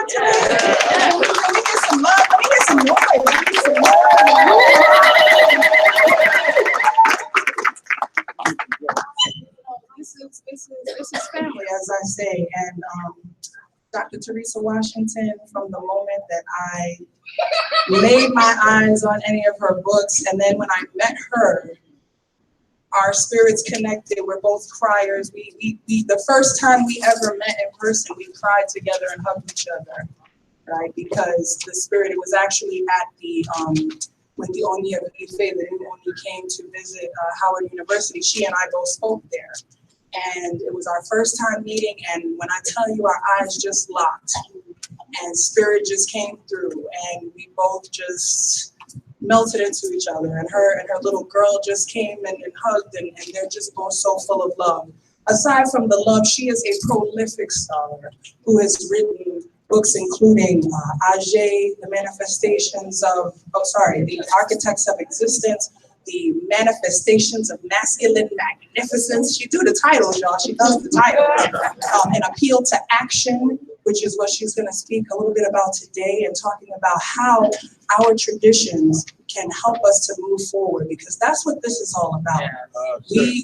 respond to that? Can we get some love? Can we get some noise? Can we get some This is family, as I say, and Dr. Teresa Washington, from the moment that I laid my eyes on any of her books, and then when I met her, our spirits connected. We're both criers. We the first time we ever met in person, we cried together and hugged each other, right? Because the spirit, it was actually at the when the Oni of Ife, the new Oni, came to visit Howard University. She and I both spoke there. And it was our first time meeting, and when I tell you, our eyes just locked, and spirit just came through, and we both just melted into each other. And her little girl just came and hugged, and they're just both so full of love. Aside from the love, she is a prolific scholar who has written books including Age, The Manifestations of, The Architects of Existence, The Manifestations of Masculine Magnificence. She do the titles, y'all. She does the titles. An Appeal to Action, which is what she's going to speak a little bit about today, and talking about how our traditions can help us to move forward, because that's what this is all about. We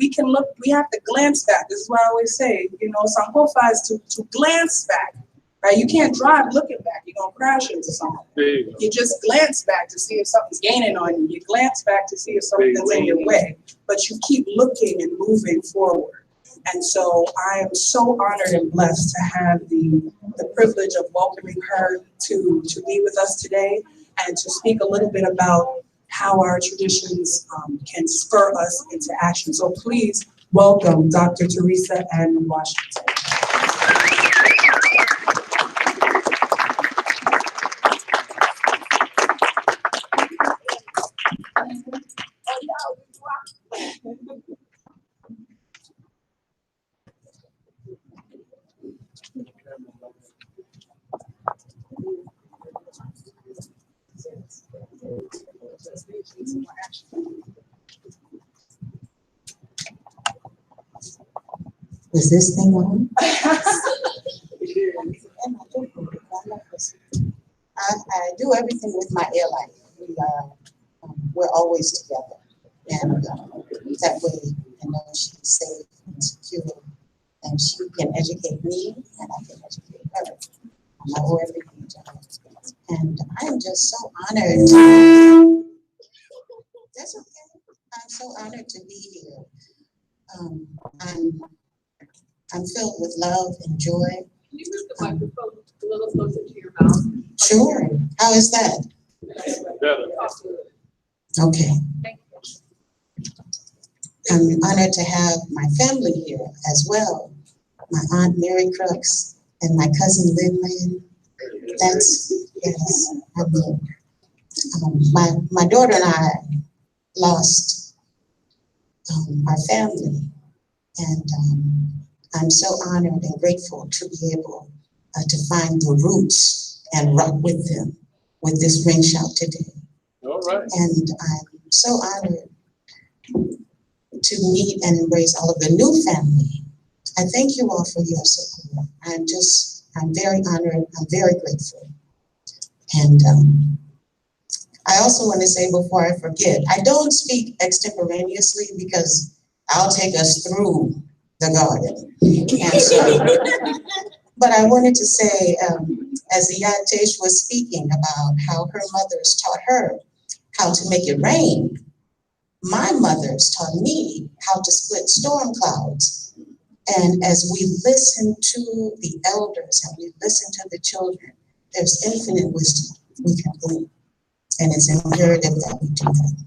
can look. We have to glance back. This is what I always say. You know, Sankofa is to glance back. Right? You can't drive looking back. You're going to crash into something. You just glance back to see if something's gaining on you. You glance back to see if something's in your way. But you keep looking and moving forward. And so I am so honored and blessed to have the privilege of welcoming her to be with us today and to speak a little bit about how our traditions can spur us into action. So please welcome Dr. Teresa N. Washington. Is this thing on? I do everything with my airline. We're always together, and that way I know she's safe and secure, and she can educate me, and I can educate her. I owe everything to her, and I am just so honored. That's okay. I'm so honored to be here. I'm filled with love and joy. Can you move the microphone a little closer to your mouth? Sure. How is that? Better. Okay. I'm honored to have my family here as well. My Aunt Mary Crooks and my cousin Lynn Lynn. That's, yes, I mean, my daughter and I lost our family, and I'm so honored and grateful to be able to find the roots and rock with them with this ring shout today. All right. And I'm so honored to meet and embrace all of the new family. I thank you all for your support. I'm very honored, I'm very grateful. And I also want to say before I forget, I don't speak extemporaneously because I'll take us through the garden. And so, but I wanted to say, as Iyalode was speaking about how her mothers taught her how to make it rain, my mothers taught me how to split storm clouds. And as we listen to the elders and we listen to the children, there's infinite wisdom we can glean. And it's imperative that we do that.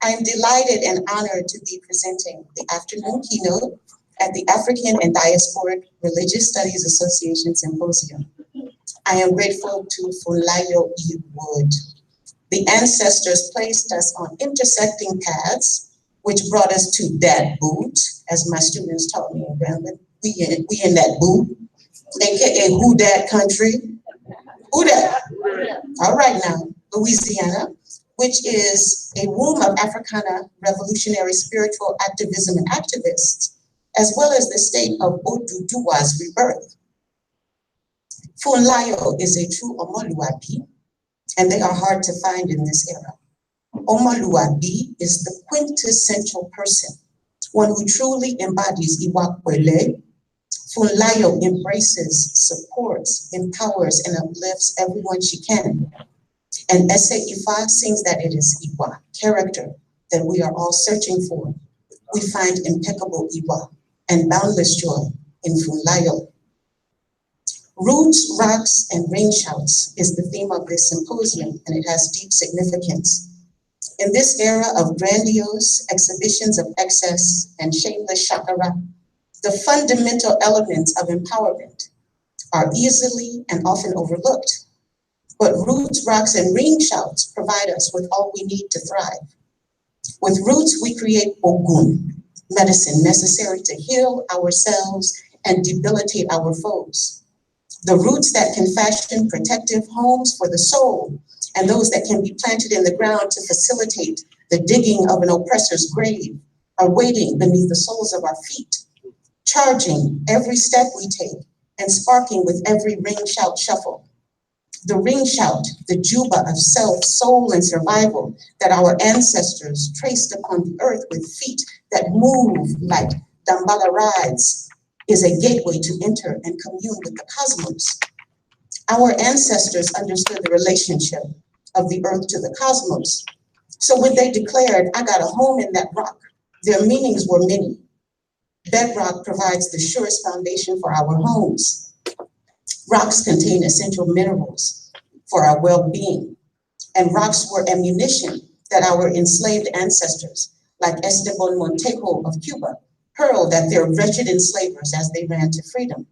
I am delighted and honored to be presenting the afternoon keynote at the African and Diasporic Religious Studies Association Symposium. I am grateful to Fulayo E. Wood. The ancestors placed us on intersecting paths, which brought us to that boot, as my students taught me in Grambling. We in that boot, aka who that country? Who that? All right now, Louisiana. which is a womb of Africana revolutionary spiritual activism and activists, as well as the state of Oduduwa's rebirth. Funlayo is a true Omoluabi, and they are hard to find in this era. Omoluabi is the quintessential person, one who truly embodies Iwakwele. Funlayo embraces, supports, empowers, and uplifts everyone she can. And Ese Ifa sings that it is Iwa, character, that we are all searching for. We find impeccable Iwa and boundless joy in Funlayo. Roots, rocks, and rain shouts is the theme of this symposium, and it has deep significance. In this era of grandiose exhibitions of excess and shameless shakara, the fundamental elements of empowerment are easily and often overlooked. But roots, rocks, and ring shouts provide us with all we need to thrive. With roots, we create ogun, medicine necessary to heal ourselves and debilitate our foes. The roots that can fashion protective homes for the soul, and those that can be planted in the ground to facilitate the digging of an oppressor's grave, are waiting beneath the soles of our feet, charging every step we take and sparking with every ring shout shuffle. The ring shout, the juba of self, soul, and survival that our ancestors traced upon the earth with feet that move like Dambala rides, is a gateway to enter and commune with the cosmos. Our ancestors understood the relationship of the earth to the cosmos. So when they declared, I got a home in that rock, their meanings were many. Bedrock provides the surest foundation for our homes. Rocks contain essential minerals for our well-being, and rocks were ammunition that our enslaved ancestors, like Esteban Montejo of Cuba, hurled at their wretched enslavers as they ran to freedom.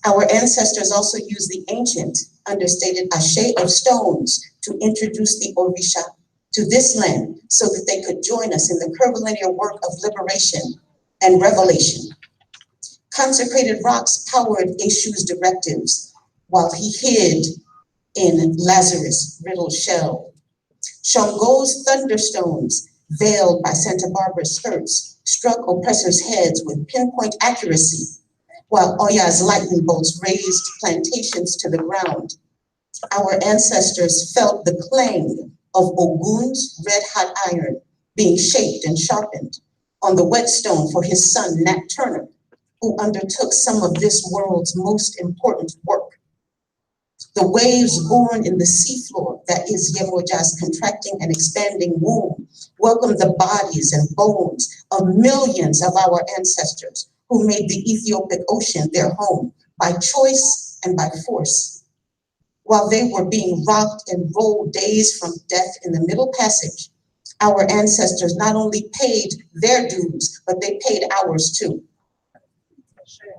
Our ancestors also used the ancient, understated ashe of stones to introduce the Orisha to this land so that they could join us in the curvilinear work of liberation and revelation. Consecrated rocks powered Eshu's directives while he hid in Lazarus' riddled shell. Shango's thunderstones, veiled by Santa Barbara's skirts, struck oppressors' heads with pinpoint accuracy, while Oya's lightning bolts razed plantations to the ground. Our ancestors felt the clang of Ogun's red-hot iron being shaped and sharpened on the whetstone for his son, Nat Turner, who undertook some of this world's most important work. The waves born in the seafloor that is Yemoja's contracting and expanding womb welcomed the bodies and bones of millions of our ancestors who made the Ethiopic Ocean their home by choice and by force. While they were being rocked and rolled days from death in the Middle Passage, our ancestors not only paid their dues, but they paid ours too.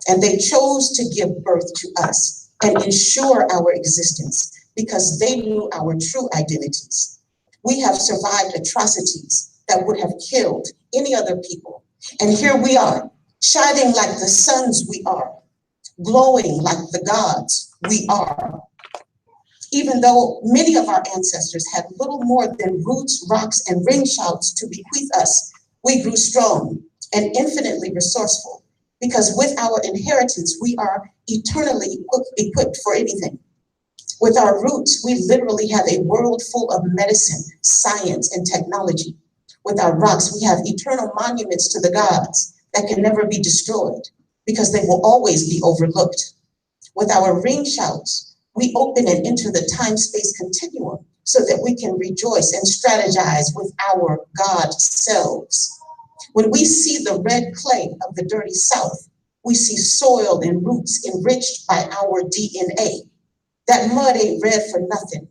And they chose to give birth to us and ensure our existence because they knew our true identities. We have survived atrocities that would have killed any other people. And here we are, shining like the suns we are, glowing like the gods we are. Even though many of our ancestors had little more than roots, rocks, and ring shouts to bequeath us, we grew strong and infinitely resourceful because with our inheritance, we are eternally equipped for anything. With our roots, we literally have a world full of medicine, science, and technology. With our rocks, we have eternal monuments to the gods that can never be destroyed because they will always be overlooked. With our ring shouts, we open and enter the time-space continuum so that we can rejoice and strategize with our God selves. When we see the red clay of the dirty South, we see soil and roots enriched by our DNA. That mud ain't red for nothing.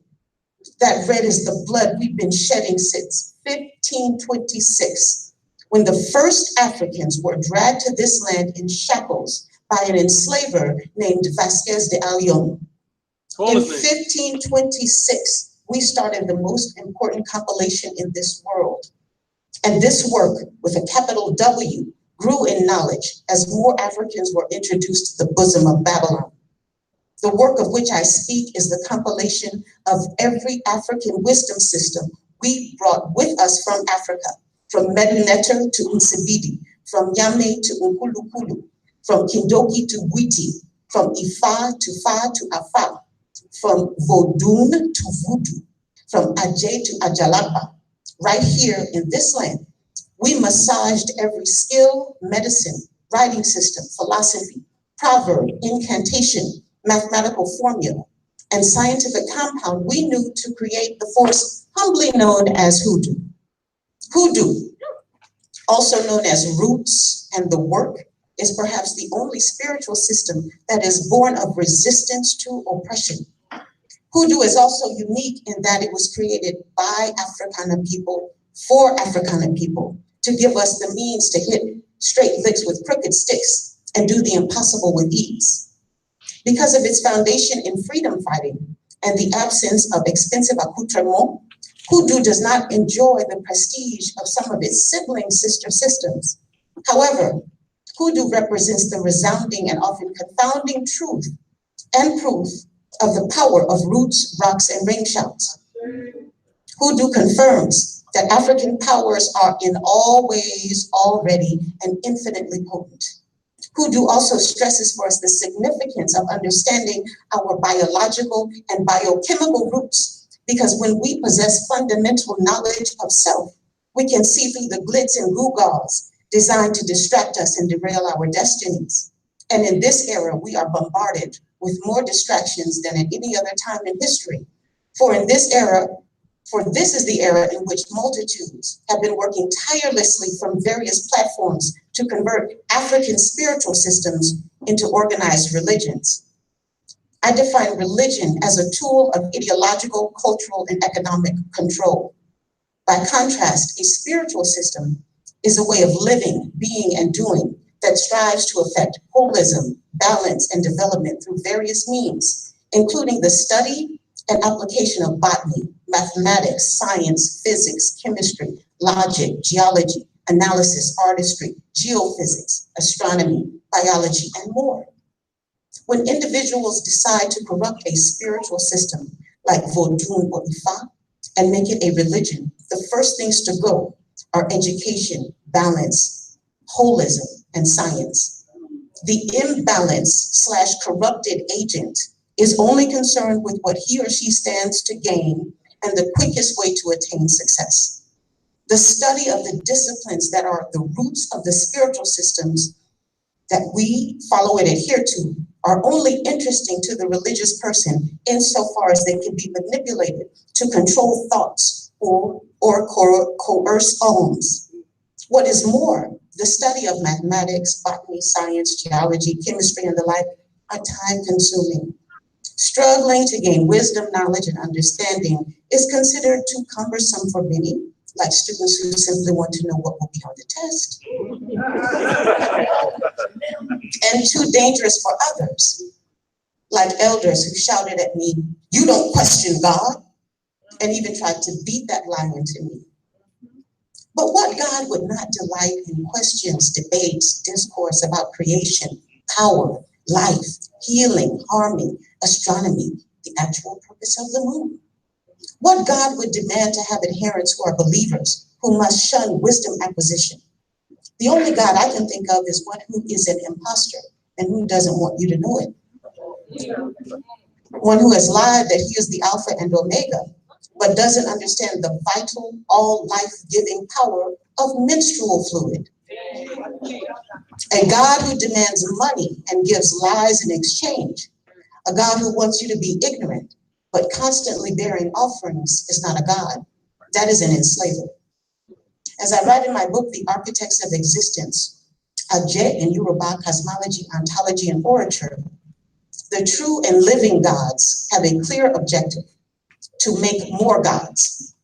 That red is the blood we've been shedding since 1526, when the first Africans were dragged to this land in shackles by an enslaver named Vasquez de Ayllón. In 1526, we started the most important compilation in this world. And this work, with a capital W, grew in knowledge as more Africans were introduced to the bosom of Babylon. The work of which I speak is the compilation of every African wisdom system we brought with us from Africa, from Medinetter to Nsibidi, from Yame to Nkulukulu, from Kindoki to Gwiti, from Ifa to Afa, from Vodun to Voodoo, from Ajay to Ajalapa. Right here in this land, we massaged every skill, medicine, writing system, philosophy, proverb, incantation, mathematical formula, and scientific compound we knew to create the force humbly known as hoodoo. Hoodoo, also known as roots and the work, is perhaps the only spiritual system that is born of resistance to oppression. Hoodoo is also unique in that it was created by Africana people for Africana people to give us the means to hit straight licks with crooked sticks and do the impossible with ease. Because of its foundation in freedom fighting and the absence of expensive accoutrement, Hoodoo does not enjoy the prestige of some of its sibling sister systems. However, Hoodoo represents the resounding and often confounding truth and proof of the power of roots, rocks, and ring shouts. Hoodoo confirms that African powers are in all ways already and infinitely potent. Hoodoo also stresses for us the significance of understanding our biological and biochemical roots, because when we possess fundamental knowledge of self, we can see through the glitz and gewgaws designed to distract us and derail our destinies. And in this era, we are bombarded with more distractions than at any other time in history. For this is the era in which multitudes have been working tirelessly from various platforms to convert African spiritual systems into organized religions. I define religion as a tool of ideological, cultural, and economic control. By contrast, a spiritual system is a way of living, being, and doing that strives to affect holism, balance, and development through various means, including the study and application of botany, mathematics, science, physics, chemistry, logic, geology, analysis, artistry, geophysics, astronomy, biology, and more. When individuals decide to corrupt a spiritual system like Vodun or Ifa and make it a religion, the first things to go are education, balance, holism, and science. The imbalance/corrupted agent is only concerned with what he or she stands to gain and the quickest way to attain success. The study of the disciplines that are the roots of the spiritual systems that we follow and adhere to are only interesting to the religious person insofar as they can be manipulated to control thoughts or coerce alms. What is more, the study of mathematics, botany, science, geology, chemistry, and the like are time-consuming. Struggling to gain wisdom, knowledge, and understanding is considered too cumbersome for many, like students who simply want to know what will be on the test, and too dangerous for others, like elders who shouted at me, "You don't question God," and even tried to beat that lie into me. But what God would not delight in questions, debates, discourse about creation, power, life, healing, harmony, astronomy, the actual purpose of the moon? What God would demand to have adherents who are believers, who must shun wisdom acquisition? The only God I can think of is one who is an imposter and who doesn't want you to know it. One who has lied that he is the Alpha and Omega, but doesn't understand the vital, all life-giving power of menstrual fluid. A God who demands money and gives lies in exchange. A God who wants you to be ignorant, but constantly bearing offerings is not a God. That is an enslaver. As I write in my book, The Architects of Existence, Ajay in Yoruba, Cosmology, Ontology, and Orature, the true and living gods have a clear objective: to make more gods.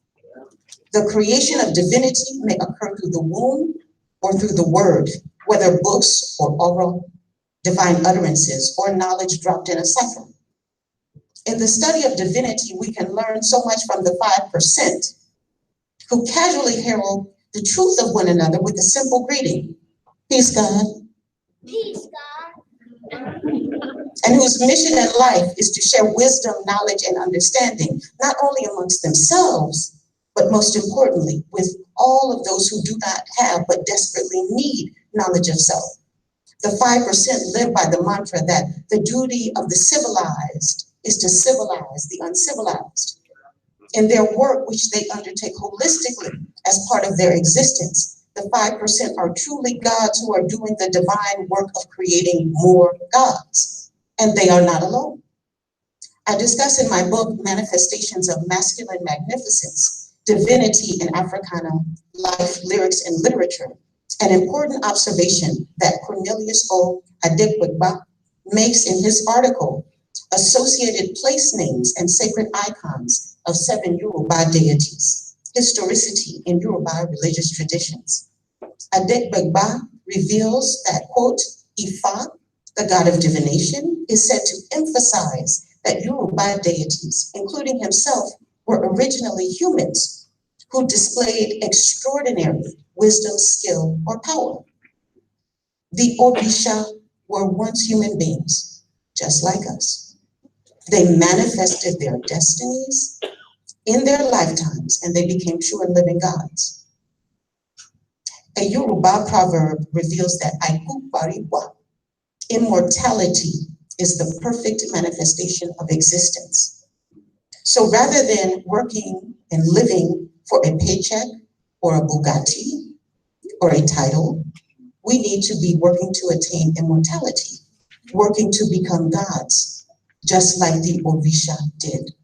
The creation of divinity may occur through the womb or through the word, whether books or oral divine utterances or knowledge dropped in a cipher. In the study of divinity, we can learn so much from the 5% who casually herald the truth of one another with a simple greeting: "Peace, God." Peace, God. And whose mission in life is to share wisdom, knowledge, and understanding, not only amongst themselves, but most importantly, with all of those who do not have but desperately need knowledge of self. The 5% live by the mantra that the duty of the civilized is to civilize the uncivilized. In their work, which they undertake holistically as part of their existence, the 5% are truly gods who are doing the divine work of creating more gods, and they are not alone. I discuss in my book, Manifestations of Masculine Magnificence, Divinity in Africana Life, Lyrics, and Literature, an important observation that Cornelius O. Adegbegba makes in his article, Associated Place Names and Sacred Icons of 7 Yoruba Deities, Historicity in Yoruba Religious Traditions. Adegbegba reveals that, quote, Ifa, the god of divination, is said to emphasize that Yoruba deities, including himself, were originally humans who displayed extraordinary wisdom, skill, or power. The Orisha were once human beings, just like us. They manifested their destinies in their lifetimes, and they became true and living gods. A Yoruba proverb reveals that Aiku Bariwa, immortality, is the perfect manifestation of existence. So rather than working and living for a paycheck or a Bugatti or a title, we need to be working to attain immortality, working to become gods, just like the Orisha did.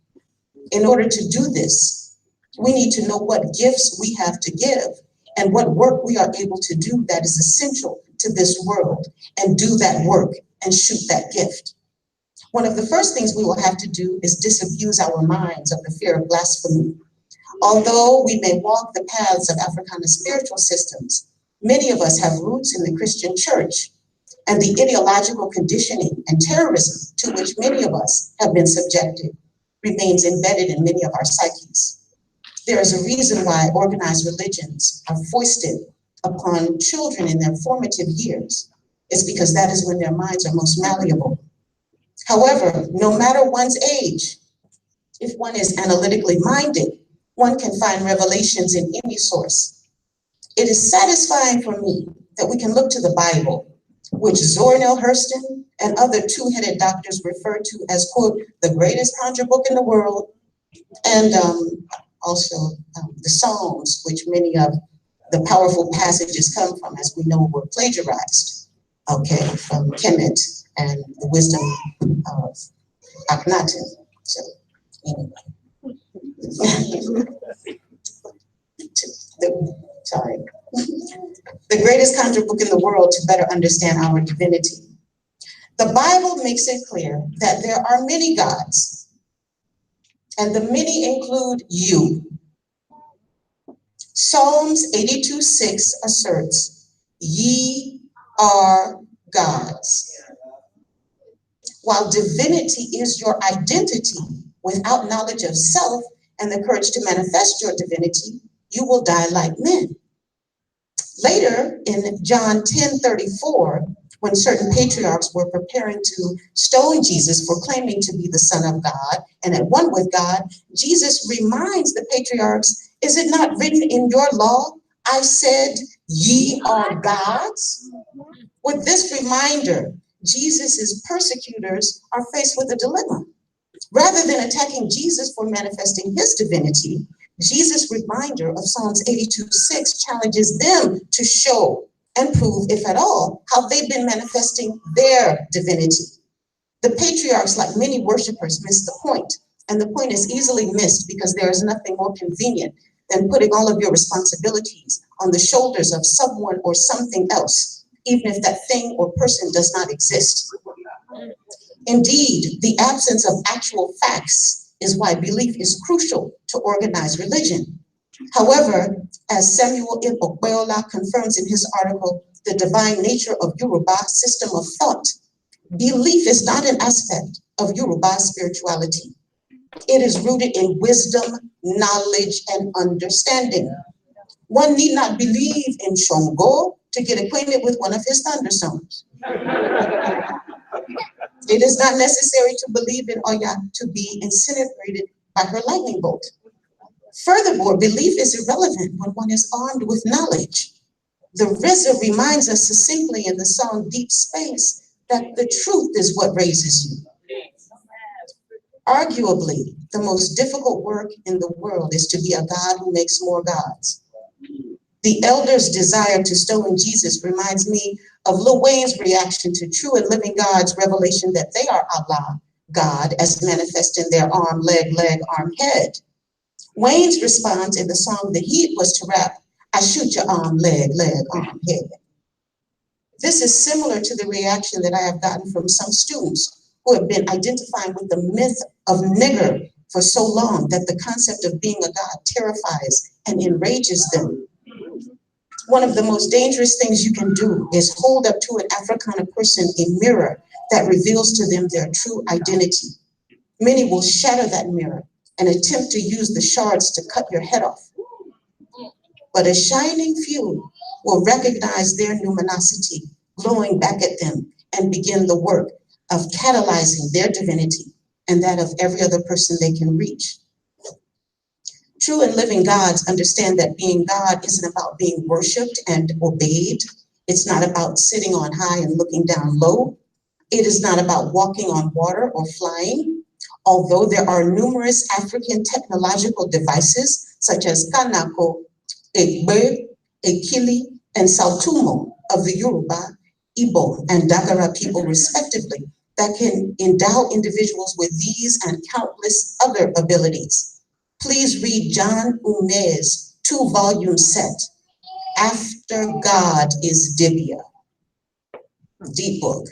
In order to do this, we need to know what gifts we have to give and what work we are able to do that is essential to this world, and do that work and shoot that gift. One of the first things we will have to do is disabuse our minds of the fear of blasphemy. Although we may walk the paths of Africana spiritual systems, many of us have roots in the Christian church, and the ideological conditioning and terrorism to which many of us have been subjected remains embedded in many of our psyches. There is a reason why organized religions are foisted upon children in their formative years. It's because that is when their minds are most malleable. However, no matter one's age, if one is analytically minded, one can find revelations in any source. It is satisfying for me that we can look to the Bible, which Zora Neale Hurston and other two-headed doctors refer to as, quote, the greatest conjure book in the world, and also the Psalms, which many of the powerful passages come from, as we know, were plagiarized, okay, from Kemet and the wisdom of Akhenaten. So, anyway. The greatest conjure book in the world to better understand our divinity. The Bible makes it clear that there are many gods, and the many include you. Psalms 82:6 asserts, ye are gods. While divinity is your identity, without knowledge of self and the courage to manifest your divinity, you will die like men. Later in John 10:34, when certain patriarchs were preparing to stone Jesus for claiming to be the Son of God and at one with God, Jesus reminds the patriarchs, is it not written in your law, I said, ye are gods? With this reminder, Jesus' persecutors are faced with a dilemma. Rather than attacking Jesus for manifesting his divinity, Jesus' reminder of Psalms 82:6 challenges them to show and prove, if at all, how they've been manifesting their divinity. The patriarchs, like many worshipers, miss the point, and the point is easily missed because there is nothing more convenient than putting all of your responsibilities on the shoulders of someone or something else, even if that thing or person does not exist. Indeed, the absence of actual facts is why belief is crucial to organized religion. However, as Samuel Okweola confirms in his article, The Divine Nature of Yoruba System of Thought, belief is not an aspect of Yoruba spirituality. It is rooted in wisdom, knowledge, and understanding. One need not believe in Shongo to get acquainted with one of his thunderstorms. It is not necessary to believe in Oya to be incinerated by her lightning bolt. Furthermore, belief is irrelevant when one is armed with knowledge. The RZA reminds us succinctly in the song Deep Space that the truth is what raises you. Arguably, the most difficult work in the world is to be a God who makes more gods. The elders' desire to stone Jesus reminds me of Lil Wayne's reaction to True and Living God's revelation that they are Allah, God, as manifest in their arm, leg, arm, head. Wayne's response in the song The Heat was to rap, I shoot your arm, leg, arm, head. This is similar to the reaction that I have gotten from some students who have been identifying with the myth of nigger for so long that the concept of being a God terrifies and enrages them. One of the most dangerous things you can do is hold up to an Africana person a mirror that reveals to them their true identity. Many will shatter that mirror and attempt to use the shards to cut your head off. But a shining few will recognize their numinosity glowing back at them and begin the work of catalyzing their divinity and that of every other person they can reach. True and living gods understand that being God isn't about being worshiped and obeyed. It's not about sitting on high and looking down low. It is not about walking on water or flying. Although there are numerous African technological devices such as Kanako, Egbe, Ekili, and Saltumo of the Yoruba, Igbo, and Dagara people respectively that can endow individuals with these and countless other abilities. Please read John Ume's 2-volume set, After God is Dibia, deep book,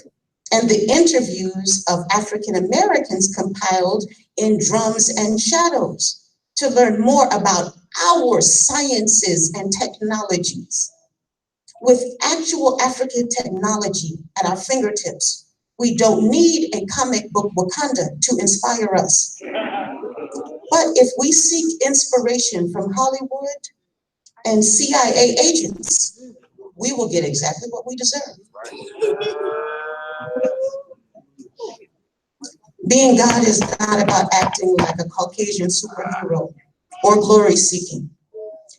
and the interviews of African Americans compiled in Drums and Shadows to learn more about our sciences and technologies. With actual African technology at our fingertips, we don't need a comic book Wakanda to inspire us. But if we seek inspiration from Hollywood and CIA agents, we will get exactly what we deserve. Being God is not about acting like a Caucasian superhero or glory seeking.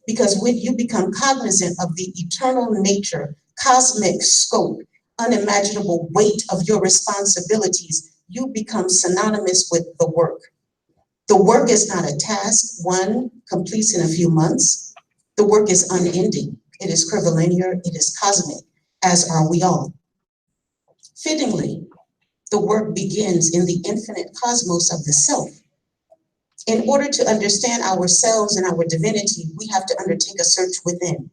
Because when you become cognizant of the eternal nature, cosmic scope, unimaginable weight of your responsibilities, you become synonymous with the work. The work is not a task one completes in a few months. The work is unending. It is curvilinear, it is cosmic, as are we all. Fittingly, the work begins in the infinite cosmos of the self. In order to understand ourselves and our divinity, we have to undertake a search within.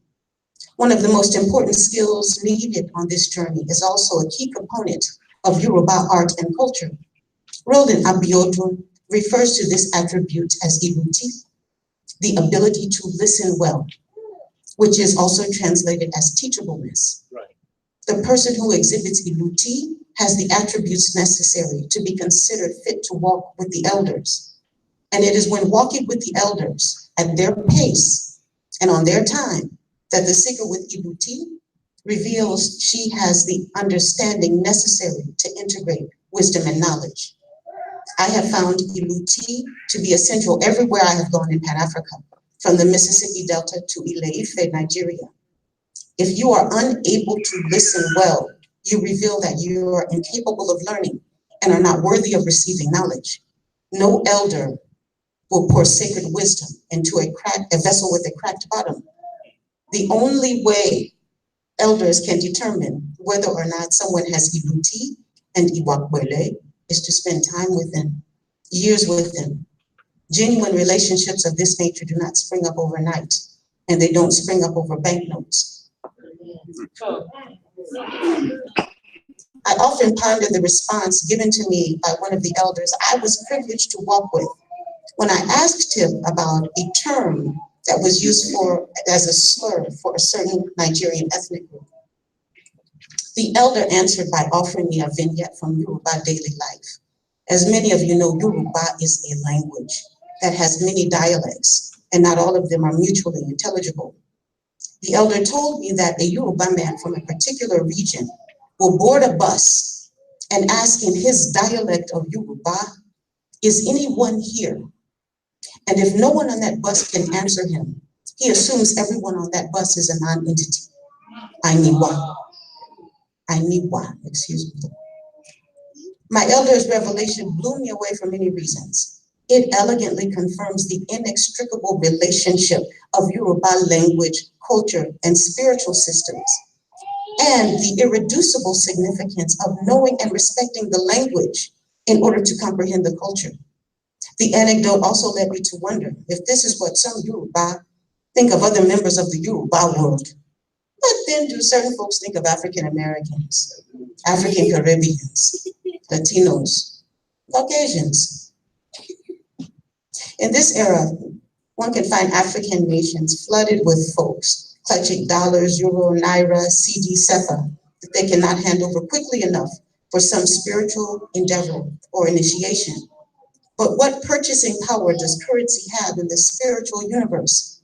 One of the most important skills needed on this journey is also a key component of Yoruba art and culture. Roland Abiodun refers to this attribute as iluti, the ability to listen well, which is also translated as teachableness. Right. The person who exhibits iluti has the attributes necessary to be considered fit to walk with the elders. And it is when walking with the elders at their pace and on their time that the seeker with iluti reveals she has the understanding necessary to integrate wisdom and knowledge. I have found iluti to be essential everywhere I have gone in Pan-Africa, from the Mississippi Delta to Ile-Ife, Nigeria. If you are unable to listen well, you reveal that you are incapable of learning and are not worthy of receiving knowledge. No elder will pour sacred wisdom into a vessel with a cracked bottom. The only way elders can determine whether or not someone has iluti and iwakwele is to spend time with them, years with them. Genuine relationships of this nature do not spring up overnight, and they don't spring up over banknotes. I often ponder the response given to me by one of the elders I was privileged to walk with when I asked him about a term that was used as a slur for a certain Nigerian ethnic group. The elder answered by offering me a vignette from Yoruba daily life. As many of you know, Yoruba is a language that has many dialects, and not all of them are mutually intelligible. The elder told me that a Yoruba man from a particular region will board a bus and ask in his dialect of Yoruba, "Is anyone here?" And if no one on that bus can answer him, he assumes everyone on that bus is a non-entity. Excuse me. My elder's revelation blew me away for many reasons. It elegantly confirms the inextricable relationship of Yoruba language, culture, and spiritual systems, and the irreducible significance of knowing and respecting the language in order to comprehend the culture. The anecdote also led me to wonder if this is what some Yoruba think of other members of the Yoruba world. But then do certain folks think of African Americans, African Caribbeans, Latinos, Caucasians? In this era, one can find African nations flooded with folks clutching dollars, euro, naira, CD, sefa that they cannot hand over quickly enough for some spiritual endeavor or initiation. But what purchasing power does currency have in the spiritual universe?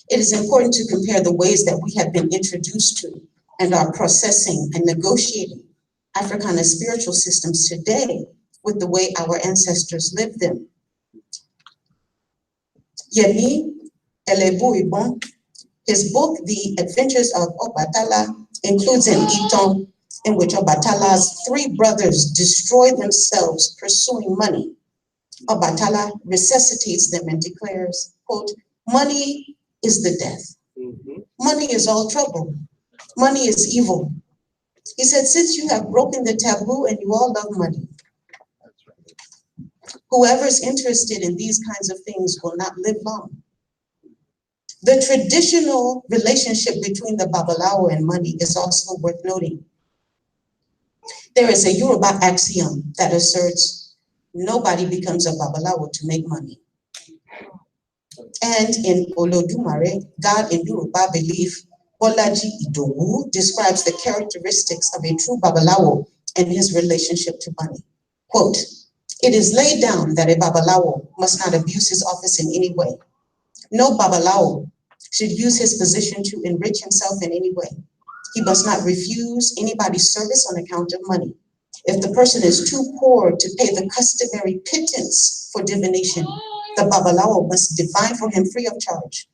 It is important to compare the ways that we have been introduced to and are processing and negotiating Africana spiritual systems today with the way our ancestors lived them. Yemi Elebuibon, his book, The Adventures of Obatala, includes an iton in which Obatala's three brothers destroy themselves pursuing money. Obatala resuscitates them and declares, quote, "Money is the death. Money is all trouble. Money is evil." He said, "Since you have broken the taboo and you all love money, whoever's interested in these kinds of things will not live long." The traditional relationship between the Babalawo and money is also worth noting. There is a Yoruba axiom that asserts nobody becomes a Babalawo to make money. And in Olodumare, God in Yoruba belief, Bolaji Idowu describes the characteristics of a true Babalawo and his relationship to money. Quote, "It is laid down that a Babalawo must not abuse his office in any way. No Babalawo should use his position to enrich himself in any way. He must not refuse anybody's service on account of money. If the person is too poor to pay the customary pittance for divination, the Babalawo must divine for him free of charge.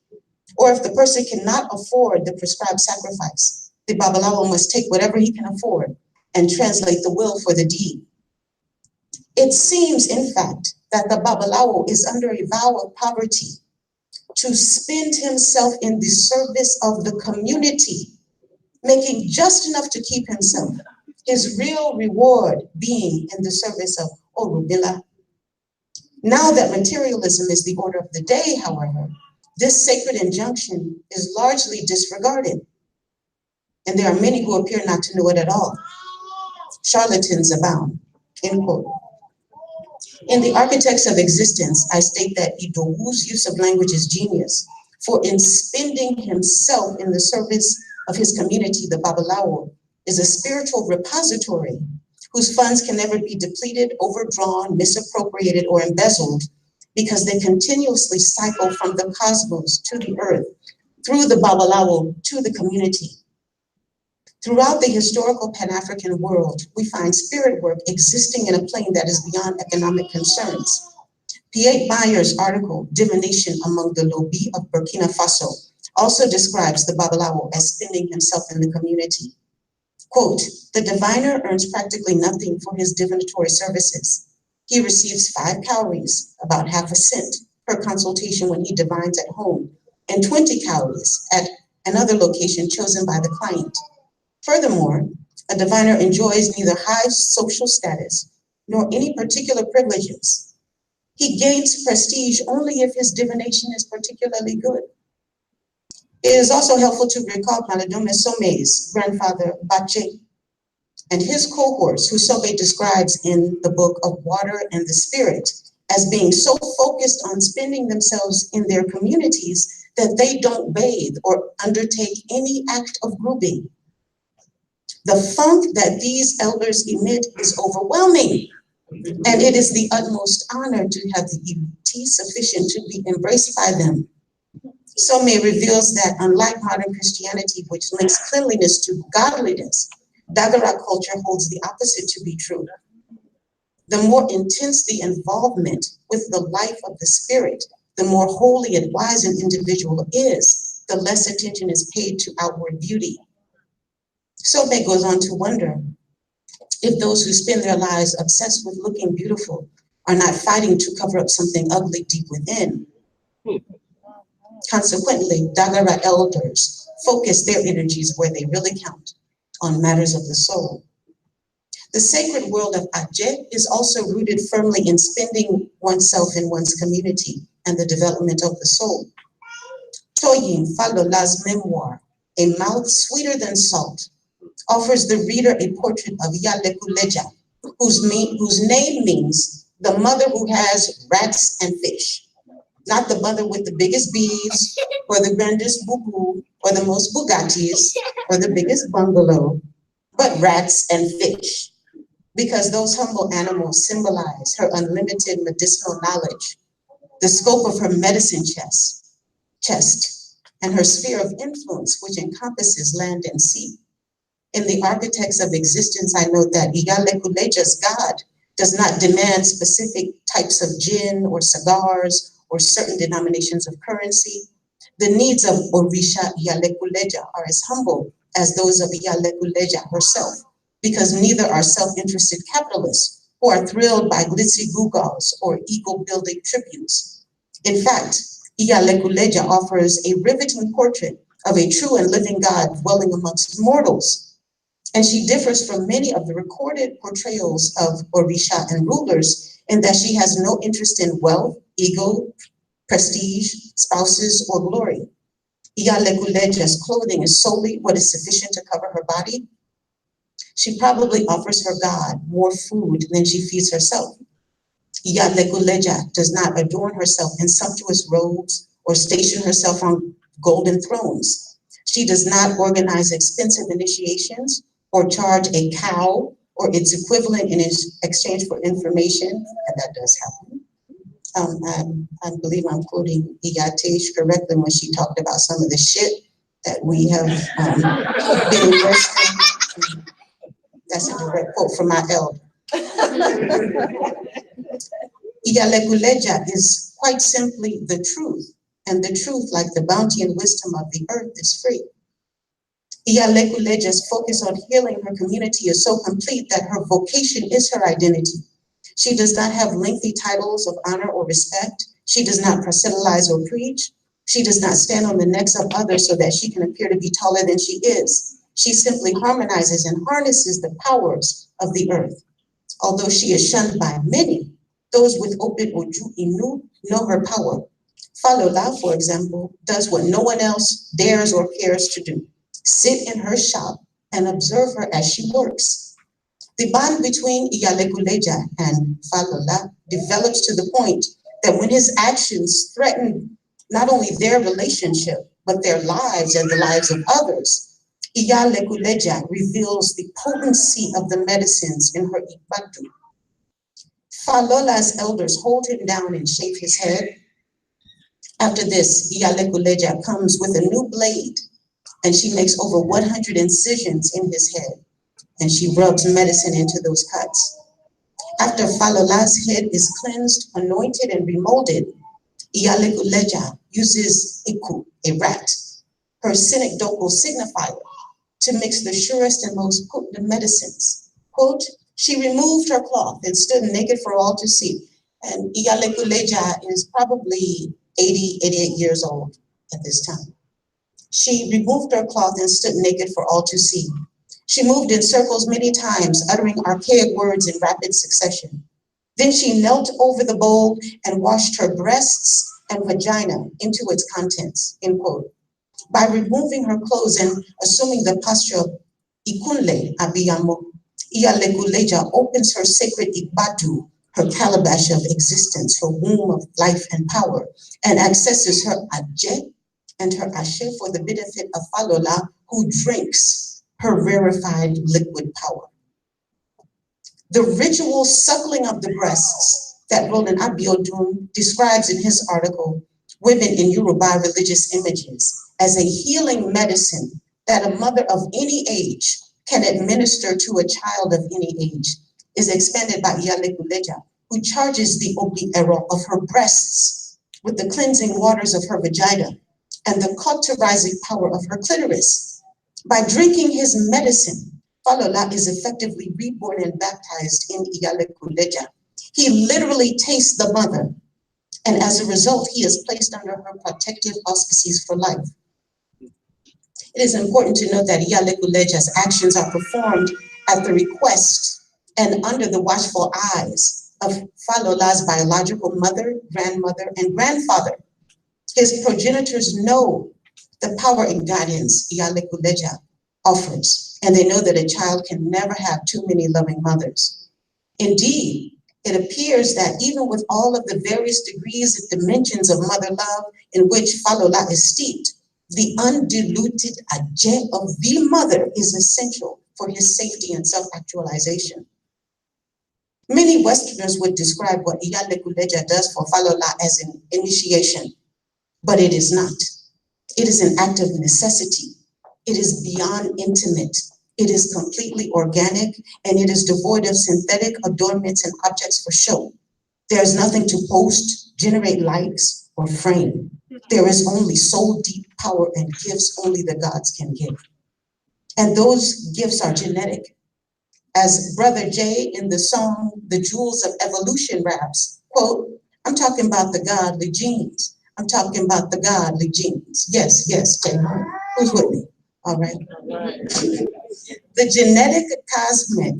Or if the person cannot afford the prescribed sacrifice, the Babalawo must take whatever he can afford and translate the will for the deed." It seems, in fact, that the Babalawo is under a vow of poverty to spend himself in the service of the community, making just enough to keep himself, his real reward being in the service of Orubila. Now that materialism is the order of the day, however, this sacred injunction is largely disregarded. And there are many who appear not to know it at all. Charlatans abound, end quote. In The Architects of Existence, I state that Idowu's use of language is genius, for in spending himself in the service of his community, the Babalawo is a spiritual repository whose funds can never be depleted, overdrawn, misappropriated, or embezzled, because they continuously cycle from the cosmos to the earth, through the Babalawo to the community. Throughout the historical Pan-African world, we find spirit work existing in a plane that is beyond economic concerns. P.A. Bayer's article, Divination Among the Lobi of Burkina Faso, also describes the Babalawo as spending himself in the community. Quote, "The diviner earns practically nothing for his divinatory services. He receives 5 cowries, about half a cent, per consultation when he divines at home, and 20 cowries at another location chosen by the client. Furthermore, a diviner enjoys neither high social status nor any particular privileges. He gains prestige only if his divination is particularly good." It is also helpful to recall Maladome Some's grandfather, Bache, and his cohorts, who Sobe describes in the book of Water and the Spirit as being so focused on spending themselves in their communities that they don't bathe or undertake any act of grouping. The funk that these elders emit is overwhelming, and it is the utmost honor to have the tea sufficient to be embraced by them. Some reveals that unlike modern Christianity, which links cleanliness to godliness, Dagara culture holds the opposite to be true. The more intense the involvement with the life of the spirit, the more holy and wise an individual is, the less attention is paid to outward beauty. Sobe goes on to wonder if those who spend their lives obsessed with looking beautiful are not fighting to cover up something ugly deep within. Consequently, Dagara elders focus their energies where they really count, on matters of the soul. The sacred world of Adjunct is also rooted firmly in spending oneself in one's community and the development of the soul. Toyin Falola's memoir, A Mouth Sweeter Than Salt, offers the reader a portrait of Iyalode, whose name means the mother who has rats and fish. Not the mother with the biggest beeves, or the grandest boo-boo, or the most Bugattis, or the biggest bungalow, but rats and fish. Because those humble animals symbolize her unlimited medicinal knowledge, the scope of her medicine chest, and her sphere of influence, which encompasses land and sea. In the architects of existence, I note that Iyalequeleja's God does not demand specific types of gin or cigars or certain denominations of currency. The needs of Orisha Iyalequeleja are as humble as those of Iyalequeleja herself, because neither are self-interested capitalists who are thrilled by glitzy gewgaws or ego-building tributes. In fact, Iyalequeleja offers a riveting portrait of a true and living God dwelling amongst mortals. And she differs from many of the recorded portrayals of Orisha and rulers in that she has no interest in wealth, ego, prestige, spouses, or glory. Iyalequeleja's clothing is solely what is sufficient to cover her body. She probably offers her God more food than she feeds herself. Iyalequeleja does not adorn herself in sumptuous robes or station herself on golden thrones. She does not organize expensive initiations or charge a cow or its equivalent in exchange for information, and that does happen. I believe I'm quoting Iyate correctly when she talked about some of the shit that we have been immersed in. That's a direct quote from my elder. Iyalequeleja is quite simply the truth, and the truth, like the bounty and wisdom of the earth, is free. Iyalequeleja's focus on healing her community is so complete that her vocation is her identity. She does not have lengthy titles of honor or respect. She does not proselytize or preach. She does not stand on the necks of others so that she can appear to be taller than she is. She simply harmonizes and harnesses the powers of the earth. Although she is shunned by many, those with open oju inu know her power. Falola, for example, does what no one else dares or cares to do. Sit in her shop and observe her as she works. The bond between Iyalequeleja and Falola develops to the point that when his actions threaten not only their relationship, but their lives and the lives of others, Iyalequeleja reveals the potency of the medicines in her Ibadu. Falola's elders hold him down and shave his head. After this, Iyalequeleja comes with a new blade, and she makes over 100 incisions in his head, and she rubs medicine into those cuts. After Falola's head is cleansed, anointed, and remolded, Iyalequeleja uses Iku, a rat, her synecdochal signifier, to mix the surest and most potent medicines. Quote, she removed her cloth and stood naked for all to see. And Iyalequeleja is probably 80, 88 years old at this time. She removed her cloth and stood naked for all to see. She moved in circles many times, uttering archaic words in rapid succession. Then she knelt over the bowl and washed her breasts and vagina into its contents, end quote. By removing her clothes and assuming the posture of Ikunle Abiyamo, Iyalequeleja opens her sacred Ibadu, her calabash of existence, her womb of life and power, and accesses her Adje and her Ashe for the benefit of Falola, who drinks her rarefied liquid power. The ritual suckling of the breasts that Roland Abiodun describes in his article, Women in Yoruba Religious Images, as a healing medicine that a mother of any age can administer to a child of any age, is expended by Iyalode, who charges the obi-ero of her breasts with the cleansing waters of her vagina and the cauterizing power of her clitoris. By drinking his medicine, Falola is effectively reborn and baptized in Iyalode. He literally tastes the mother, and as a result, he is placed under her protective auspices for life. It is important to note that Iyaleguleja's actions are performed at the request and under the watchful eyes of Falola's biological mother, grandmother, and grandfather. His progenitors know the power and guidance Iyaleguleja offers, and they know that a child can never have too many loving mothers. Indeed, it appears that even with all of the various degrees and dimensions of mother love in which Falola is steeped, the undiluted aje of the mother is essential for his safety and self-actualization. Many Westerners would describe what Iyalode does for Falola as an initiation, but it is not. It is an act of necessity. It is beyond intimate. It is completely organic, and it is devoid of synthetic adornments and objects for show. There is nothing to post, generate likes, or frame. There is only soul deep power and gifts only the gods can give. And those gifts are genetic. As Brother Jay in the song, The Jewels of Evolution raps, quote, I'm talking about the godly genes. I'm talking about the godly genes. Yes, yes, Jay, who's with me? All right. The genetic cosmic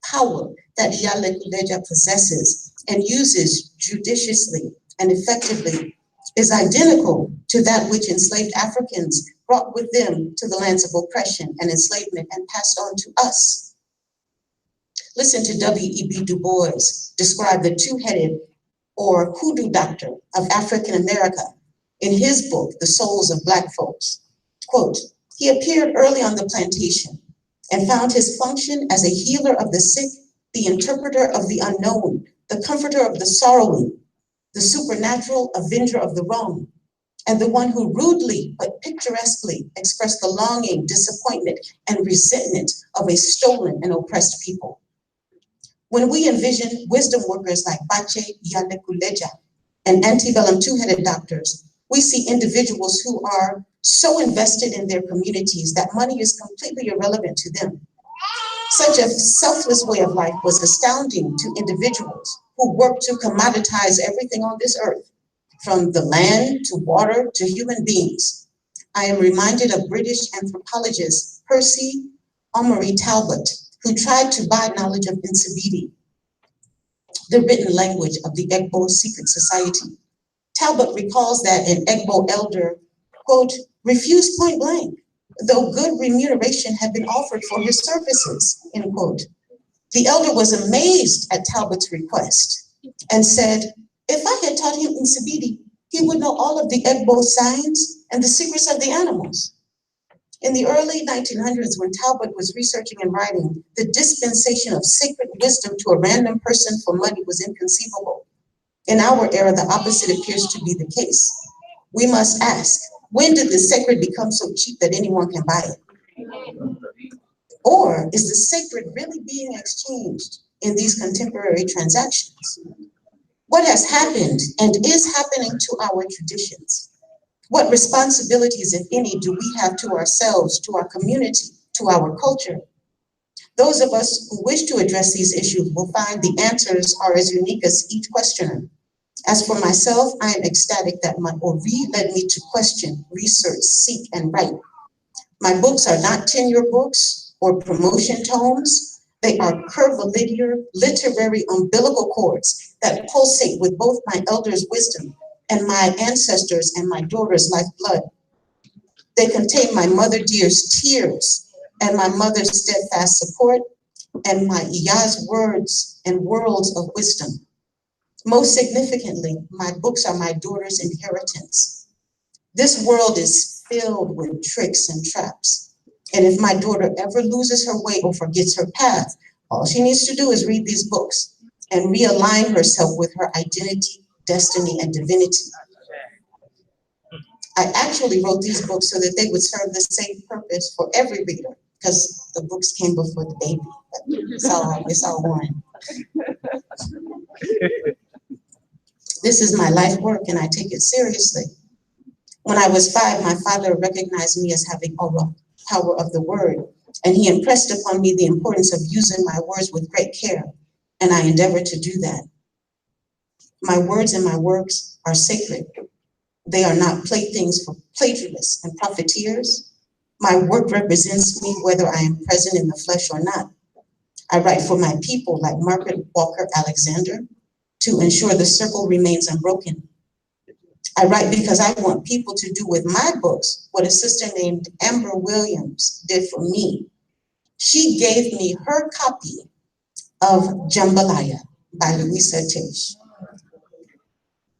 power that Iyalode possesses and uses judiciously and effectively is identical to that which enslaved Africans brought with them to the lands of oppression and enslavement and passed on to us. Listen to W.E.B. Du Bois describe the two-headed or hoodoo doctor of African America in his book, The Souls of Black Folks. Quote, he appeared early on the plantation and found his function as a healer of the sick, the interpreter of the unknown, the comforter of the sorrowing, the supernatural avenger of the wrong, and the one who rudely but picturesquely expressed the longing, disappointment, and resentment of a stolen and oppressed people. When we envision wisdom workers like Bache Iyalode and antebellum two-headed doctors, we see individuals who are so invested in their communities that money is completely irrelevant to them. Such a selfless way of life was astounding to individuals who work to commoditize everything on this earth, from the land to water to human beings. I am reminded of British anthropologist Percy Omari Talbot, who tried to buy knowledge of Nsibidi, the written language of the Egbo secret society. Talbot recalls that an Egbo elder, quote, refused point blank, though good remuneration had been offered for his services, end quote. The elder was amazed at Talbot's request and said, if I had taught him Nsibidi, he would know all of the Egbo signs and the secrets of the animals. In the early 1900s, when Talbot was researching and writing, the dispensation of sacred wisdom to a random person for money was inconceivable. In our era, the opposite appears to be the case. We must ask, when did the sacred become so cheap that anyone can buy it? Or is the sacred really being exchanged in these contemporary transactions? What has happened and is happening to our traditions? What responsibilities, if any, do we have to ourselves, to our community, to our culture? Those of us who wish to address these issues will find the answers are as unique as each questioner. As for myself, I am ecstatic that my Ori led me to question, research, seek, and write. My books are not tenure books or promotion tomes. They are curvilinear literary umbilical cords that pulsate with both my elders' wisdom and my ancestors' and my daughter's lifeblood. They contain my mother dear's tears and my mother's steadfast support and my Iya's words and worlds of wisdom. Most significantly, my books are my daughter's inheritance. This world is filled with tricks and traps. And if my daughter ever loses her way or forgets her path, all she needs to do is read these books and realign herself with her identity, destiny, and divinity. I actually wrote these books so that they would serve the same purpose for every reader, because the books came before the baby. But it's all one. This is my life work and I take it seriously. When I was 5, my father recognized me as having aura, power of the word, and he impressed upon me the importance of using my words with great care, and I endeavor to do that. My words and my works are sacred. They are not playthings for plagiarists and profiteers. My work represents me whether I am present in the flesh or not. I write for my people like Margaret Walker Alexander to ensure the circle remains unbroken. I write because I want people to do with my books what a sister named Amber Williams did for me. She gave me her copy of Jambalaya by Louisa Tish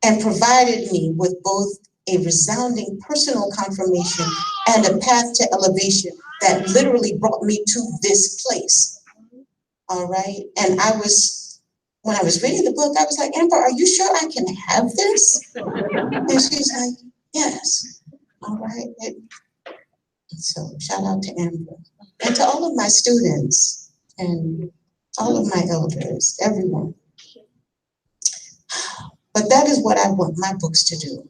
and provided me with both a resounding personal confirmation and a path to elevation that literally brought me to this place. All right. And when I was reading the book, I was like, Amber, are you sure I can have this? And she's like, yes. All right. So shout out to Amber and to all of my students and all of my elders, everyone. But that is what I want my books to do.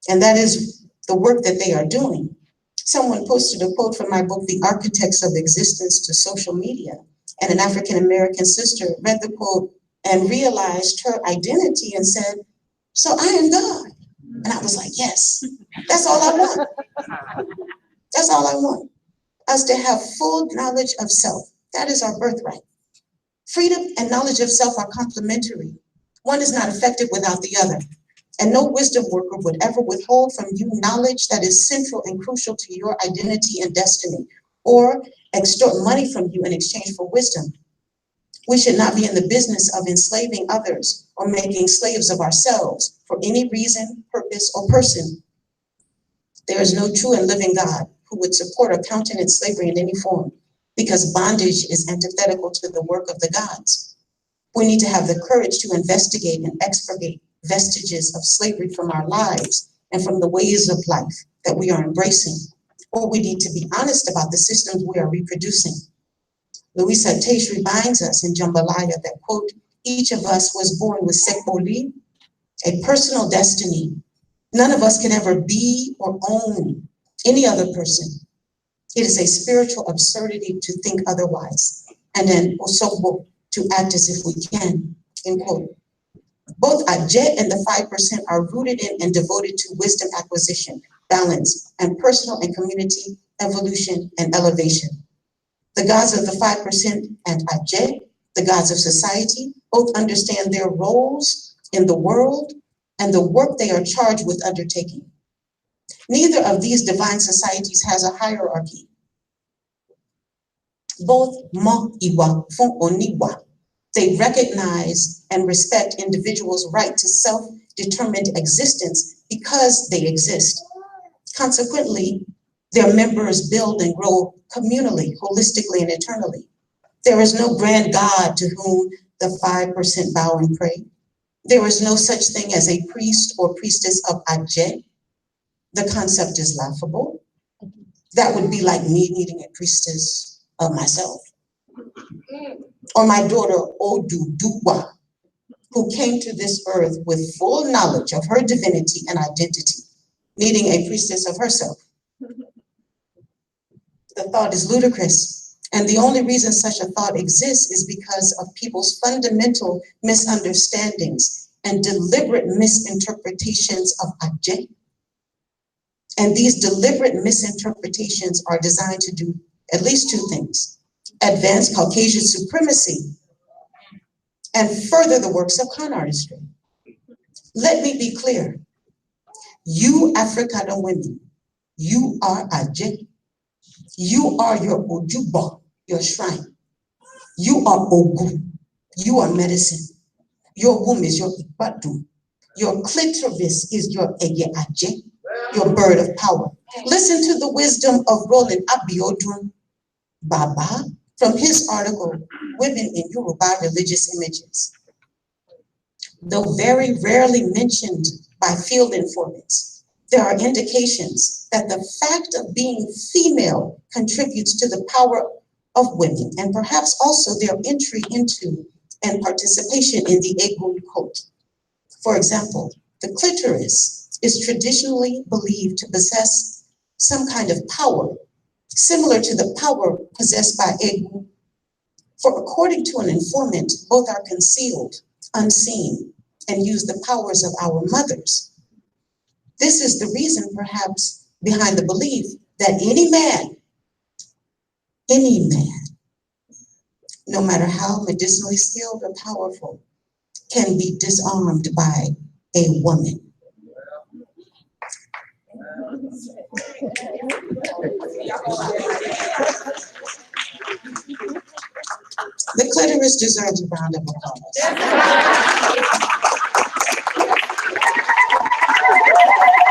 And that is the work that they are doing. Someone posted a quote from my book, The Architects of Existence to Social Media. And an African-American sister read the quote and realized her identity and said, so I am God. And I was like, yes, that's all I want. That's all I want. Us to have full knowledge of self. That is our birthright. Freedom and knowledge of self are complementary. One is not effective without the other. And no wisdom worker would ever withhold from you knowledge that is central and crucial to your identity and destiny, or extort money from you in exchange for wisdom. We should not be in the business of enslaving others or making slaves of ourselves for any reason, purpose, or person. There is no true and living God who would support or countenance slavery in any form, because bondage is antithetical to the work of the gods. We need to have the courage to investigate and expurgate vestiges of slavery from our lives and from the ways of life that we are embracing. Or we need to be honest about the systems we are reproducing. Louisa Teish reminds us in Jambalaya that, quote, each of us was born with sekboli, a personal destiny. None of us can ever be or own any other person. It is a spiritual absurdity to think otherwise, and then osobo, to act as if we can, end quote. Both Ajet and the 5% are rooted in and devoted to wisdom acquisition, balance, and personal and community evolution and elevation. The gods of the 5% and Ajet, the gods of society, both understand their roles in the world and the work they are charged with undertaking. Neither of these divine societies has a hierarchy. Both Mo Iwa Fun Oniwa, they recognize and respect individuals' right to self-determined existence because they exist. Consequently, their members build and grow communally, holistically, and eternally. There is no grand God to whom the 5% bow and pray. There is no such thing as a priest or priestess of Ajet. The concept is laughable. That would be like me needing a priestess of myself. Or my daughter Oduduwa, who came to this earth with full knowledge of her divinity and identity, needing a priestess of herself. The thought is ludicrous, and the only reason such a thought exists is because of people's fundamental misunderstandings and deliberate misinterpretations of Ajet. And these deliberate misinterpretations are designed to do at least two things: advance Caucasian supremacy and further the works of con artistry. Let me be clear. You African women, you are Ajet. You are your Ojuba, your shrine. You are Ogu. You are medicine. Your womb is your Ibadu. Your clitoris is your Eye Ajet, your bird of power. Listen to the wisdom of Roland Abiodun Baba from his article, Women in Yoruba Religious Images. Though very rarely mentioned by field informants, there are indications that the fact of being female contributes to the power of women and perhaps also their entry into and participation in the Egun cult. For example, the clitoris is traditionally believed to possess some kind of power, similar to the power possessed by Egun. For according to an informant, both are concealed, unseen, and use the powers of our mothers. This is the reason, perhaps, behind the belief that any man, no matter how medicinally skilled or powerful, can be disarmed by a woman. The clitoris deserves a round of applause.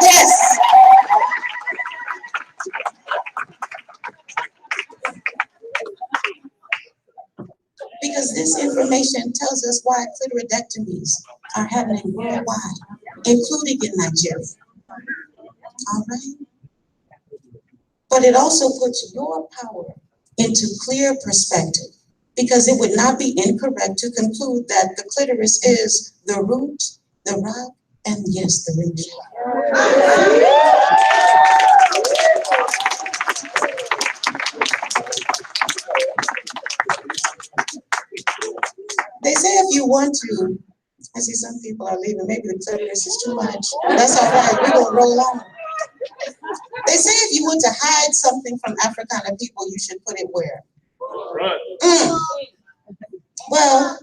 Yes. Because this information tells us why clitoridectomies are happening worldwide, including in Nigeria. All right? But it also puts your power into clear perspective, because it would not be incorrect to conclude that the clitoris is the root, the rock, and yes, the root. They say if you want to, I see some people are leaving, maybe the clitoris is too much. That's all right, we're gonna roll on. They say if you want to hide something from Africana people, you should put it where? Well,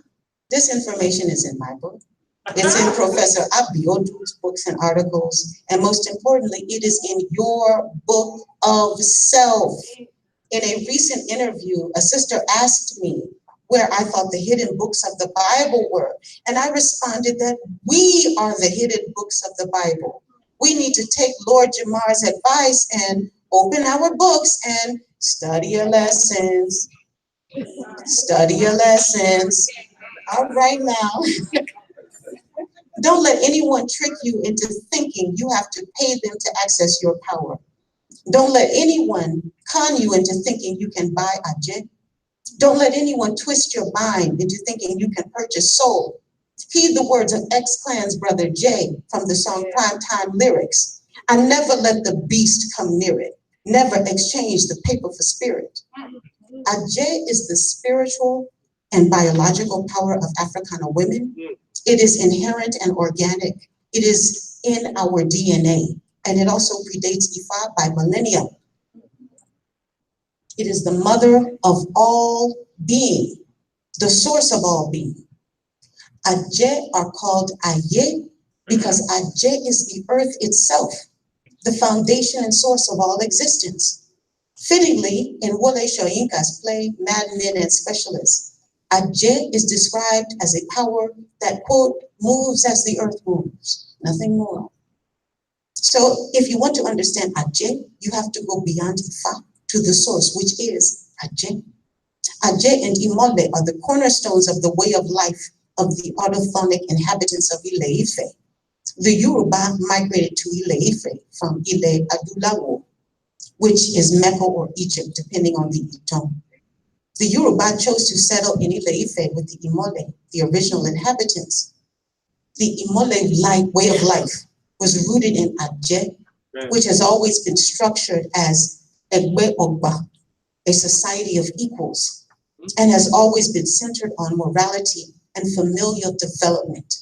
this information is in my book. It's in Professor Abiodu's books and articles. And most importantly, it is in your book of self. In a recent interview, a sister asked me where I thought the hidden books of the Bible were. And I responded that we are the hidden books of the Bible. We need to take Lord Jamar's advice and open our books and study your lessons. Study your lessons. All right now. Don't let anyone trick you into thinking you have to pay them to access your power. Don't let anyone con you into thinking you can buy a jet. Don't let anyone twist your mind into thinking you can purchase soul. Heed the words of X-Clan's brother Jay from the song Primetime Lyrics. I never let the beast come near it. Never exchange the paper for spirit. Ajay is the spiritual and biological power of Africana women. It is inherent and organic. It is in our DNA, and it also predates Ifa by millennia. It is the mother of all being, the source of all being. Ajay are called Aye because Ajay is the earth itself, the foundation and source of all existence. Fittingly, in Wole Soyinka's play, Mad Men and Specialists, Ajay is described as a power that, quote, moves as the earth moves, nothing more. So if you want to understand Ajay, you have to go beyond Ifa to the source, which is Ajay. Ajay and Iyalode are the cornerstones of the way of life of the autochthonic inhabitants of Ile-Ife. The Yoruba migrated to Ile-Ife from Ile Adulawo, which is Mecca or Egypt, depending on the Iton. The Yoruba chose to settle in Ile-Ife with the Iyalode, the original inhabitants. The Iyalode way of life was rooted in Ajay, which has always been structured as Egbe Ogba, a society of equals, and has always been centered on morality and familial development.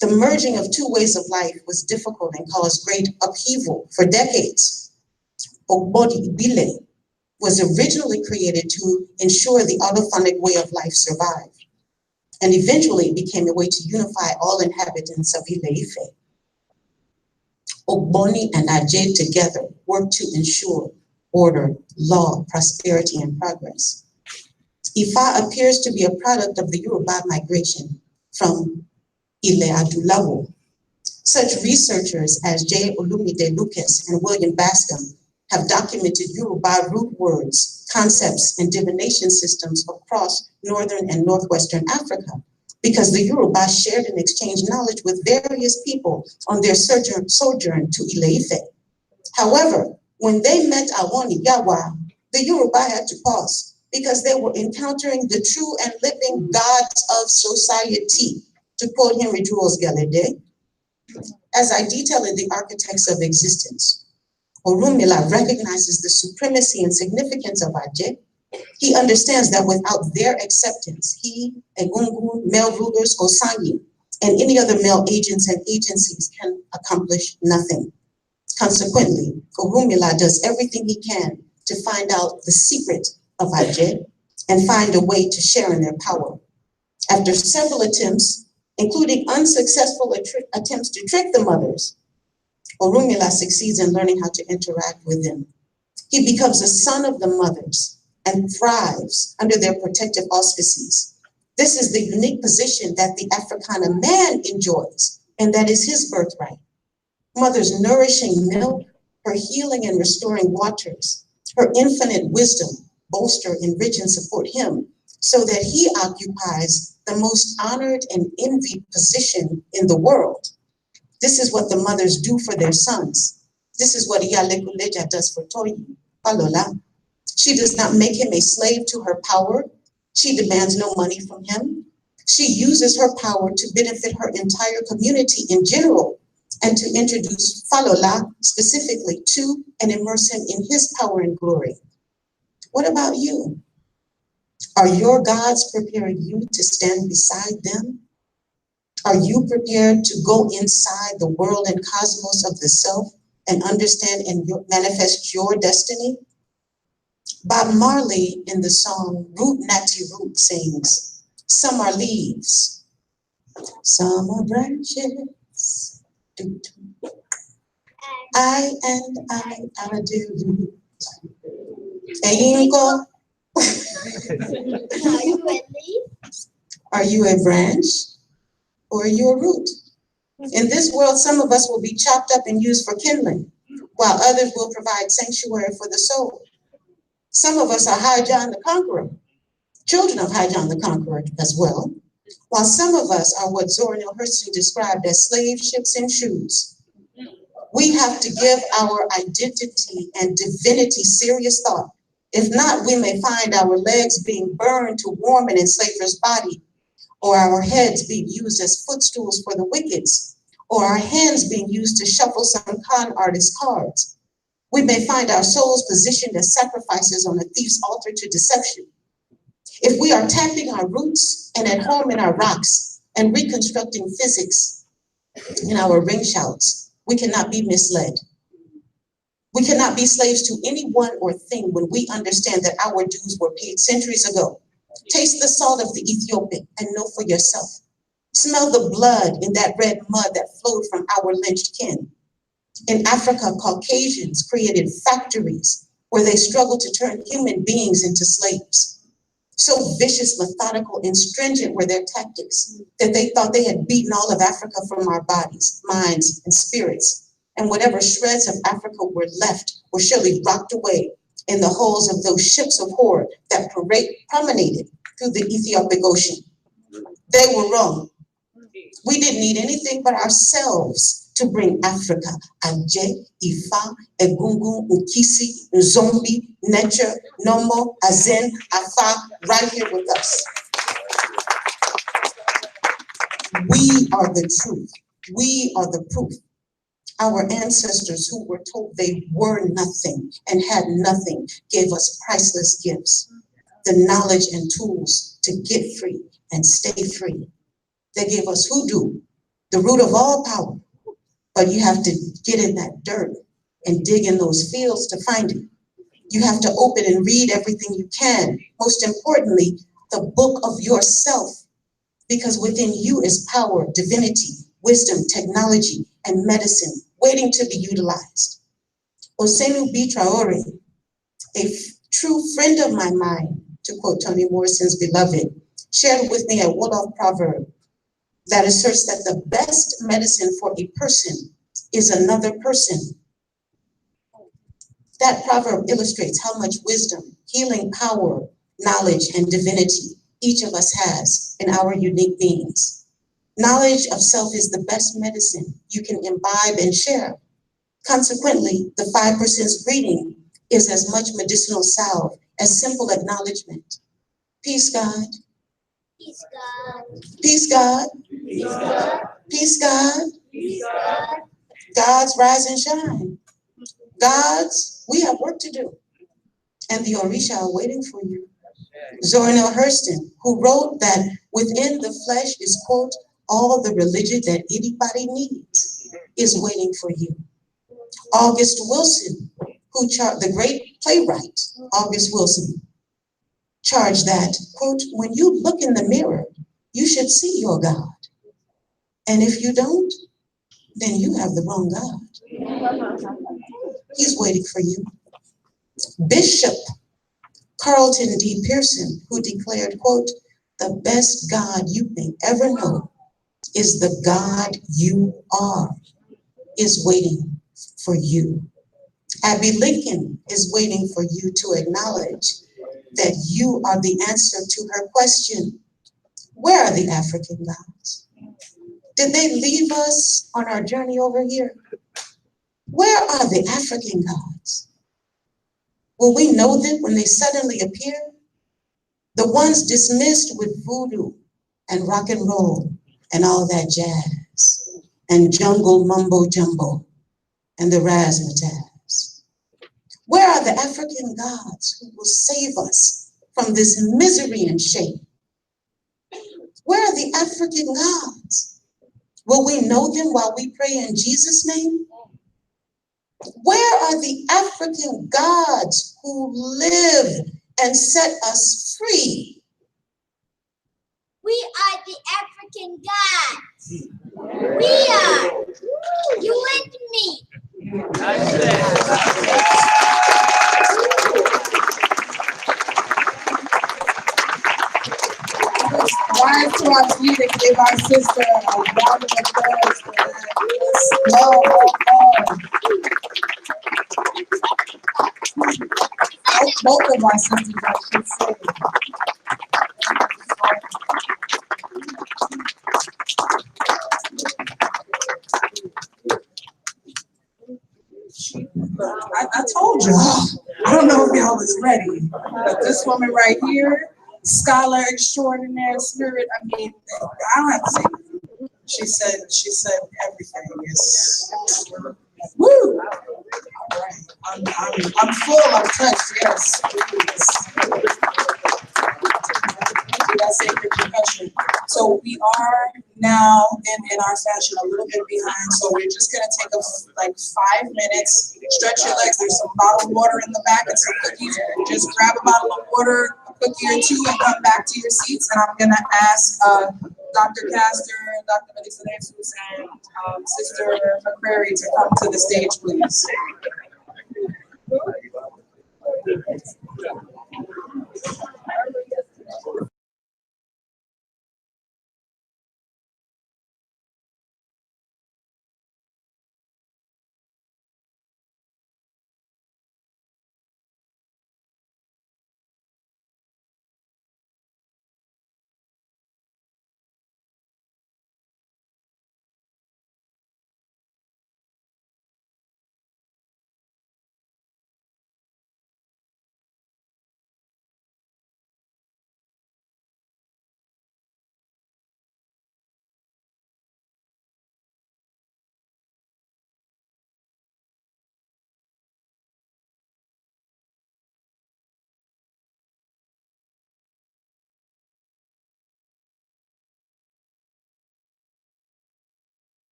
The merging of two ways of life was difficult and caused great upheaval for decades. Ogbodi Ibile was originally created to ensure the autophonic way of life survived, and eventually became a way to unify all inhabitants of Ile-Ife. Ogboni and Ajay together worked to ensure order, law, prosperity, and progress. Ifa appears to be a product of the Yoruba migration from Ile Adulawo. Such researchers as J. Olumide Lucas and William Bascom have documented Yoruba root words, concepts, and divination systems across northern and northwestern Africa, because the Yoruba shared and exchanged knowledge with various people on their sojourn to Ile-Ife. However, when they met Awoni Yawa, the Yoruba had to pause because they were encountering the true and living gods of society, to quote Henry Jules Iyalode. As I detail in The Architects of Existence, Orunmila recognizes the supremacy and significance of Ajay. He understands that without their acceptance, he, Egungun, male rulers, Osanyi, and any other male agents and agencies can accomplish nothing. Consequently, Orunmila does everything he can to find out the secret of Ajay and find a way to share in their power. After several attempts, including unsuccessful attempts to trick the mothers, Orunmila succeeds in learning how to interact with them. He becomes a son of the mothers and thrives under their protective auspices. This is the unique position that the Afrikaner man enjoys, and that is his birthright. Mother's nourishing milk, her healing and restoring waters, her infinite wisdom bolster, enrich, and support him so that he occupies the most honored and envied position in the world. This is what the mothers do for their sons. This is what Iyalode does for Toyi, Palola. She does not make him a slave to her power. She demands no money from him. She uses her power to benefit her entire community in general and to introduce Falola specifically to and immerse him in his power and glory. What about you? Are your gods preparing you to stand beside them? Are you prepared to go inside the world and cosmos of the self and understand and manifest your destiny? Bob Marley in the song Root Natty Root sings, some are leaves, some are branches. I and I are the root. Eyinko. Are you a leaf? Are you a branch or are you a root? In this world, some of us will be chopped up and used for kindling, while others will provide sanctuary for the soul. Some of us are High John the Conqueror, children of High John the Conqueror as well, while some of us are what Zora Neale Hurston described as slave ships in shoes. We have to give our identity and divinity serious thought. If not, we may find our legs being burned to warm an enslaver's body, or our heads being used as footstools for the wickeds, or our hands being used to shuffle some con artist's cards. We may find our souls positioned as sacrifices on a thief's altar to deception. If we are tapping our roots and at home in our rocks and reconstructing physics in our ring shouts, we cannot be misled. We cannot be slaves to anyone or thing when we understand that our dues were paid centuries ago. Taste the salt of the Ethiopic and know for yourself. Smell the blood in that red mud that flowed from our lynched kin. In Africa, Caucasians created factories where they struggled to turn human beings into slaves. So vicious, methodical, and stringent were their tactics that they thought they had beaten all of Africa from our bodies, minds, and spirits. And whatever shreds of Africa were left were surely rocked away in the hulls of those ships of horror that promenaded through the Ethiopic Ocean. They were wrong. We didn't need anything but ourselves to bring Africa, Ajay, Ifa, Egungun, Ukisi, Nzombi, Necher, Nomo, Azen, Afa, right here with us. We are the truth. We are the proof. Our ancestors who were told they were nothing and had nothing gave us priceless gifts, the knowledge and tools to get free and stay free. They gave us hoodoo, the root of all power, but you have to get in that dirt and dig in those fields to find it. You have to open and read everything you can. Most importantly, the book of yourself, because within you is power, divinity, wisdom, technology, and medicine waiting to be utilized. Osenu B. Traore, a true friend of my mind, to quote Toni Morrison's beloved, shared with me a Wolof proverb that asserts that the best medicine for a person is another person. That proverb illustrates how much wisdom, healing power, knowledge, and divinity each of us has in our unique beings. Knowledge of self is the best medicine you can imbibe and share. Consequently, the 5% reading is as much medicinal salve a simple acknowledgement. Peace, God. Peace, God. Peace, God. Peace, God. Peace, God. Peace, God. God's rise and shine. God's, we have work to do. And the Orisha are waiting for you. Zora Neale Hurston, who wrote that within the flesh is, quote, all the religion that anybody needs, is waiting for you. August Wilson, who the great playwright, August Wilson, charged that, quote, when you look in the mirror, you should see your God. And if you don't, then you have the wrong God. He's waiting for you. Bishop Carlton D. Pearson, who declared, quote, the best God you may ever know is the God you are, is waiting for you. Abby Lincoln is waiting for you to acknowledge that you are the answer to her question. Where are the African gods? Did they leave us on our journey over here? Where are the African gods? Will we know them when they suddenly appear? The ones dismissed with voodoo and rock and roll and all that jazz and jungle mumbo jumbo and the razzmatazz. Where are the African gods who will save us from this misery and shame? Where are the African gods? Will we know them while we pray in Jesus' name? Where are the African gods who live and set us free? We are the African gods. We are. You and me. Rise to our feet and give our sister a round of applause for that. Yes. Both of our sisters, I should say. I told y'all, I don't know if y'all was ready, but this woman right here, scholar extraordinaire, spirit, I mean, I don't have to say anything. She said everything is, woo! All right, I'm full, I'm touched, yes. That's sacred percussion. So we are now in our fashion a little bit behind. So we're just gonna take like 5 minutes, stretch your legs. There's some bottled water in the back and some cookies. Just grab a bottle of water, a cookie or two, and come back to your seats. And I'm gonna ask Dr. Castor, Dr. Beliso-de, and Sister McCreary to come to the stage, please.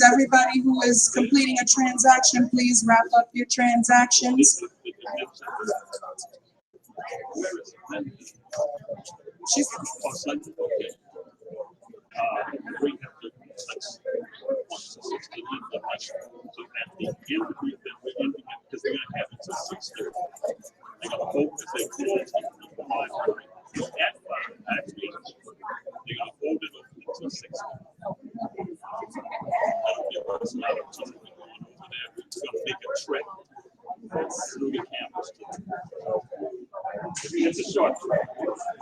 Everybody who is completing a transaction, please wrap up your transactions.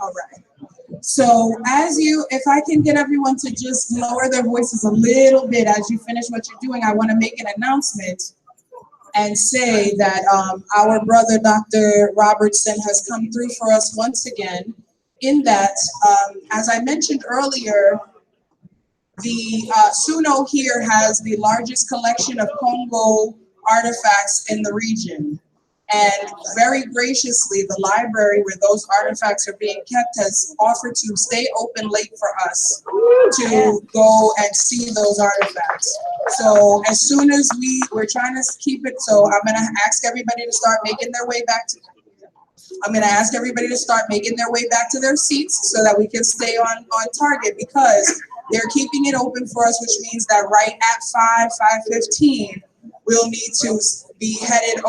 All right. So if I can get everyone to just lower their voices a little bit as you finish what you're doing, I want to make an announcement and say that our brother, Dr. Robertson, has come through for us once again in that, as I mentioned earlier, the SUNO here has the largest collection of Congo artifacts in the region. And very graciously, the library where those artifacts are being kept has offered to stay open late for us to go and see those artifacts. So as soon as we're trying to keep it, so I'm gonna ask everybody to start making their way back to their seats so that we can stay on target, because they're keeping it open for us, which means that right at 5:15, we'll need to be headed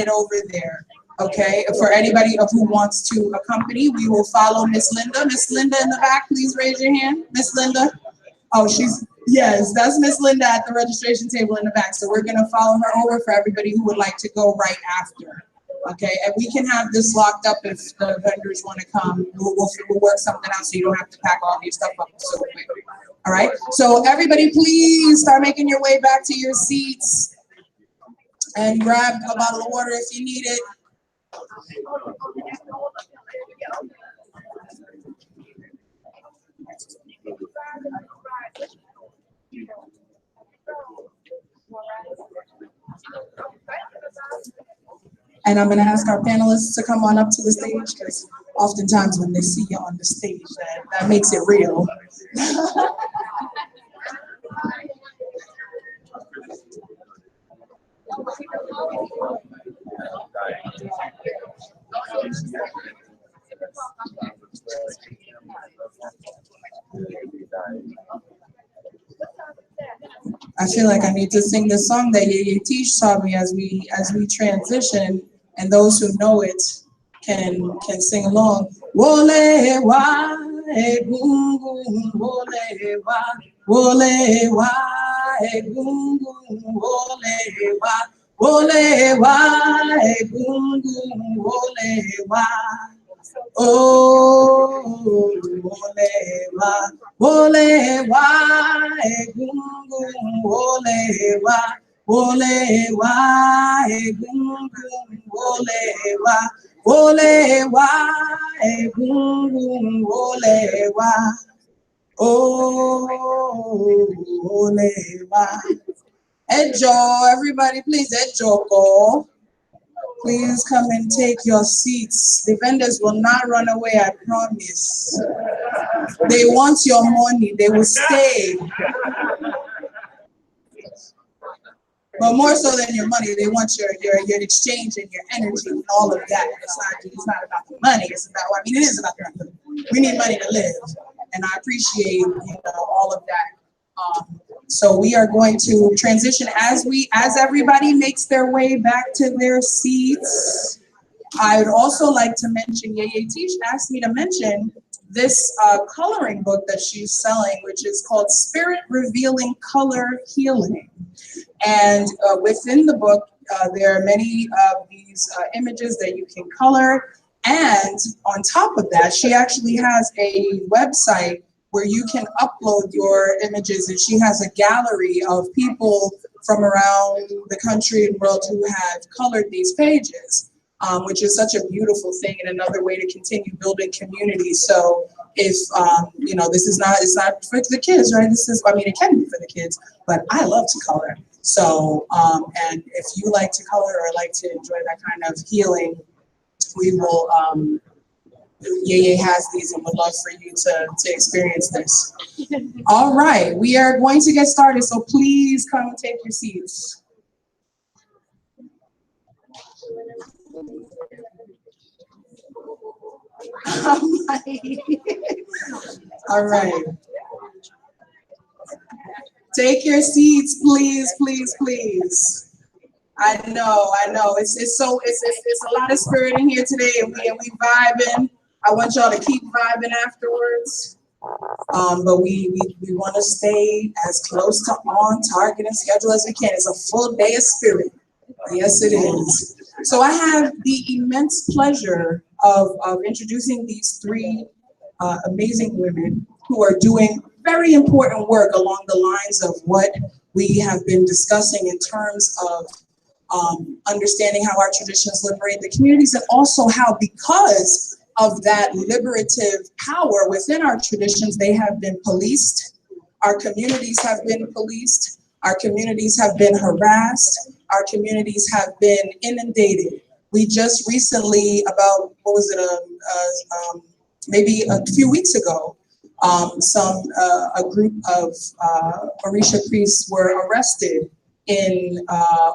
over there, okay? For anybody who wants to accompany, we will follow Miss Linda. Miss Linda in the back, please raise your hand. Miss Linda. Oh, yes, that's Miss Linda at the registration table in the back. So we're gonna follow her over for everybody who would like to go right after, okay? And we can have this locked up if the vendors wanna come. We'll work something out so you don't have to pack all your stuff up so quick. All right, so everybody please start making your way back to your seats. And grab a bottle of water if you need it. And I'm going to ask our panelists to come on up to the stage, because oftentimes when they see you on the stage, that makes it real. I feel like I need to sing the song that Yeyefini taught me as we transition, and those who know it can sing along. Wole wa egungun, wole wa, wole wa egungun, wole wa, wole wa egungun, wole wa. Oh, wole wa, egungun, wole wa, egungun, wole wa, egungun, wole wa. Oh, wole wa. Ejo, everybody, please, ejo, go. Please come and take your seats. The vendors will not run away, I promise. They want your money, they will stay. But more so than your money, they want your exchange and your energy and all of that. It's not about the money, it's about, it is about the money. We need money to live. And I appreciate all of that. So we are going to transition as everybody makes their way back to their seats. I would also like to mention, Yeyefini asked me to mention this coloring book that she's selling, which is called Spirit Revealing Color Healing. And within the book, there are many of these images that you can color. And on top of that, she actually has a website where you can upload your images, and she has a gallery of people from around the country and world who have colored these pages, which is such a beautiful thing and another way to continue building community. So if, this is it's not for the kids, right? It can be for the kids, but I love to color. So, and if you like to color or like to enjoy that kind of healing, we will, Yeye has these and would love for you to experience this. All right, we are going to get started, so please come and take your seats. All right. Take your seats, please, please, please. I know. It's a lot of spirit in here today, and we vibing. I want y'all to keep vibing afterwards. But we want to stay as close to on target and schedule as we can. It's a full day of spirit. Yes, it is. So I have the immense pleasure of introducing these three amazing women who are doing very important work along the lines of what we have been discussing in terms of understanding how our traditions liberate the communities, and also how, because of that liberative power within our traditions, they have been policed. Our communities have been policed. Our communities have been harassed. Our communities have been inundated. We just recently, about, what was it, maybe a few weeks ago, a group of Orisha priests were arrested in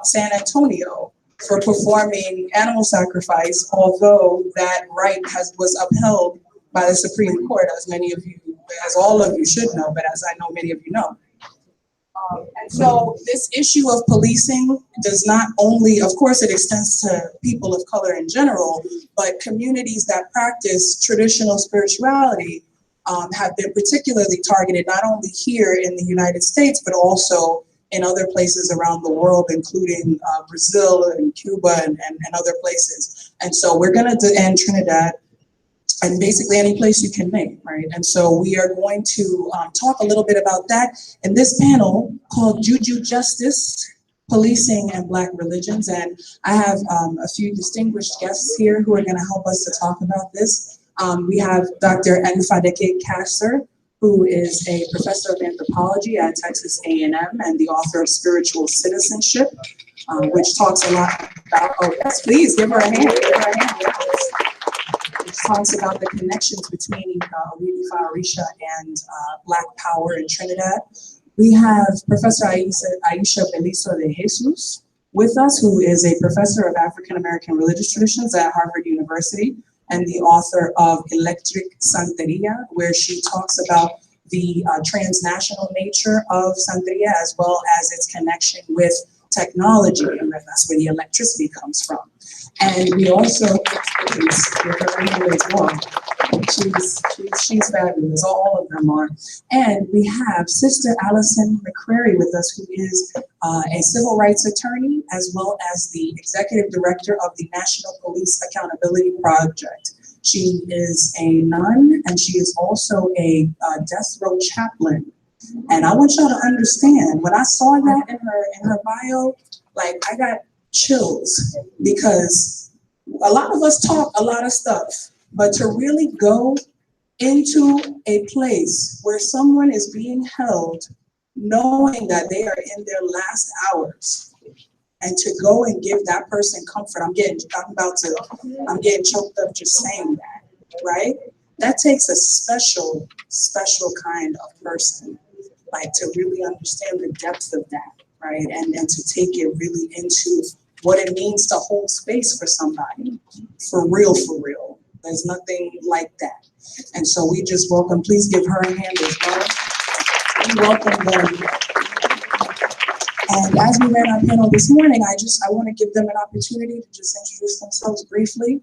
San Antonio for performing animal sacrifice, although that right was upheld by the Supreme Court, as many of you, as all of you should know, but as I know many of you know. And so this issue of policing does not only, of course, it extends to people of color in general, but communities that practice traditional spirituality have been particularly targeted, not only here in the United States, but also in other places around the world, including Brazil and Cuba and other places. And so we're going to end Trinidad and basically any place you can name, right? And so we are going to talk a little bit about that in this panel called Juju Justice, Policing and Black Religions. And I have a few distinguished guests here who are going to help us to talk about this. We have Dr. Fadeke Castor, who is a professor of anthropology at Texas A&M and the author of Spiritual Citizenship, which talks a lot about, oh yes, please give her a hand, yes. Which talks about the connections between Orisha and Black power in Trinidad. We have Professor Aisha Beliso-de Jesús with us, who is a professor of African American religious traditions at Harvard University and the author of Electric Santeria, where she talks about the transnational nature of Santeria as well as its connection with technology, and that's where the electricity comes from. And we also, she's fabulous, all of them are. And we have Sister Alison McCreary with us, who is a civil rights attorney, as well as the executive director of the National Police Accountability Project. She is a nun, and she is also a death row chaplain. And I want y'all to understand, when I saw that in her bio, like, I got chills, because a lot of us talk a lot of stuff, but to really go into a place where someone is being held knowing that they are in their last hours, and to go and give that person comfort, I'm getting choked up just saying that, right? That takes a special kind of person, like, to really understand the depth of that, right? And to take it really into what it means to hold space for somebody, for real. There's nothing like that. And so we just welcome, please give her a hand as well. We welcome them. And as we ran our panel this morning, I want to give them an opportunity to just introduce themselves briefly.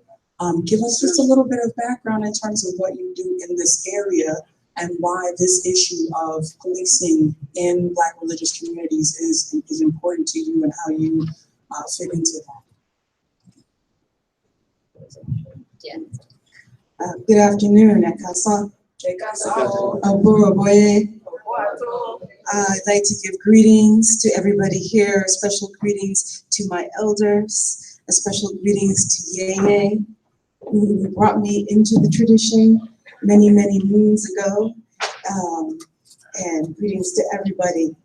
Give us just a little bit of background in terms of what you do in this area and why this issue of policing in Black religious communities is important to you and how you fit into that. Good afternoon, Akasa. I'd like to give greetings to everybody here, special greetings to my elders, a special greetings to Yeye, who brought me into the tradition many moons ago, and greetings to everybody.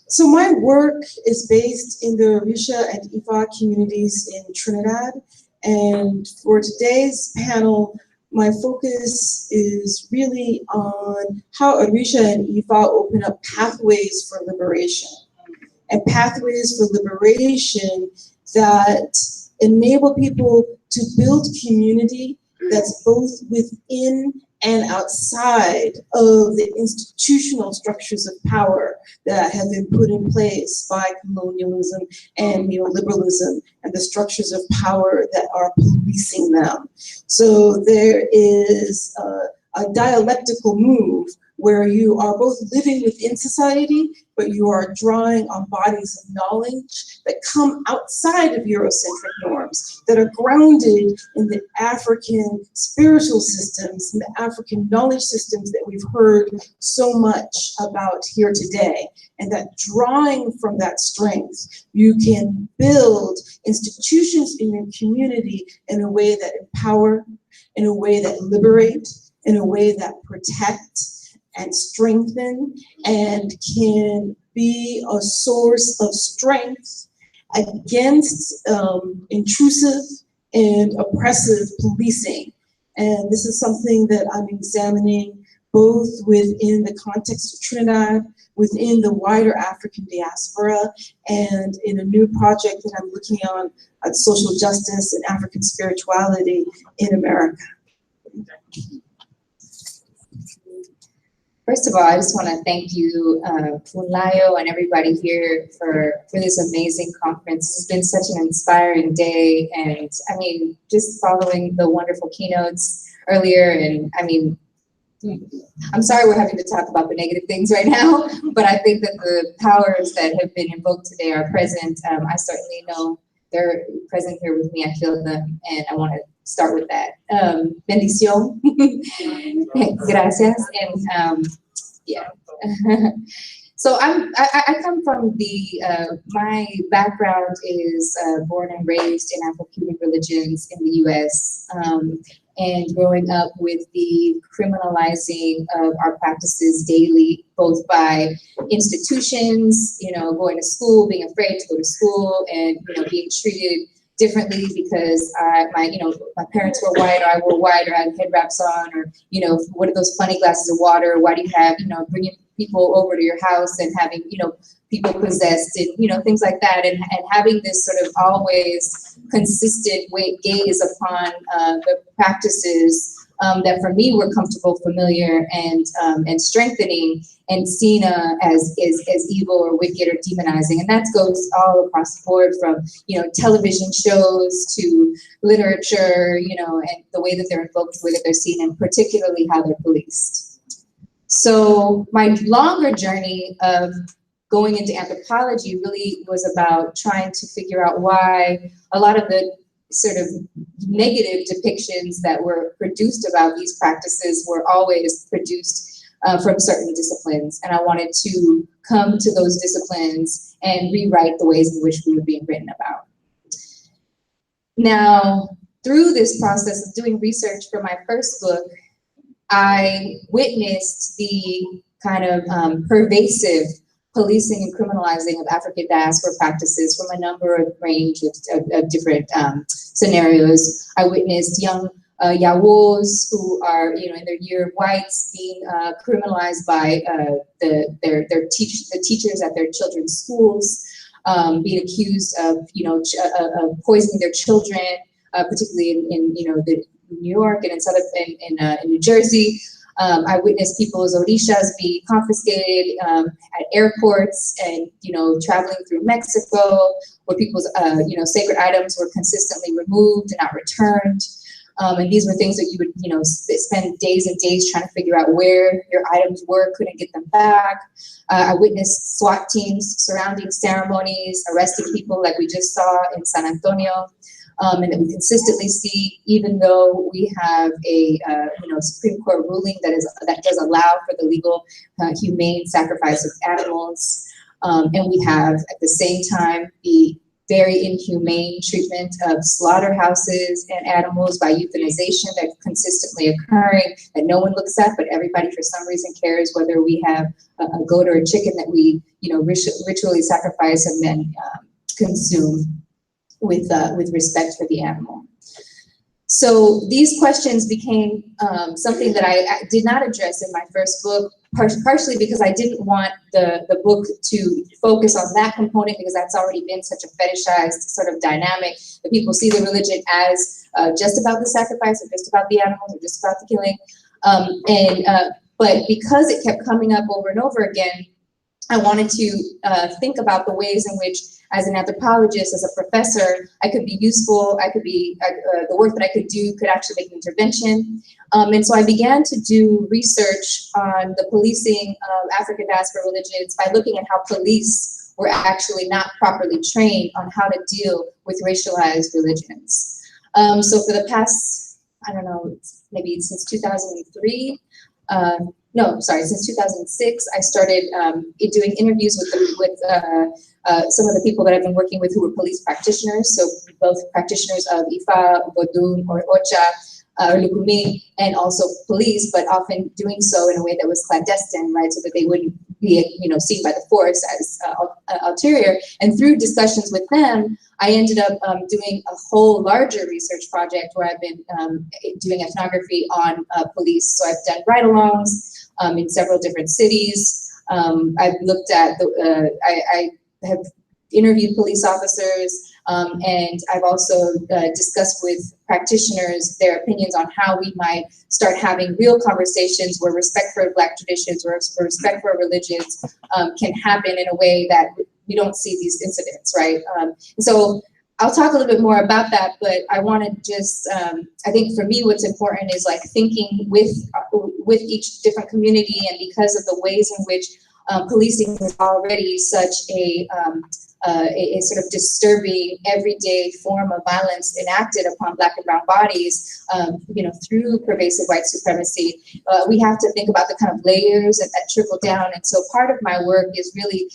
So my work is based in the Orisha and Ifa communities in Trinidad, And for today's panel, my focus is really on how Aisha and Ifa open up pathways for liberation, and pathways for liberation that enable people to build community that's both within and outside of the institutional structures of power that have been put in place by colonialism and neoliberalism and the structures of power that are policing them. So there is a dialectical move where you are both living within society, but you are drawing on bodies of knowledge that come outside of Eurocentric norms, that are grounded in the African spiritual systems and the African knowledge systems that we've heard so much about here today. And that drawing from that strength, you can build institutions in your community in a way that empower, in a way that liberate, in a way that protect and strengthen, and can be a source of strength against intrusive and oppressive policing. And this is something that I'm examining both within the context of Trinidad, within the wider African diaspora, and in a new project that I'm looking on at social justice and African spirituality in America. First of all, I just want to thank you, Funlayo, and everybody here for this amazing conference. It's been such an inspiring day, and I mean, just following the wonderful keynotes earlier, and I mean, I'm sorry we're having to talk about the negative things right now, but I think that the powers that have been invoked today are present. I certainly know they're present here with me. I feel them, and I want to start with that. Bendición. Gracias. And yeah. So I come from the, my background is born and raised in Afro-Cuban religions in the US, and growing up with the criminalizing of our practices daily, both by institutions, you know, going to school, being afraid to go to school, and, you know, being treated differently because my parents were white, or I wore white, or I had head wraps on, or, you know, what are those funny glasses of water? Why do you have, you know, bringing people over to your house and having, you know, people possessed and, you know, things like that, and having this sort of always consistent gaze upon the practices that for me were comfortable, familiar, and strengthening, and seen as evil or wicked or demonizing. And that goes all across the board, from, you know, television shows to literature, you know, and the way that they're invoked, the way that they're seen, and particularly how they're policed. So my longer journey of going into anthropology really was about trying to figure out why a lot of the sort of negative depictions that were produced about these practices were always produced from certain disciplines. And I wanted to come to those disciplines and rewrite the ways in which we were being written about. Now, through this process of doing research for my first book, I witnessed the kind of pervasive policing and criminalizing of African diaspora practices from a number of range of different scenarios. I witnessed young Yawos who are, you know, in their year of whites being criminalized by the teachers at their children's schools, being accused of, you know, of poisoning their children, particularly in you know, the New York and in New Jersey. I witnessed people's orishas be confiscated at airports, and, you know, traveling through Mexico, where people's you know, sacred items were consistently removed and not returned. And these were things that you would, you know, spend days and days trying to figure out where your items were, couldn't get them back. I witnessed SWAT teams surrounding ceremonies, arresting people like we just saw in San Antonio. And that we consistently see, even though we have a you know, Supreme Court ruling that does allow for the legal humane sacrifice of animals, and we have at the same time the very inhumane treatment of slaughterhouses and animals by euthanization that's consistently occurring, that no one looks at, but everybody for some reason cares, whether we have a goat or a chicken that we, you know, ritually sacrifice and then consume with respect for the animal. So these questions became something that I did not address in my first book, partially because I didn't want the book to focus on that component, because that's already been such a fetishized sort of dynamic that people see the religion as just about the sacrifice, or just about the animals, or just about the killing. But because it kept coming up over and over again, I wanted to think about the ways in which, as an anthropologist, as a professor, I could be useful. I could be, the work that I could do could actually make an intervention. And so I began to do research on the policing of African diaspora religions by looking at how police were actually not properly trained on how to deal with racialized religions. So for the past, I don't know, maybe since 2003, since 2006, I started doing interviews with some of the people that I've been working with who were police practitioners. So both practitioners of Ifa, Bodun, or Ocha, or Lukumi, and also police, but often doing so in a way that was clandestine, right? So that they wouldn't be, seen by the force as ulterior. And through discussions with them, I ended up doing a whole larger research project where I've been doing ethnography on police. So I've done ride-alongs in several different cities. I've looked at I have interviewed police officers, and I've also discussed with practitioners their opinions on how we might start having real conversations where respect for Black traditions, or respect for religions can happen in a way that we don't see these incidents, right? And so I'll talk a little bit more about that, but I want to just, I think for me what's important is like thinking with each different community, and because of the ways in which policing is already such a sort of disturbing everyday form of violence enacted upon Black and brown bodies, through pervasive white supremacy. We have to think about the kind of layers that trickle down. And so part of my work is really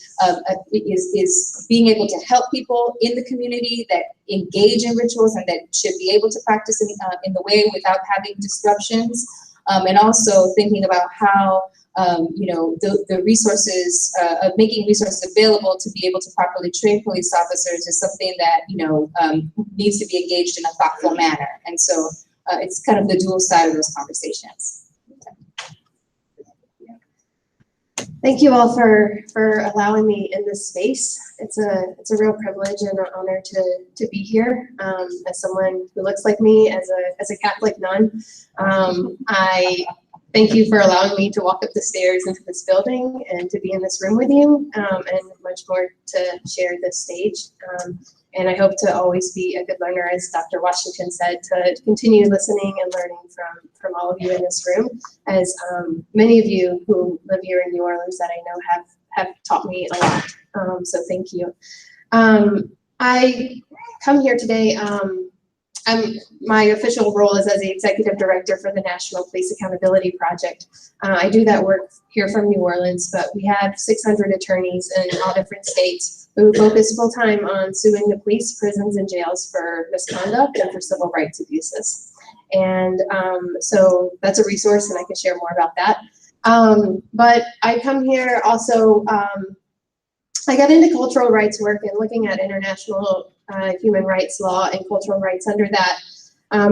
is being able to help people in the community that engage in rituals and that should be able to practice in the way without having disruptions. And also thinking about how the resources of making resources available to be able to properly train police officers is something that needs to be engaged in a thoughtful manner. And so it's kind of the dual side of those conversations. Thank you all for allowing me in this space. It's a real privilege and an honor to be here. As someone who looks like me, as a Catholic nun, I thank you for allowing me to walk up the stairs into this building and to be in this room with you, and much more to share this stage. And I hope to always be a good learner, as Dr. Washington said, to continue listening and learning from all of you in this room, as many of you who live here in New Orleans that I know have taught me a lot. So thank you. I come here today. My official role is as the executive director for the National Police Accountability Project. I do that work here from New Orleans, but we have 600 attorneys in all different states who focus full time on suing the police, prisons, and jails for misconduct and for civil rights abuses. And so that's a resource, and I can share more about that. But I come here also, I got into cultural rights work and looking at international human rights law and cultural rights under that.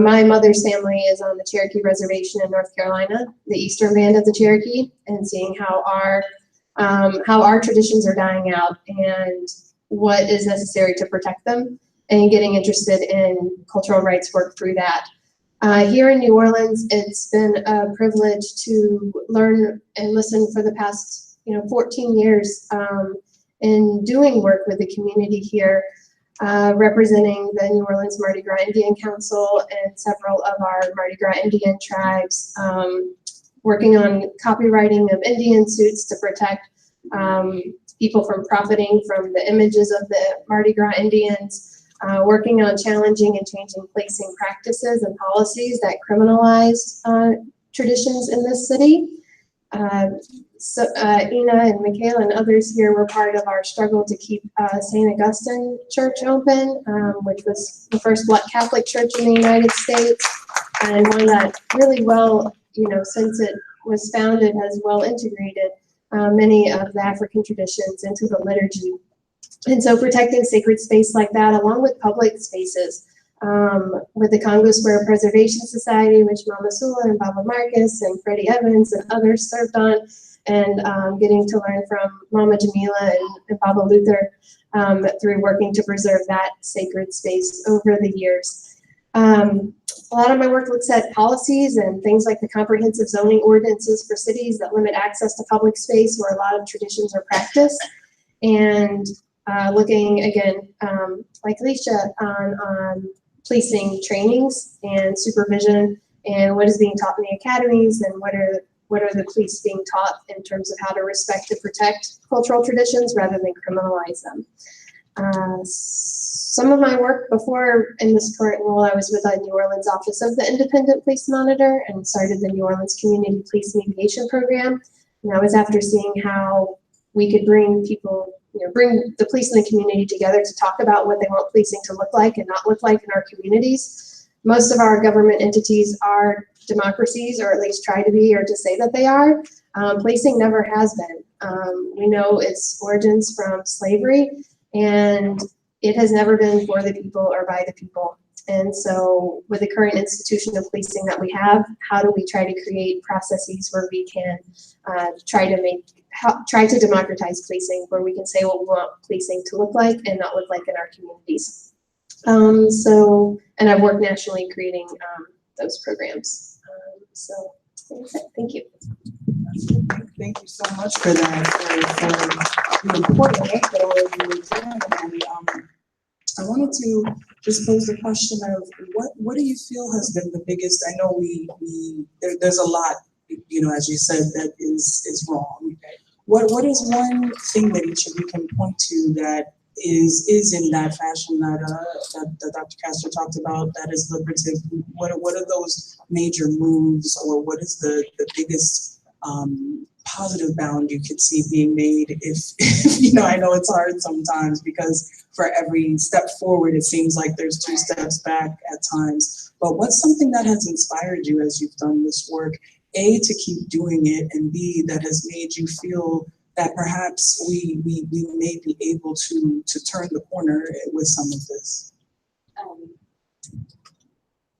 My mother's family is on the Cherokee Reservation in North Carolina, the Eastern Band of the Cherokee, and seeing how our traditions are dying out and what is necessary to protect them, and getting interested in cultural rights work through that. Here in New Orleans, it's been a privilege to learn and listen for the past 14 years in doing work with the community here, representing the New Orleans Mardi Gras Indian Council and several of our Mardi Gras Indian tribes, working on copywriting of Indian suits to protect people from profiting from the images of the Mardi Gras Indians, working on challenging and changing placing practices and policies that criminalize traditions in this city. So Ina and Mikhail and others here were part of our struggle to keep St. Augustine Church open, which was the first Black Catholic church in the United States, and one that really well, since it was founded, has well integrated many of the African traditions into the liturgy. And so protecting sacred space like that, along with public spaces, with the Congo Square Preservation Society, which Mama Sula and Baba Marcus and Freddie Evans and others served on, and getting to learn from Mama Jamila and Baba Luther through working to preserve that sacred space over the years. A lot of my work looks at policies and things like the comprehensive zoning ordinances for cities that limit access to public space where a lot of traditions are practiced, and looking again, like Aisha, on policing trainings and supervision and what is being taught in the academies and what are the police being taught in terms of how to respect and protect cultural traditions rather than criminalize them. Some of my work before in this current role, I was with the New Orleans Office of the Independent Police Monitor and started the New Orleans Community Police Mediation Program. And that was after seeing how we could bring people, bring the police and the community together to talk about what they want policing to look like and not look like in our communities. Most of our government entities are democracies, or at least try to be, or to say that they are. Policing never has been. We know its origins from slavery, and it has never been for the people or by the people. And so with the current institution of policing that we have, how do we try to create processes where we can try to democratize policing, where we can say what we want policing to look like and not look like in our communities. And I've worked nationally creating those programs. Thank you. Thank you so much for that, for the important work that all of you are doing. And I wanted to just pose the question of what do you feel has been the biggest? I know there's a lot, as you said, that is wrong. What is one thing that each of you can point to that is in that fashion that Dr. Castor talked about, that is lucrative? What are those major moves, or what is the biggest positive bound you could see being made if I know it's hard sometimes, because for every step forward it seems like there's 2 steps back at times, but what's something that has inspired you as you've done this work, A, to keep doing it, and B, that has made you feel that perhaps we may be able to turn the corner with some of this?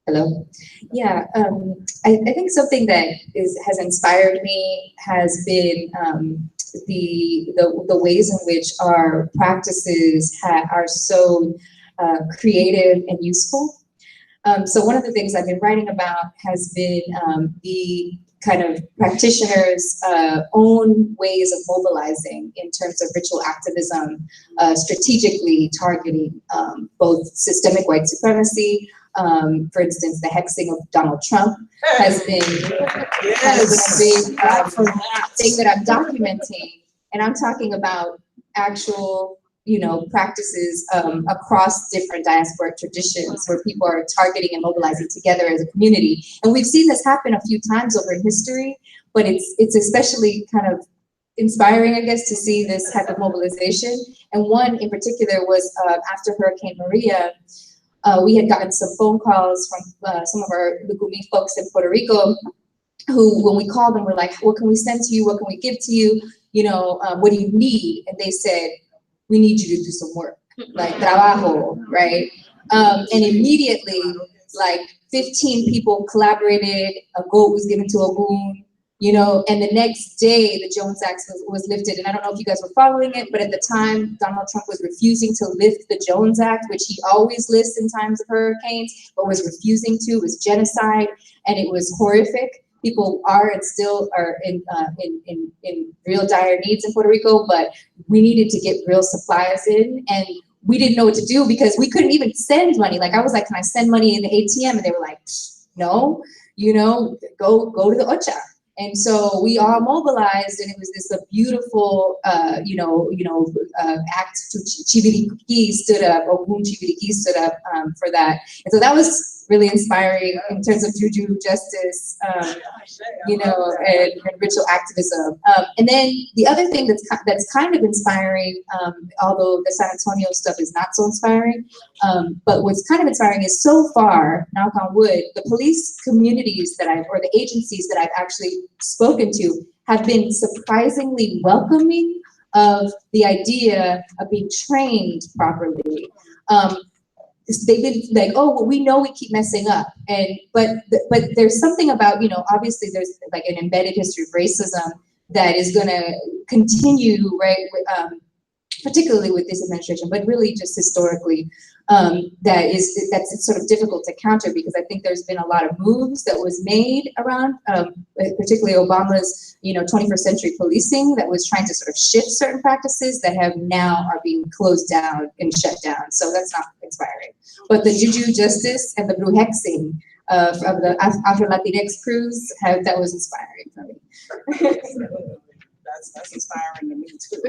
Hello. Yeah, I think something that has inspired me has been the ways in which our practices are so creative and useful. So one of the things I've been writing about has been the kind of practitioners' own ways of mobilizing in terms of ritual activism, strategically targeting both systemic white supremacy. For instance, the hexing of Donald Trump has been a big thing that I'm documenting, and I'm talking about actual, practices across different diasporic traditions where people are targeting and mobilizing together as a community. And we've seen this happen a few times over in history, but it's especially kind of inspiring, I guess, to see this type of mobilization. And one in particular was after Hurricane Maria. We had gotten some phone calls from some of our Lukumi folks in Puerto Rico, who, when we called them, were like, what can we send to you? What can we give to you? What do you need? And they said, we need you to do some work, like trabajo, right? And immediately, like 15 people collaborated, a goat was given to a goon, and the next day the Jones Act was lifted. And I don't know if you guys were following it, but at the time, Donald Trump was refusing to lift the Jones Act, which he always lists in times of hurricanes, but was refusing to. It was genocide, and it was horrific. People are and still are in real dire needs in Puerto Rico, but we needed to get real supplies in, and we didn't know what to do because we couldn't even send money. Like, I was like, can I send money in the ATM? And they were like, no, go to the Ocha. And so we all mobilized, and it was this beautiful, act to Chibiriki stood up, Ogun Chibiriki stood up for that. And so that was really inspiring in terms of Juju justice, and ritual activism. And then the other thing that's kind of inspiring, although the San Antonio stuff is not so inspiring, but what's kind of inspiring is so far, knock on wood, the police communities or the agencies that I've actually spoken to have been surprisingly welcoming of the idea of being trained properly. they've been like, oh, well, we know we keep messing up, but there's something about, you know, obviously there's like an embedded history of racism that is going to continue, right? Particularly with this administration, but really just historically, that's sort of difficult to counter, because I think there's been a lot of moves that was made around, particularly Obama's, you know, 21st century policing that was trying to sort of shift certain practices that have now are being closed down and shut down. So that's not inspiring. But the Juju justice and the bruhexing of the Afro-Latinx crews, that was inspiring for me. That's inspiring to me too.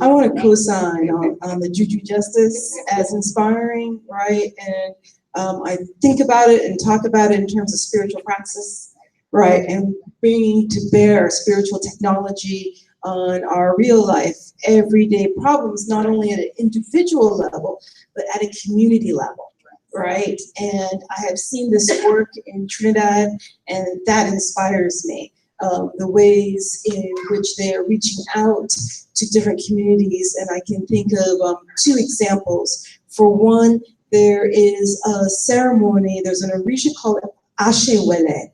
I want to co-sign on the Juju justice as inspiring, right? And I think about it and talk about it in terms of spiritual praxis, right? And bringing to bear spiritual technology on our real life, everyday problems, not only at an individual level, but at a community level, right? And I have seen this work in Trinidad, and that inspires me. The ways in which they are reaching out to different communities. And I can think of 2 examples. For one, there is a ceremony, there's an Orisha called Ashewele,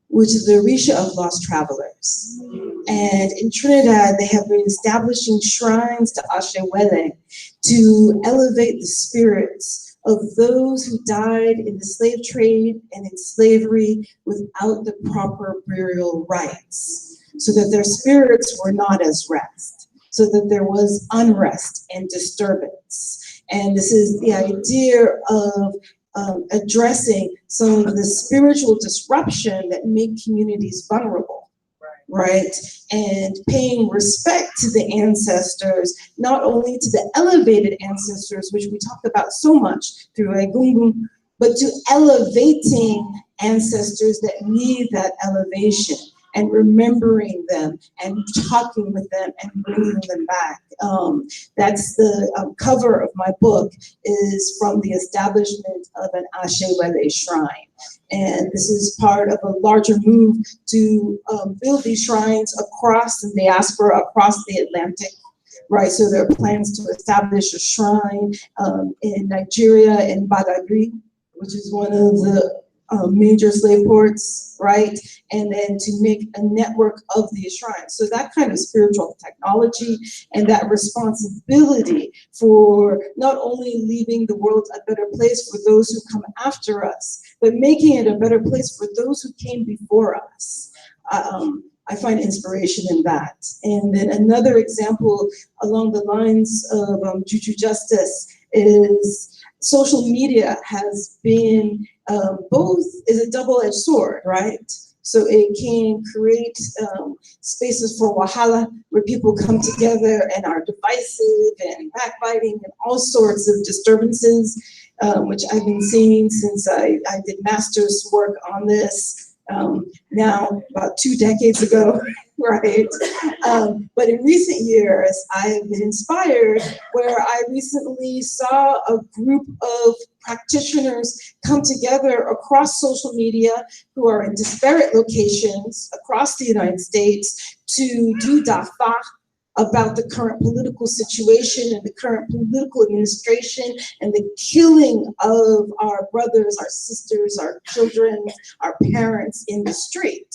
which is the Orisha of lost travelers. And in Trinidad, they have been establishing shrines to Ashewele to elevate the spirits of those who died in the slave trade and in slavery without the proper burial rites, so that their spirits were not as rest, so that there was unrest and disturbance. And this is the idea of addressing some of the spiritual disruption that make communities vulnerable, right? And paying respect to the ancestors, not only to the elevated ancestors, which we talk about so much through Egungun, but to elevating ancestors that need that elevation, and remembering them and talking with them and bringing them back. That's the cover of my book, is from the establishment of an Ashewele shrine. And this is part of a larger move to build these shrines across the diaspora, across the Atlantic, right? So there are plans to establish a shrine in Nigeria, in Badagry, which is one of the major slave ports, right? And then to make a network of these shrines. So that kind of spiritual technology and that responsibility for not only leaving the world a better place for those who come after us, but making it a better place for those who came before us. I find inspiration in that. And then another example along the lines of Juju justice is social media has been both is a double-edged sword, right? So it can create spaces for wahala where people come together and are divisive and backbiting and all sorts of disturbances, which I've been seeing since I did master's work on this now about 2 decades ago, right? But in recent years, I've been inspired where I recently saw a group of practitioners come together across social media who are in disparate locations across the United States to do dafa about the current political situation and the current political administration and the killing of our brothers, our sisters, our children, our parents in the street.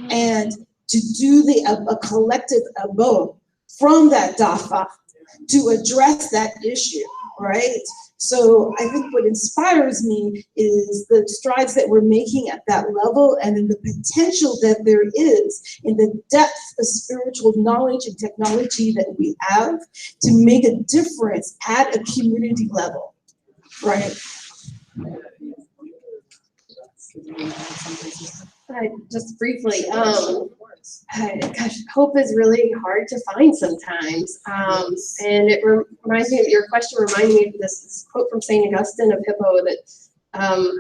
And to do a collective abo from that dafa to address that issue, right? So I think what inspires me is the strides that we're making at that level, and in the potential that there is in the depth of spiritual knowledge and technology that we have to make a difference at a community level, right? Just briefly, gosh, hope is really hard to find sometimes. And it reminds me of your question, reminded me of this quote from St. Augustine of Hippo that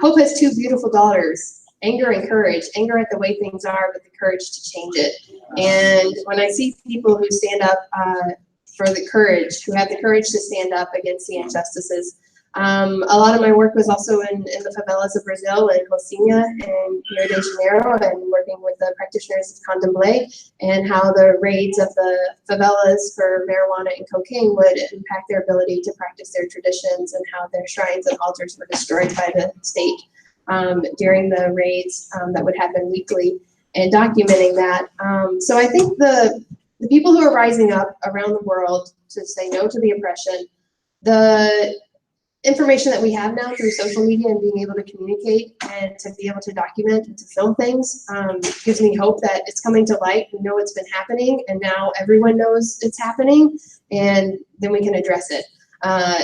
hope has 2 beautiful daughters, anger and courage, anger at the way things are, but the courage to change it. And when I see people who stand up for the courage, who have the courage to stand up against the injustices, A lot of my work was also in the favelas of Brazil and Rocinha and Rio de Janeiro, and working with the practitioners of Candomblé and how the raids of the favelas for marijuana and cocaine would impact their ability to practice their traditions, and how their shrines and altars were destroyed by the state during the raids that would happen weekly, and documenting that. So I think the people who are rising up around the world to say no to the oppression, the information that we have now through social media and being able to communicate and to be able to document and to film things gives me hope that it's coming to light. We know it's been happening, and now everyone knows it's happening, and then we can address it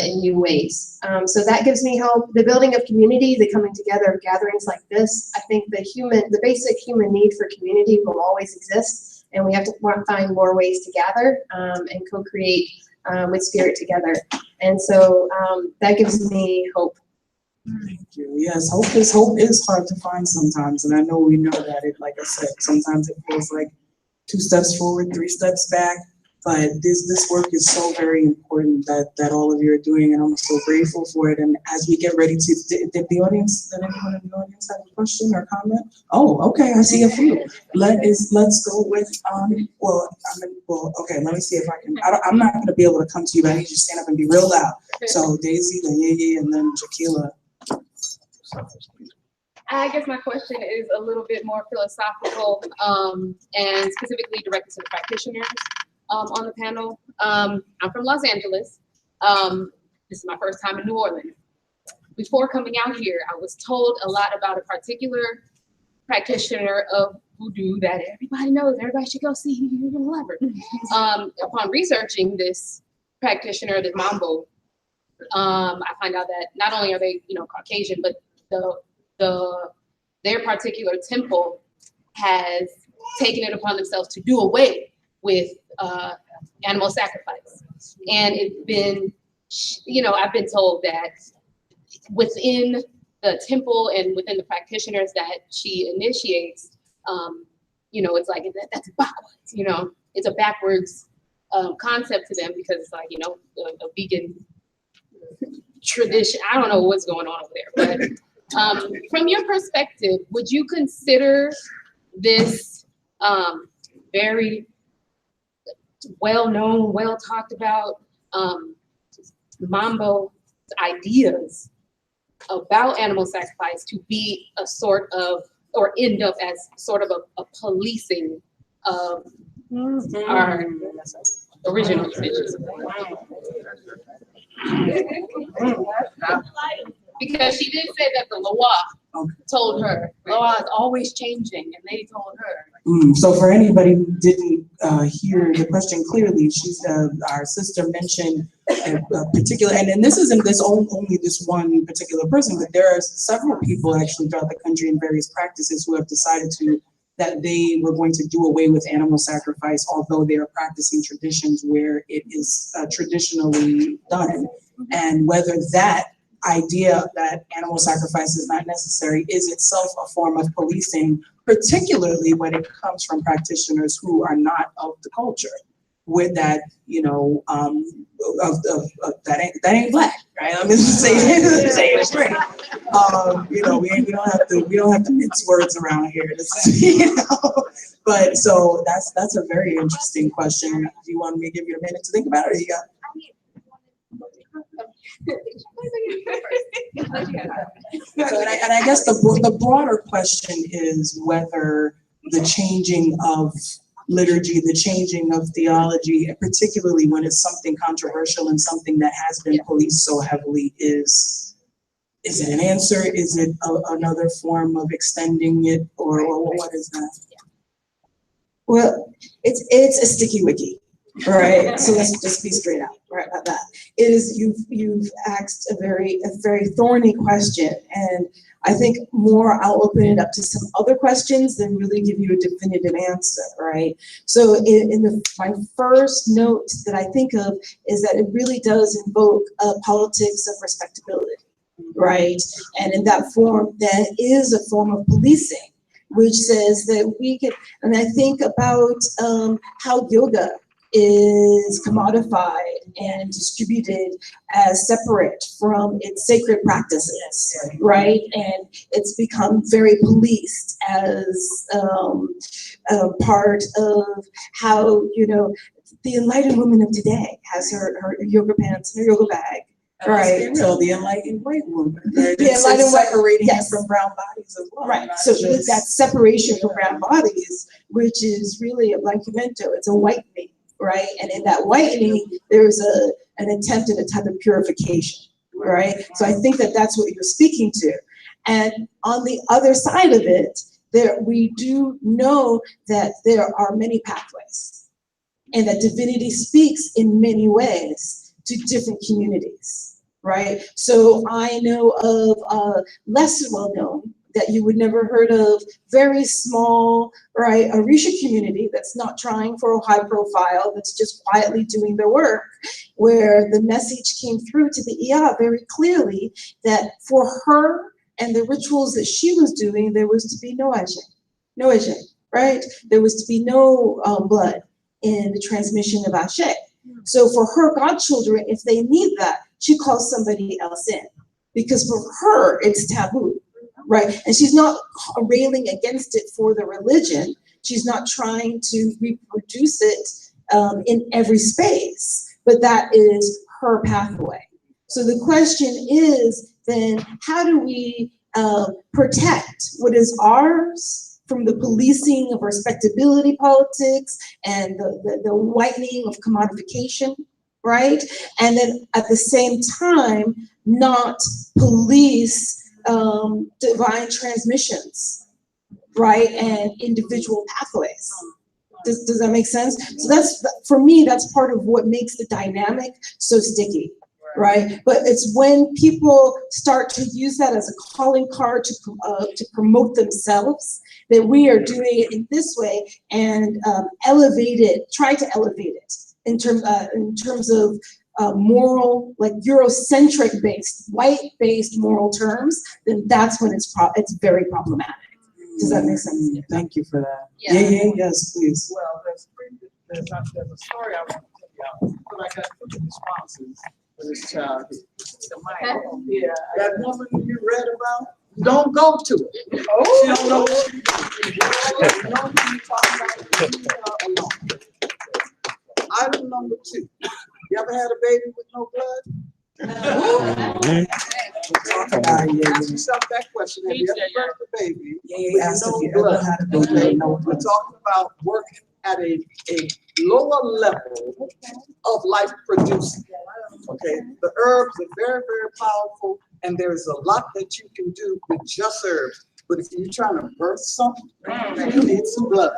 in new ways. So that gives me hope. The building of community, the coming together of gatherings like this, I think the basic human need for community will always exist, and we have to find more ways to gather and co-create with spirit together. And so that gives me hope. Thank you. Yes, hope is hard to find sometimes, and I know we know that. It, like I said, sometimes it feels like 2 steps forward, 3 steps back. But this work is so very important that all of you are doing, and I'm so grateful for it. And as we get ready to, did anyone in the audience have a question or comment? Oh, okay, I see a few. Let's go with okay. Let me see if I can. I'm not going to be able to come to you, but I need you to stand up and be real loud. So Daisy, then Yeye, and then Jaquila. I guess my question is a little bit more philosophical and specifically directed to the practitioners on the panel. I'm from Los Angeles. This is my first time in New Orleans. Before coming out here, I was told a lot about a particular practitioner of voodoo that everybody knows, everybody should go see, whatever. Upon researching this practitioner, this Mambo, I find out that not only are they, Caucasian, but their particular temple has taken it upon themselves to do away with animal sacrifice. And it's been, I've been told that within the temple and within the practitioners that she initiates, it's like, that's backwards, it's a backwards concept to them, because it's like, a vegan tradition. I don't know what's going on over there, but from your perspective, would you consider this very well-known, well-talked about Mambo ideas about animal sacrifice to be a sort of, or end up as sort of a policing of our original traditions? Because she did say that the Lawa told her, Lawa is always changing, and they told her. So for anybody who didn't hear the question clearly, she's our sister mentioned a particular, and this isn't only this one particular person, but there are several people actually throughout the country in various practices who have decided that they were going to do away with animal sacrifice, although they are practicing traditions where it is traditionally done. And whether that idea that animal sacrifice is not necessary is itself a form of policing, particularly when it comes from practitioners who are not of the culture, with that, that ain't black, right? I'm just saying it straight. We don't have to mince words around here. This is, but so that's a very interesting question. Do you want me to give you a minute to think about it, or you got? So, and I guess the broader question is whether the changing of liturgy, the changing of theology, particularly when it's something controversial and something that has been policed so heavily, is it an answer? Is it another form of extending it, or what is that? Well, it's a sticky wicky. Right. So let's just be straight out right about that. It is you've asked a very thorny question, and I think I'll open it up to some other questions than really give you a definitive answer, right? So my first note that I think of is that it really does invoke a politics of respectability, right? And in that form, that is a form of policing, which says that we can, and I think about how yoga is commodified and distributed as separate from its sacred practices, right? And it's become very policed as a part of how, you know, the enlightened woman of today has her yoga pants and her yoga bag. And let's be real, the enlightened white woman. Right? The enlightened white, separating yes, it from brown bodies as well. right. not So just- that separation from brown bodies, which is really a blankimento, it's a whitening, right? And in that whitening, there's an attempt at a type of purification, right? So I think that that's what you're speaking to. And on the other side of it, we do know that there are many pathways, and that divinity speaks in many ways to different communities, right? So I know of less well known, that you would never heard of, very small, right, Orisha community that's not trying for a high profile, that's just quietly doing their work, where the message came through to the Iya very clearly that for her and the rituals that she was doing, there was to be no Aisha, right? There was to be no blood in the transmission of Ashe. So for her godchildren, if they need that, she calls somebody else in, because for her, it's taboo, right? And she's not railing against it for the religion. She's not trying to reproduce it in every space, but that is her pathway. So the question is then, how do we protect what is ours from the policing of respectability politics and the whitening of commodification, right? And then at the same time, not police divine transmissions, right? And individual pathways. Does that make sense? So that's, for me, that's part of what makes the dynamic so sticky, right? But it's when people start to use that as a calling card to promote themselves, that we are doing it in this way and try to elevate it in terms of moral, like Eurocentric based, white based moral terms, then that's when it's very problematic. Does that make sense? Thank you for that. Yeah. Yes, please. Well, there's a story I want to tell y'all, but I got two responses for this child. Yeah, that woman you read about, don't go to it. Oh. She don't know what she's doing. You know what you're talking about? Alone. Item number two, you ever had a baby with no blood? Ask yourself that question. Have you ever birthed a baby with no blood? Okay, we're talking about working at a lower level of life producing. Okay, the herbs are very, very powerful, and there's a lot that you can do with just herbs. But if you're trying to birth something, you need some blood.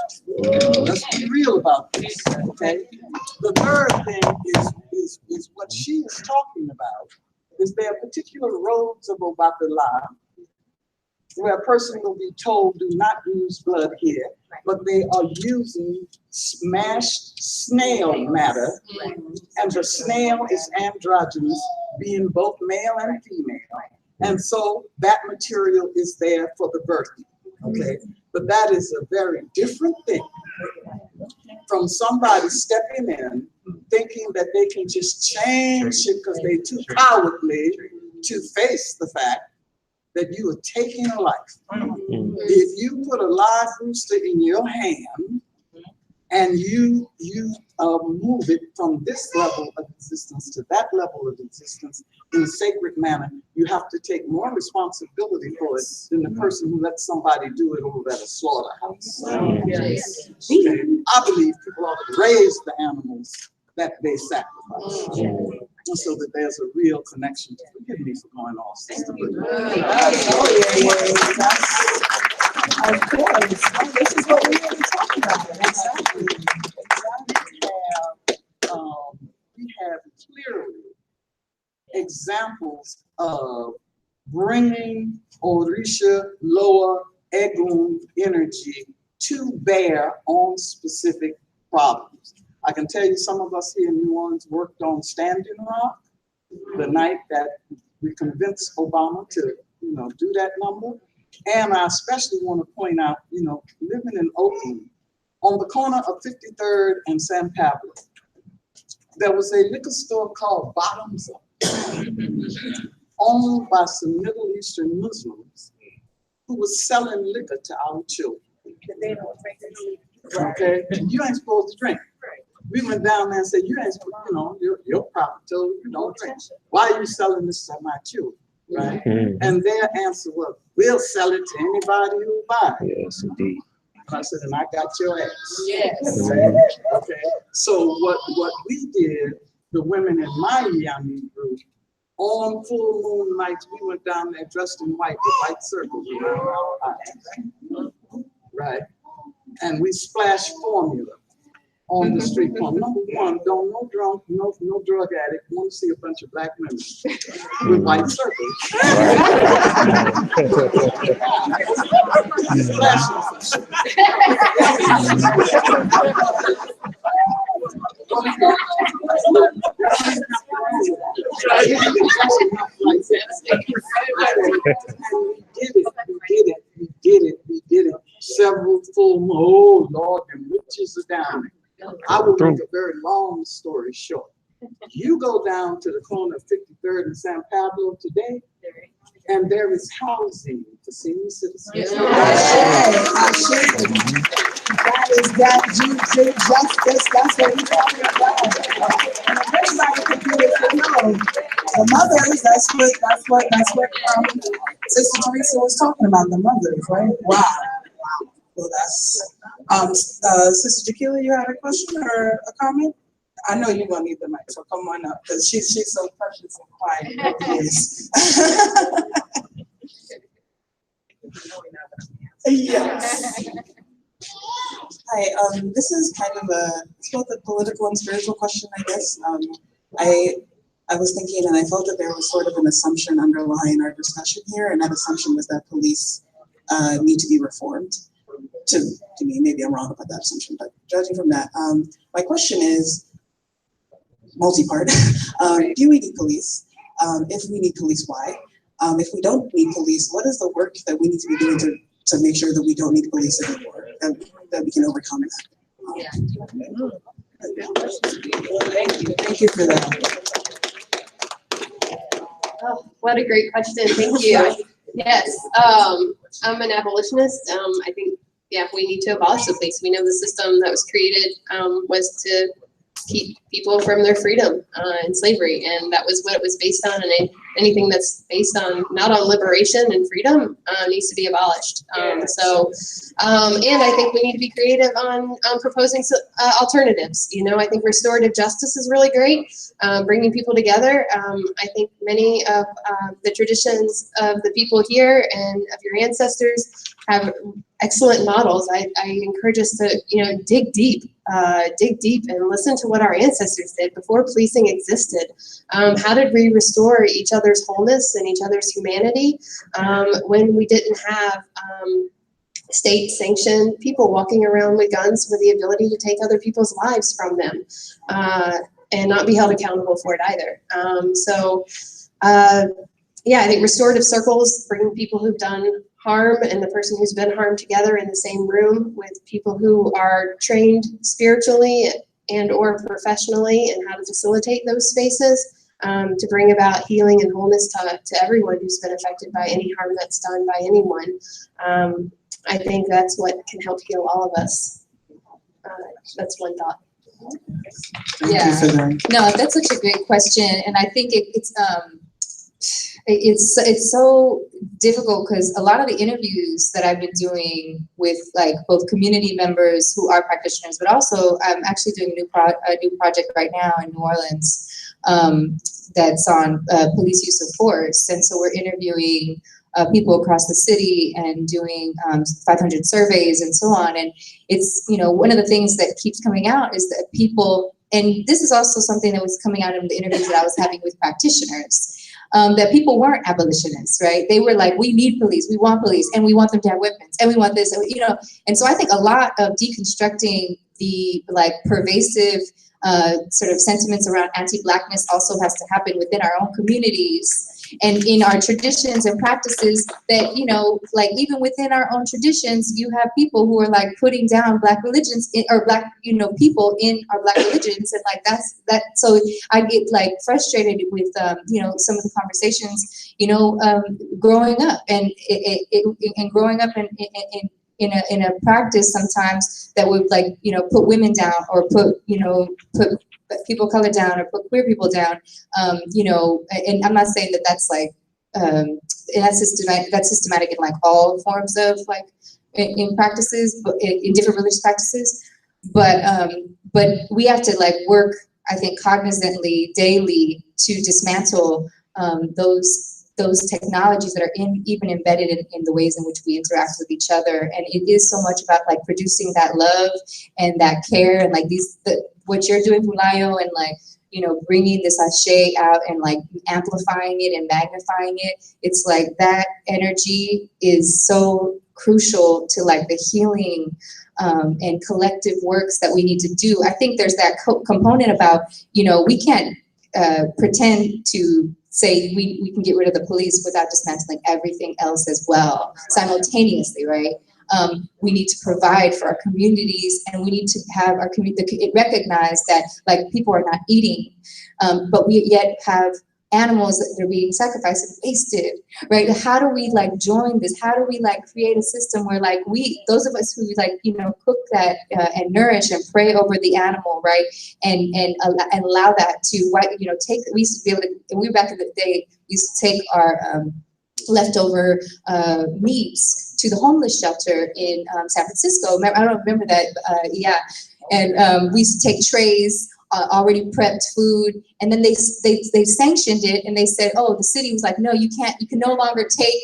Let's be real about this. Okay, the third thing is what she is talking about. Is there particular roads of Obabila where a person will be told, do not use blood here, but they are using smashed snail matter, and the snail is androgynous, being both male and female. And so that material is there for the birthing, okay? But that is a very different thing from somebody stepping in, thinking that they can just change it because they're too cowardly to face the fact that you are taking a life. If you put a live rooster in your hand and you move it from this level of existence to that level of existence in a sacred manner, you have to take more responsibility for it than the person who lets somebody do it over at a slaughterhouse. Okay. I believe people ought to raise the animals that they sacrifice, so that there's a real connection. Forgive me for going off, sister. Of course. This is what we really talk about. Exactly. We have clearly examples of bringing Orisha, Loa, Egun energy to bear on specific problems. I can tell you some of us here in New Orleans worked on Standing Rock the night that we convinced Obama to, do that number. And I especially want to point out, living in Oakland, on the corner of 53rd and San Pablo, there was a liquor store called Bottoms Up, owned by some Middle Eastern Muslims who was selling liquor to our children. Okay, and you ain't supposed to drink. We went down there and said, you ain't supposed, you know, your property told you don't drink. Why are you selling this to my children? Right? And their answer was, we'll sell it to anybody who buys. Yes, indeed. I said, and I got your ass. Yes. Okay. So what we did, the women in my Yami group, on full moon nights, we went down there dressed in white with white circles around our eyes. Right? And we splashed formula on the street corner. Number one, don't no drunk, no drug addict want to see a bunch of black women with white circles. We did it. Several full moons. Oh Lord, the witches are down. I will make a very long story short. You go down to the corner of 53rd and San Pablo today, and there is housing for senior citizens. That is that Juju justice. That's what we're talking about. Everybody can do it, you know. The mothers, that's what Sister Teresa was talking about, the mothers, right? Wow. Well, that's Sister Jaquila, you had a question or a comment? I know you're gonna need the mic, so come on up, because she's so precious and quiet. Yes. Hi, this is kind of it's both a political and spiritual question, I guess. I was thinking, and I felt that there was sort of an assumption underlying our discussion here, and that assumption was that police need to be reformed. To me, maybe I'm wrong about that assumption, but judging from that, my question is multi-part. Do we need police? If we need police, why? If we don't need police, what is the work that we need to be doing to make sure that we don't need police anymore, that we can overcome that? Thank you for that. Oh, what a great question. Thank you. Yes, I'm an abolitionist. I think, yeah, we need to abolish the police. We know the system that was created was to keep people from their freedom in slavery, and that was what it was based on. And anything that's based on not on liberation and freedom needs to be abolished. And I think we need to be creative on proposing alternatives. You know, I think restorative justice is really great, bringing people together. I think many of the traditions of the people here and of your ancestors have excellent models. I encourage us to, you know, dig deep and listen to what our ancestors did before policing existed. How did we restore each other's wholeness and each other's humanity when we didn't have state-sanctioned people walking around with guns with the ability to take other people's lives from them and not be held accountable for it either. Yeah, I think restorative circles, bringing people who've done harm and the person who's been harmed together in the same room with people who are trained spiritually and or professionally and how to facilitate those spaces to bring about healing and wholeness to everyone who's been affected by any harm that's done by anyone. I think that's what can help heal all of us. That's one thought. Yeah, no, that's such a great question, and I think it's so difficult because a lot of the interviews that I've been doing with like both community members who are practitioners, but also I'm actually doing a new project right now in New Orleans that's on police use of force, and so we're interviewing people across the city and doing 500 surveys and so on. And it's, you know, one of the things that keeps coming out is that people, and this is also something that was coming out in the interviews that I was having with practitioners, that people weren't abolitionists, right? They were like, we need police, we want police, and we want them to have weapons, and we want this, and, you know. And so I think a lot of deconstructing the like pervasive sort of sentiments around anti-Blackness also has to happen within our own communities. And in our traditions and practices that, you know, like even within our own traditions, you have people who are like putting down Black religions or Black, you know, people in our Black religions. And like that. So I get like frustrated with, you know, some of the conversations, you know, growing up and growing up in a practice sometimes that would like, you know, put women down or put people of color down or put queer people down, you know, and I'm not saying that that's like, that's systematic in like all forms of like in practices, but in different religious practices, but we have to like work, I think, cognizantly daily to dismantle those technologies that are even embedded in the ways in which we interact with each other. And it is so much about like producing that love and that care and like what you're doing, Fulayo, and like, you know, bringing this ashe out and like amplifying it and magnifying it. It's like that energy is so crucial to like the healing and collective works that we need to do. I think there's that component about, you know, we can't pretend to say we can get rid of the police without dismantling everything else as well, simultaneously, right? We need to provide for our communities, and we need to have our community recognize that like people are not eating, but we yet have animals that are being sacrificed and wasted, right? How do we like join this? How do we like create a system where like those of us who like, you know, cook that and nourish and pray over the animal, right? And allow that to, you know, we used to be able to, and we back in the day, used to take our leftover meats to the homeless shelter in San Francisco. I don't remember that, yeah. And we used to take trays, already prepped food, and then they sanctioned it, and they said, oh, the city was like, no, you can no longer take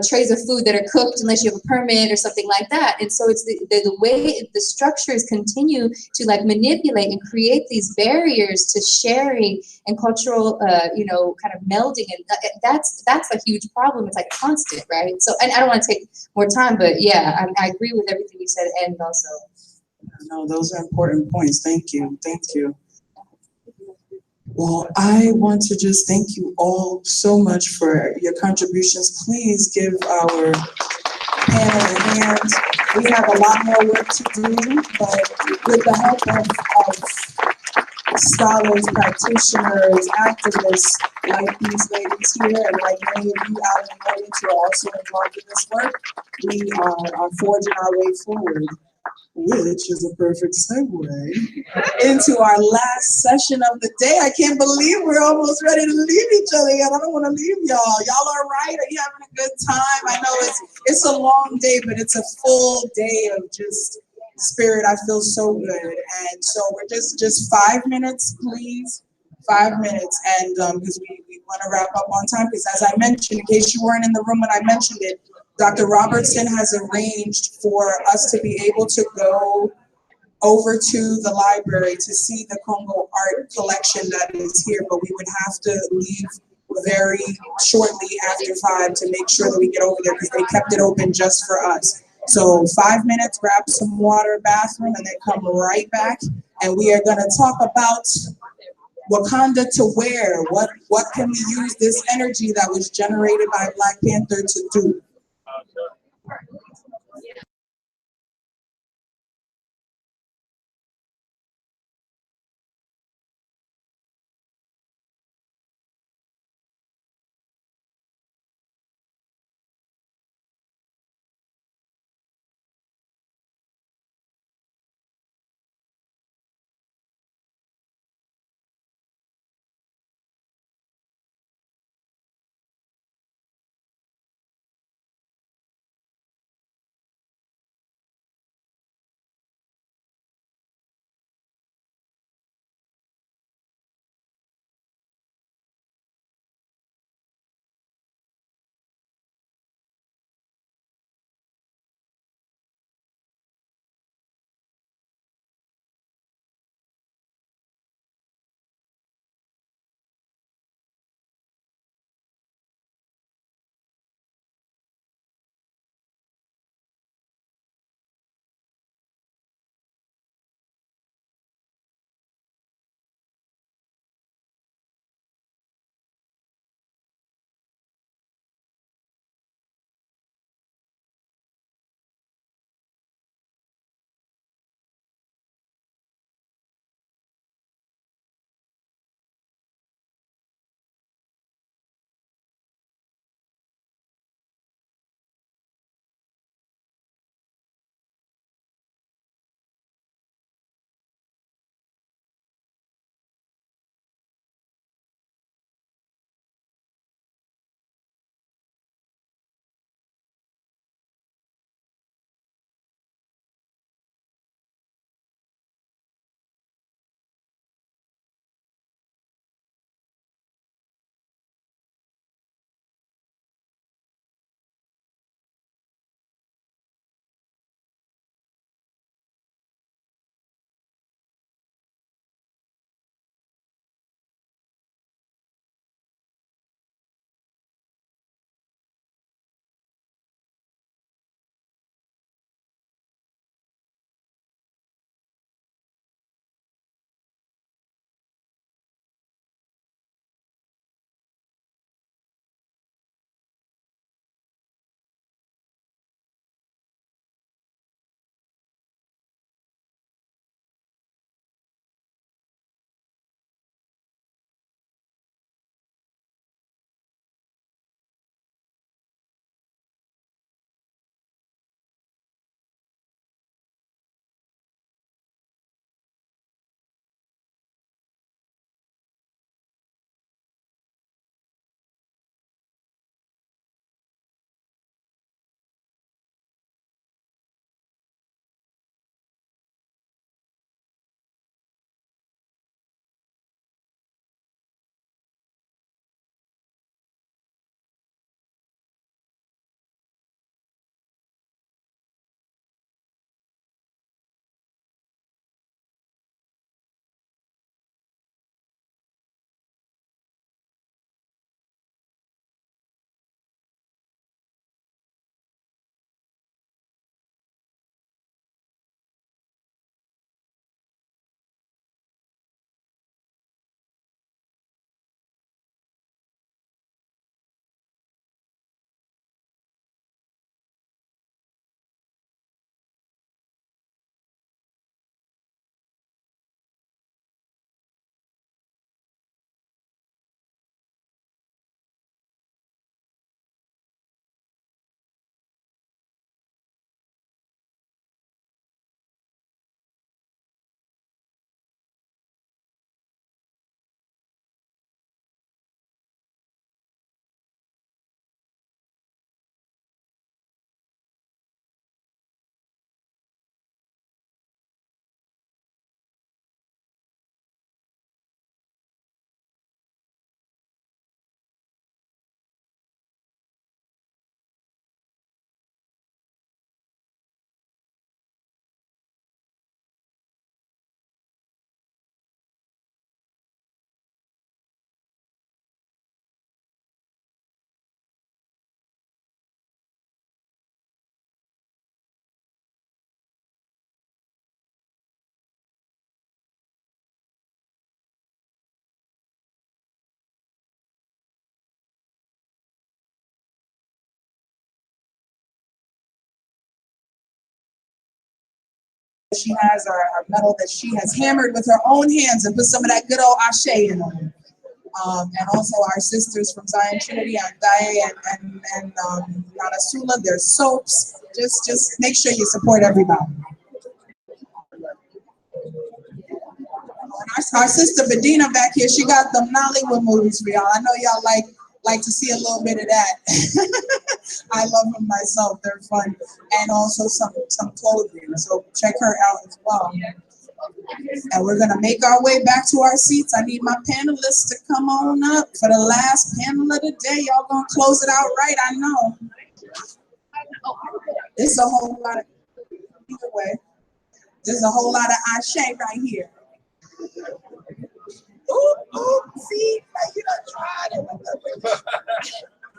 trays of food that are cooked unless you have a permit or something like that. And so it's the way the structures continue to like manipulate and create these barriers to sharing and cultural, you know, kind of melding, and that's a huge problem. It's like constant, right? So, and I don't want to take more time, but yeah, I agree with everything you said, and also. No, those are important points. Thank you. Thank you. Well, I want to just thank you all so much for your contributions. Please give our panel a hand. We have a lot more work to do, but with the help of scholars, practitioners, activists like these ladies here, and like many of you out in the audience who are also involved in this work, we are forging our way forward. Which is a perfect segue into our last session of the day. I can't believe we're almost ready to leave each other yet. I don't want to leave y'all. Y'all all right? Are you having a good time? I know it's a long day, but it's a full day of just spirit. I feel so good. And so we're just 5 minutes, please. 5 minutes. And because we want to wrap up on time, because as I mentioned, in case you weren't in the room when I mentioned it, Dr. Robertson has arranged for us to be able to go over to the library to see the Congo art collection that is here, but we would have to leave very shortly after 5 to make sure that we get over there, because they kept it open just for us. So 5 minutes, grab some water, bathroom, and then come right back. And we are going to talk about Wakanda to wear. What can we use this energy that was generated by Black Panther to do? she has, our metal that she has hammered with her own hands and put some of that good old Ashe in them. And also our sisters from Zion Trinity, Andaye and Nanasula, their soaps. Just make sure you support everybody. Our sister Bedina back here, she got them Nollywood movies for y'all. I know y'all like to see a little bit of that. I love them myself, they're fun. And also some clothing, so check her out as well. And we're gonna make our way back to our seats. I need my panelists to come on up for the last panel of the day. Y'all gonna close it out right, I know. There's a whole lot of, either way, there's a whole lot of Ashe right here. Ooh, see, you done tried it.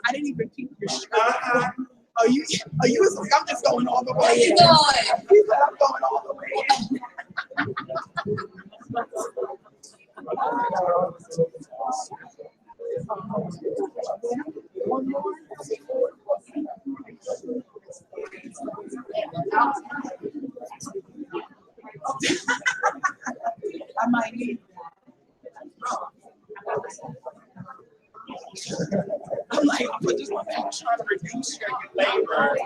I didn't even keep your shirt. Are you, I'm just going all the way. Where you going? He said I'm going all the way in. I might need I'm like, I put this one back, trying to reduce your labor.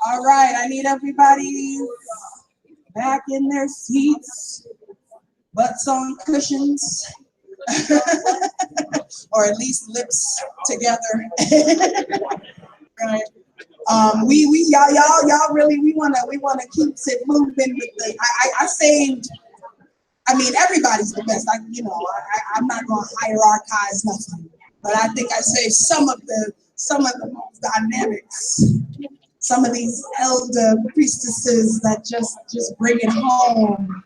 All right, I need everybody back in their seats, butts on cushions, or at least lips together. Right. Y'all really, we wanna keep it moving with the. I saved. I mean, everybody's the best. I'm not gonna hierarchize nothing, but I think I saved some of the most dynamics. Some of these elder priestesses that just bring it home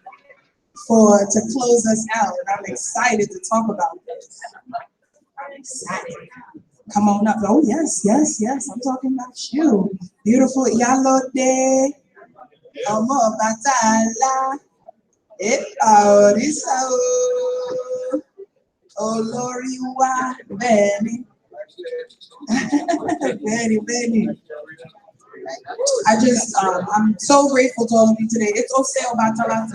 to close us out. And I'm excited to talk about this. I'm excited. Come on up. Oh, yes. I'm talking about you. Beautiful Iyalode. Omo Batala. Oloriwa Benny. Benny. I'm so grateful to all of you today. It's Ose Obatala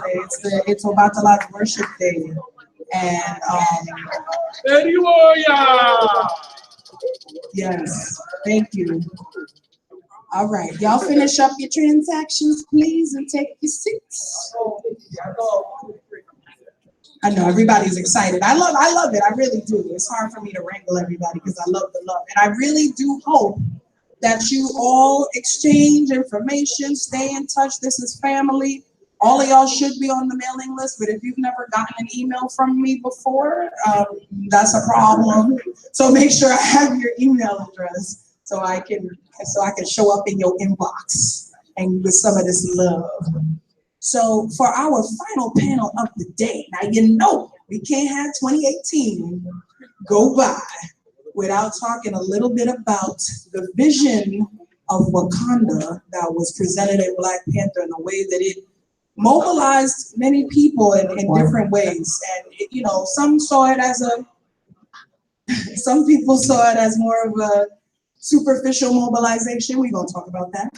today. It's Obatala's worship day. And yes, thank you. All right, y'all finish up your transactions, please, and take your seats. I know everybody's excited. I love it. I really do. It's hard for me to wrangle everybody because I love the love. And I really do hope that you all exchange information, stay in touch. This is family. All of y'all should be on the mailing list, but if you've never gotten an email from me before, that's a problem. So make sure I have your email address so I can show up in your inbox and with some of this love. So for our final panel of the day, now you know we can't have 2018 go by without talking a little bit about the vision of Wakanda that was presented at Black Panther and the way that it mobilized many people in different ways. And you know, some people saw it as more of a superficial mobilization. We're gonna talk about that.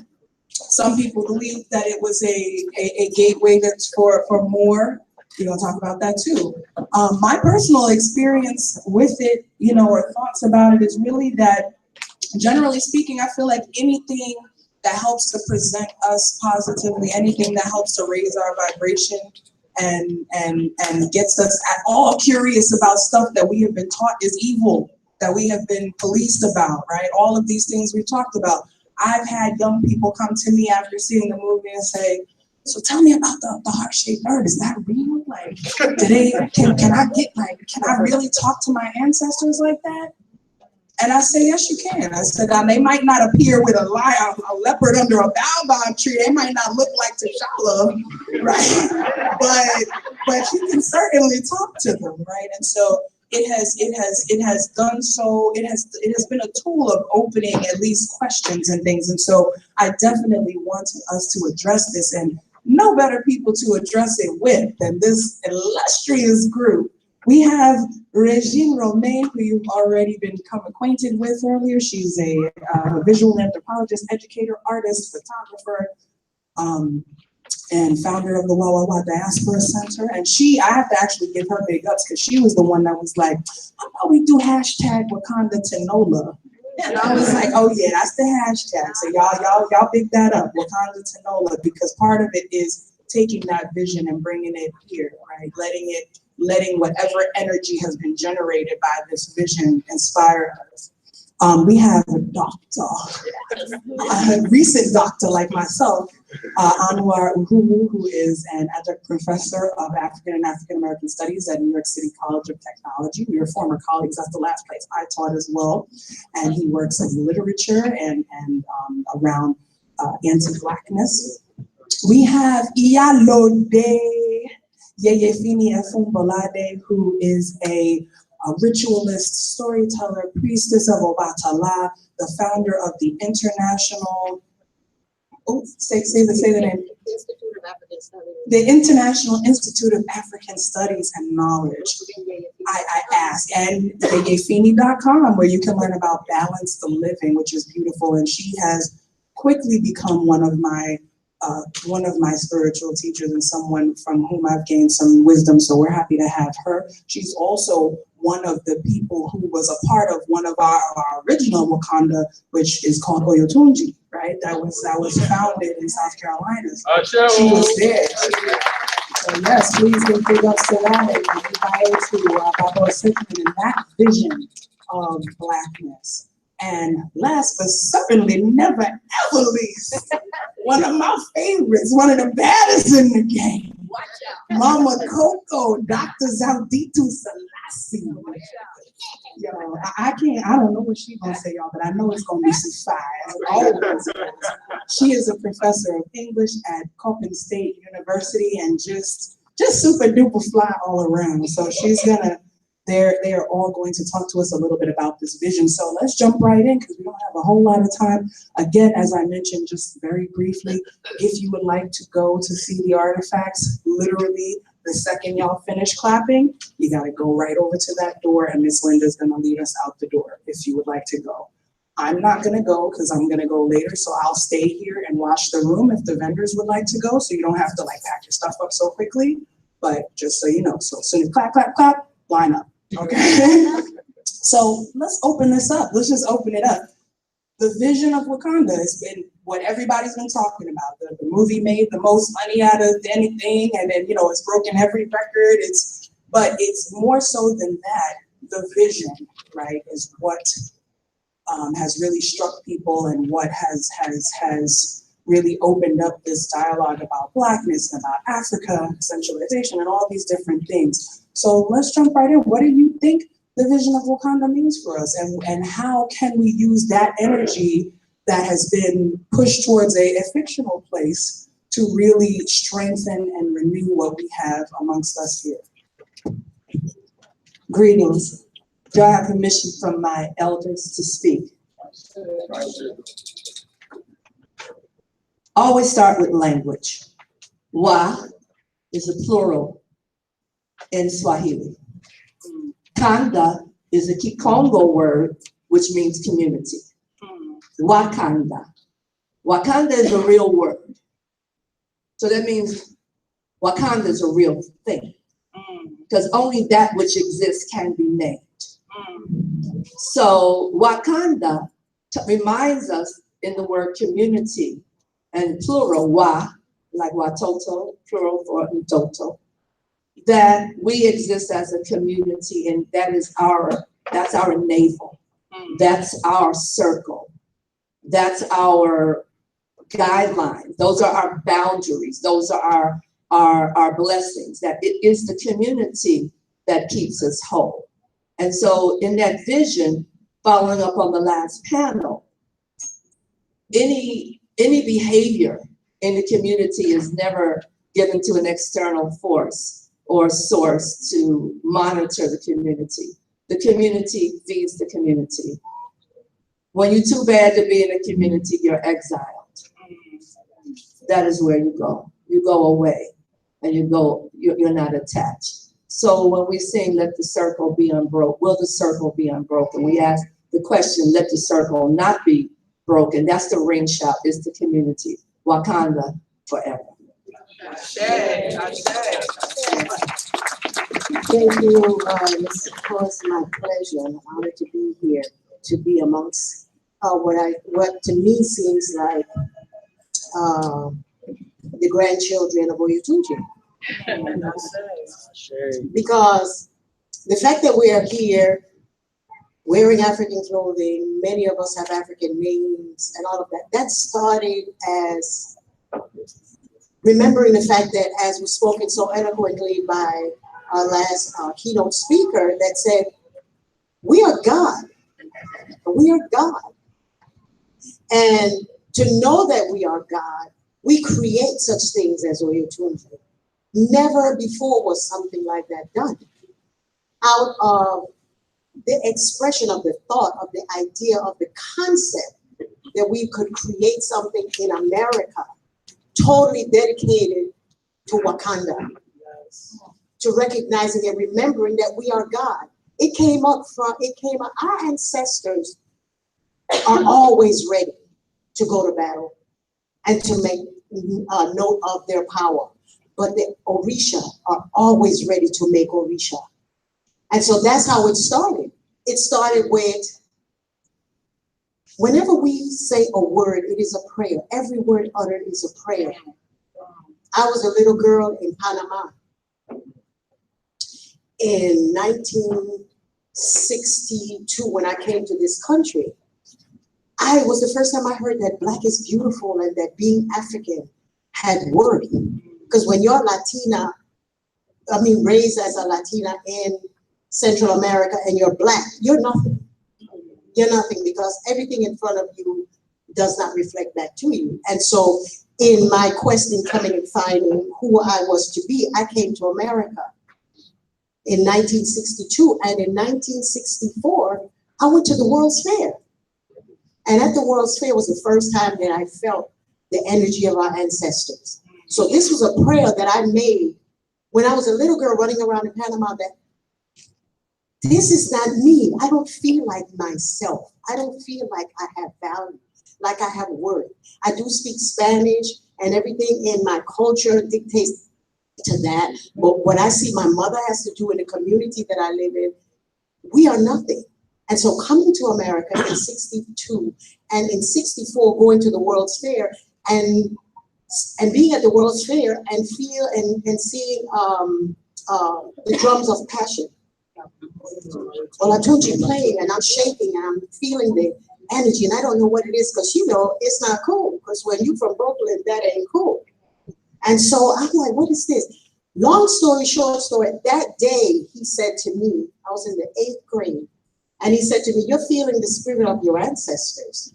Some people believe that it was a gateway that's for more. We're gonna talk about that too. My personal experience with it, you know, or thoughts about it is really that, generally speaking, I feel like anything that helps to present us positively, anything that helps to raise our vibration and gets us at all curious about stuff that we have been taught is evil, that we have been policed about, right? All of these things we've talked about. I've had young people come to me after seeing the movie and say, so tell me about the heart-shaped bird. Is that real? Like, can I really talk to my ancestors like that? And I say, yes, you can. I said, they might not appear with a leopard under a baobab tree. They might not look like T'Challa, right? But you can certainly talk to them, right? And so it has done so. It has been a tool of opening at least questions and things. And so I definitely wanted us to address this, and no better people to address it with than this illustrious group. We have Régine Romain, who you've already become acquainted with earlier. She's a visual anthropologist, educator, artist, photographer, and founder of the WaWaWa Diaspora Center. And I have to actually give her big ups because she was the one that was like, how about we do hashtag Wakanda Tanola? And I was like, oh yeah, that's the hashtag. So y'all big that up, Wakanda Tanola, because part of it is taking that vision and bringing it here, right? Letting whatever energy has been generated by this vision inspire us. We have a doctor, a recent doctor like myself, Anwar Uhuru, who is an adjunct professor of African and African American Studies at New York City College of Technology. We are former colleagues. That's the last place I taught as well. And he works in literature and around anti-Blackness. We have Iyalode, Yeyefini Efunbolade, who is a ritualist, storyteller, priestess of Obatala, the founder of the International, say the name. Institute of African Studies. The International Institute of African Studies and Knowledge, IIASK, and Yeyefini.com, where you can learn about balanced living, which is beautiful. And she has quickly become one of my spiritual teachers and someone from whom I've gained some wisdom. So we're happy to have her. She's also one of the people who was a part of one of our original Wakanda, which is called Oyotunji, right? That was founded in South Carolina. So she was there. So yes, please give big ups to that and invite to Baba Sickman and that vision of Blackness. And last but certainly never ever least, one of my favorites, one of the baddest in the game. Watch out. Mama Coco, Dr. Zauditu-Selassie. Yo, I don't know what she's gonna say, y'all, but I know it's gonna be some fire. Always. She is a professor of English at Coppin State University and just super duper fly all around. So she's gonna, they are all going to talk to us a little bit about this vision. So let's jump right in because we don't have a whole lot of time. Again, as I mentioned, just very briefly, if you would like to go to see the artifacts, literally the second y'all finish clapping, you got to go right over to that door and Miss Linda's going to lead us out the door if you would like to go. I'm not going to go because I'm going to go later, so I'll stay here and watch the room if the vendors would like to go, so you don't have to like pack your stuff up so quickly, but just so you know. So as soon as clap, clap, clap, line up. Okay, so let's open this up. Let's just open it up. The vision of Wakanda has been what everybody's been talking about. The movie made the most money out of anything, and then, you know, it's broken every record. It's But it's more so than that. The vision, right, is what has really struck people and what has really opened up this dialogue about Blackness and about Africa, centralization, and all these different things. So let's jump right in. What do you think the vision of Wakanda means for us, and how can we use that energy that has been pushed towards a fictional place to really strengthen and renew what we have amongst us here? Greetings. Do I have permission from my elders to speak? Always start with language. Wa is a plural in Swahili. Kanda is a Kikongo word, which means community. Wakanda. Wakanda is a real word. So that means Wakanda is a real thing. Because only that which exists can be named. So Wakanda reminds us in the word community and plural, wa, like watoto, plural for utoto, that we exist as a community, and that's our navel, that's our circle, that's our guidelines, those are our boundaries, those are our blessings, that it is the community that keeps us whole. And so in that vision, following up on the last panel, any behavior in the community is never given to an external force or source to monitor the community. The community feeds the community. When you're too bad to be in a community, you're exiled. That is where you go. You go away, and you're not attached. So when we sing, let the circle be unbroken, will the circle be unbroken? We ask the question, let the circle not be broken. That's the ring shout, it's the community. Wakanda forever. Thank you, Mr. Cole. It's my pleasure and honor to be here, to be amongst what to me seems like the grandchildren of Oyetunji. Because the fact that we are here wearing African clothing, many of us have African names and all of that, that started as remembering the fact that, as was spoken so eloquently by our last keynote speaker, that said, we are God. We are God. And to know that we are God, we create such things as Oyetunji. Never before was something like that done. Out of the expression of the thought, of the idea, of the concept that we could create something in America totally dedicated to Wakanda, to recognizing and remembering that we are God. It came up, our ancestors are always ready to go to battle and to make note of their power. But the Orisha are always ready to make Orisha. And so that's how it started. It started with, whenever we say a word, it is a prayer. Every word uttered is a prayer. I was a little girl in Panama in 1962 when I came to this country. It was the first time I heard that Black is beautiful and that being African had worth. Because when you're Latina, raised as a Latina in Central America and you're Black, you're nothing. You're nothing because everything in front of you does not reflect back to you. And so in my quest in coming and finding who I was to be, I came to America in 1962. And in 1964, I went to the World's Fair. And at the World's Fair was the first time that I felt the energy of our ancestors. So this was a prayer that I made when I was a little girl running around in Panama, that this is not me. I don't feel like myself. I don't feel like I have value, like I have worth. I do speak Spanish and everything in my culture dictates to that. But what I see my mother has to do in the community that I live in, we are nothing. And so coming to America in 62 and in 64 going to the World's Fair and being at the World's Fair and seeing the drums of passion. Well, Atunji playing and I'm shaking and I'm feeling the energy and I don't know what it is because, you know, it's not cool because when you from Brooklyn, that ain't cool. And so I'm like, what is this? Long story, short story, that day he said to me, I was in the 8th grade, and he said to me, you're feeling the spirit of your ancestors.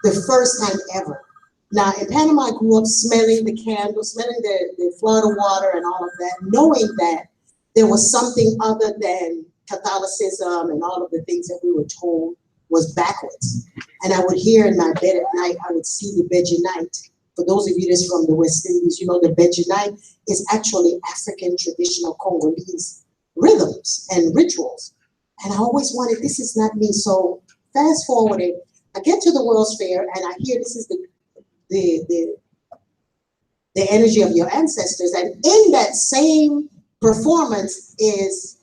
The first time ever. Now, in Panama, I grew up smelling the candles, smelling the Florida water and all of that, knowing that there was something other than Catholicism and all of the things that we were told was backwards. And I would hear in my bed at night, I would see the Bejinite. For those of you that's from the West Indies, you know the Bejinite is actually African traditional Congolese rhythms and rituals. And I always wanted, this is not me. So fast forwarding, I get to the World's Fair and I hear this is the energy of your ancestors. And in that same performance is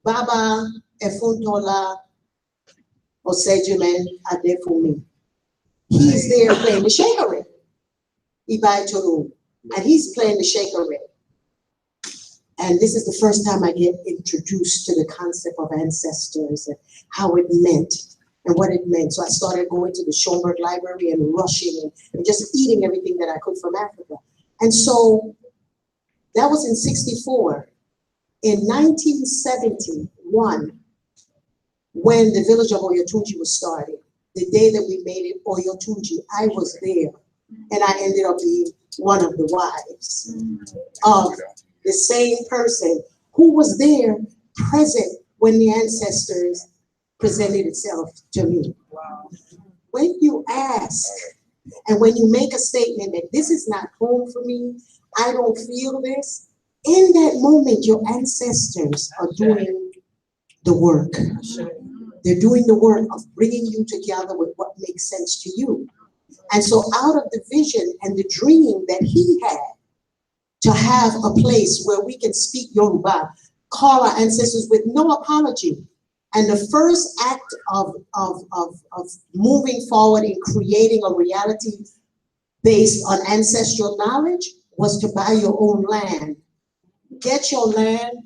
Baba Efunbolade Osejumen Adefumi. He's there playing the shekere, Ibai Turu, and he's playing the shekere. And this is the first time I get introduced to the concept of ancestors and how it meant and what it meant. So I started going to the Schomburg Library and rushing and just eating everything that I could from Africa. And so that was in '64. In 1971, when the village of Oyotunji was started, the day that we made it Oyotunji, I was there. And I ended up being one of the wives of the same person who was there present when the ancestors presented itself to me. Wow. When you ask and when you make a statement that this is not home for me, I don't feel this, in that moment, your ancestors are doing the work. They're doing the work of bringing you together with what makes sense to you. And so out of the vision and the dream that he had to have a place where we can speak Yoruba, call our ancestors with no apology. And the first act of moving forward in creating a reality based on ancestral knowledge was to buy your own land. Get your land,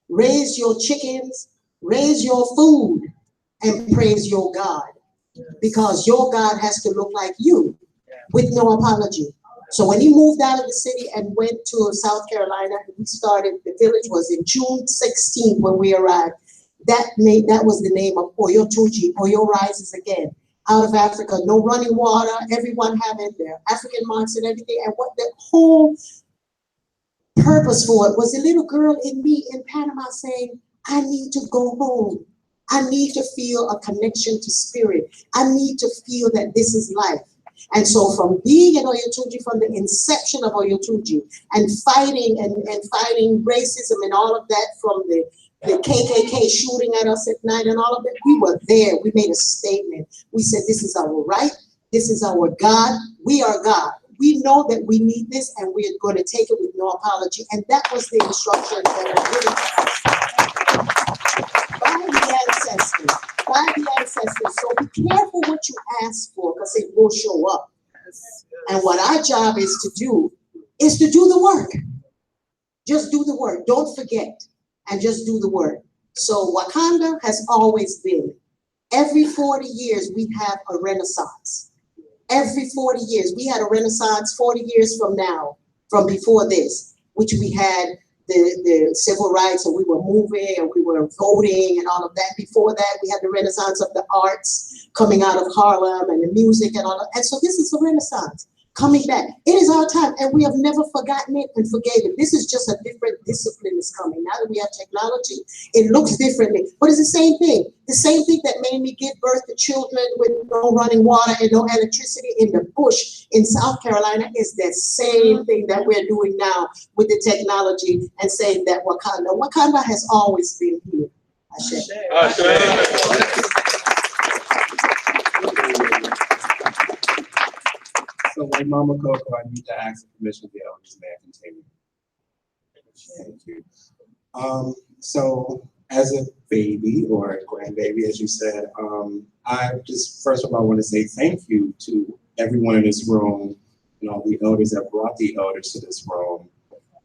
raise your chickens, raise your food, and praise your God. Because your God has to look like you with no apology. So when he moved out of the city and went to South Carolina, we started, the village was in June 16th when we arrived. That was the name of Oyotunji. Oyo rises again. Out of Africa, no running water, everyone having their African marks and everything. And what the whole purpose for it was a little girl in me in Panama saying, I need to go home. I need to feel a connection to spirit. I need to feel that this is life. And so from being in Oyotunji, from the inception of Oyotunji, and fighting racism and all of that, from the KKK shooting at us at night and all of that, we were there. We made a statement. We said, this is our right. This is our God. We are God. We know that we need this and we're going to take it with no apology. And that was the instruction that was given to us by the ancestors. By the ancestors. So be careful what you ask for because it will show up. And what our job is to do the work. Just do the work. Don't forget. And just do the work. So Wakanda has always been, every 40 years we have a renaissance. Every 40 years, we had a renaissance 40 years from now, from before this, which we had the civil rights and we were moving and we were voting and all of that. Before that, we had the renaissance of the arts coming out of Harlem and the music and all of that. And so this is a renaissance coming back. It is our time and we have never forgotten it and forgave it. This is just a different discipline is coming. Now that we have technology, it looks differently, but it's the same thing. The same thing that made me give birth to children with no running water and no electricity in the bush in South Carolina is the same thing that we're doing now with the technology and saying that Wakanda has always been here. So like Mama Coco, I need to ask permission of the elders may I continue. Thank you. So as a baby or a grandbaby, as you said, I just first of all want to say thank you to everyone in this room and all the elders that brought the elders to this room.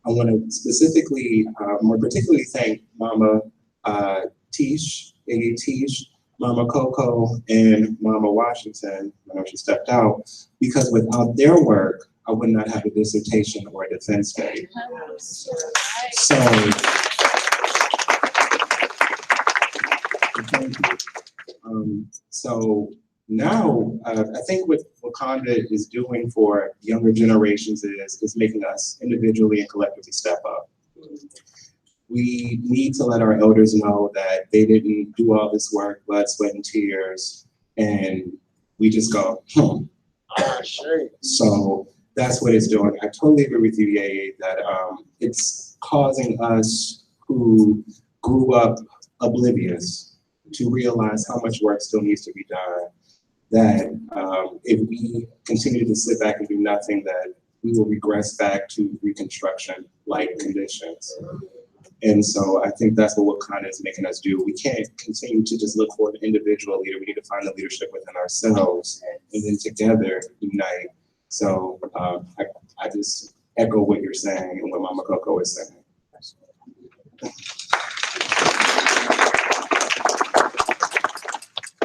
I want to specifically, more particularly thank Mama Tish, Tish, Mama Coco, and Mama Washington, I know she stepped out, because without their work, I would not have a dissertation or a defense day. So, thank you. So now, I think what Wakanda is doing for younger generations is making us individually and collectively step up. We need to let our elders know that they didn't do all this work, blood, sweat, and tears, and we just go, So that's what it's doing. I totally agree with you, Yeye, that it's causing us who grew up oblivious to realize how much work still needs to be done. That if we continue to sit back and do nothing, that we will regress back to Reconstruction-like conditions. And so I think that's what Wakanda is making us do. We can't continue to just look for an individual leader. We need to find the leadership within ourselves and then together unite. So I just echo what you're saying and what Mama Coco is saying.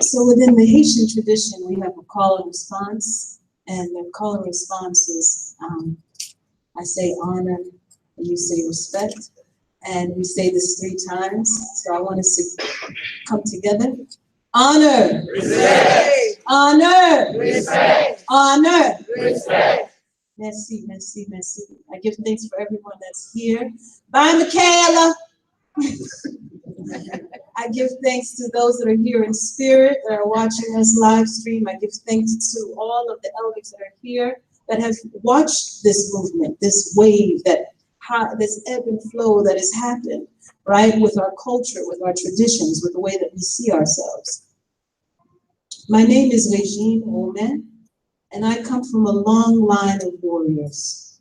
So within the Haitian tradition, we have a call and response, and the call and response is, I say honor, and you say respect, and we say this 3 times. So I want us to come together. Honor. Respect. Honor. Respect. Honor. Respect. Merci, merci, merci. I give thanks for everyone that's here. Bye, Michaela. I give thanks to those that are here in spirit, that are watching us live stream. I give thanks to all of the elders that are here, that have watched this movement, this wave, this ebb and flow that has happened, right, with our culture, with our traditions, with the way that we see ourselves. My name is Régine Romain, and I come from a long line of warriors.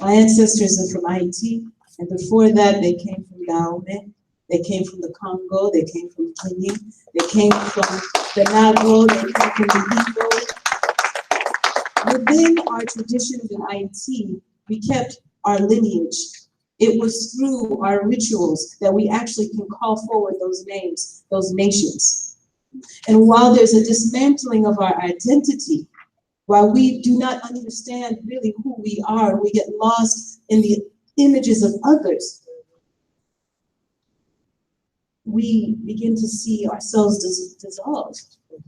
My ancestors are from Haiti, and before that, they came from Dahomey. They came from the Congo, they came from Guinea, they came from the Navajo, they came from the Igbo. Within our traditions in Haiti, we kept our lineage. It was through our rituals that we actually can call forward those names, those nations. And while there's a dismantling of our identity, while we do not understand really who we are, we get lost in the images of others, we begin to see ourselves dissolve.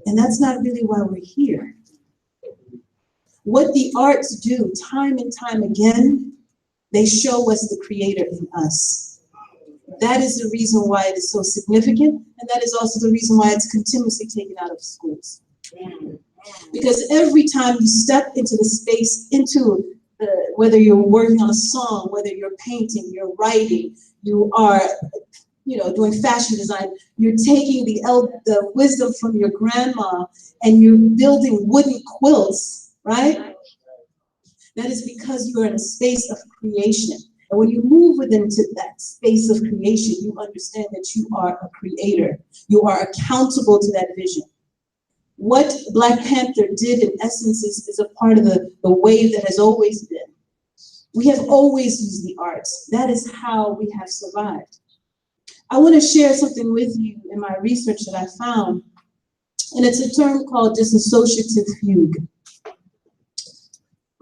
And that's not really why we're here. What the arts do time and time again, they show us the creator in us. That is the reason why it is so significant, and that is also the reason why it's continuously taken out of schools. Because every time you step into the space, whether you're working on a song, whether you're painting, you're writing, you are doing fashion design, you're taking the wisdom from your grandma and you're building wooden quilts, right? That is because you are in a space of creation. And when you move within that space of creation, you understand that you are a creator. You are accountable to that vision. What Black Panther did, in essence, is a part of the wave that has always been. We have always used the arts. That is how we have survived. I want to share something with you in my research that I found, and it's a term called dissociative fugue.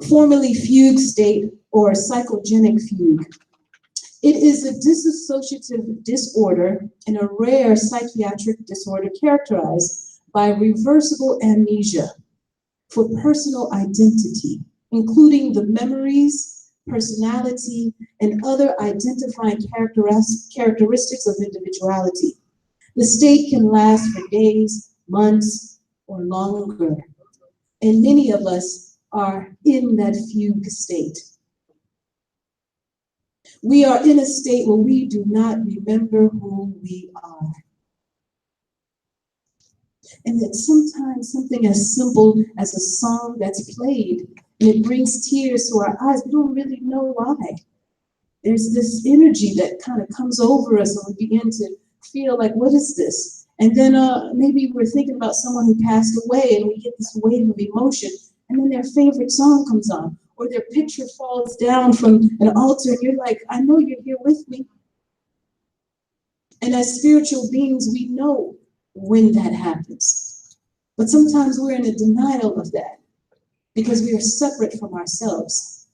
Formerly fugue state or psychogenic fugue. It is a dissociative disorder and a rare psychiatric disorder characterized by reversible amnesia for personal identity, including the memories, personality, and other identifying characteristics of individuality. The state can last for days, months, or longer. And many of us are in that fugue state. We are in a state where we do not remember who we are. And that sometimes something as simple as a song that's played, and it brings tears to our eyes, we don't really know why. There's this energy that kind of comes over us and we begin to feel like, what is this? And then maybe we're thinking about someone who passed away and we get this wave of emotion, and then their favorite song comes on. or their picture falls down from an altar and you're like, I know you're here with me. And as spiritual beings, we know when that happens. But sometimes we're in a denial of that because we are separate from ourselves.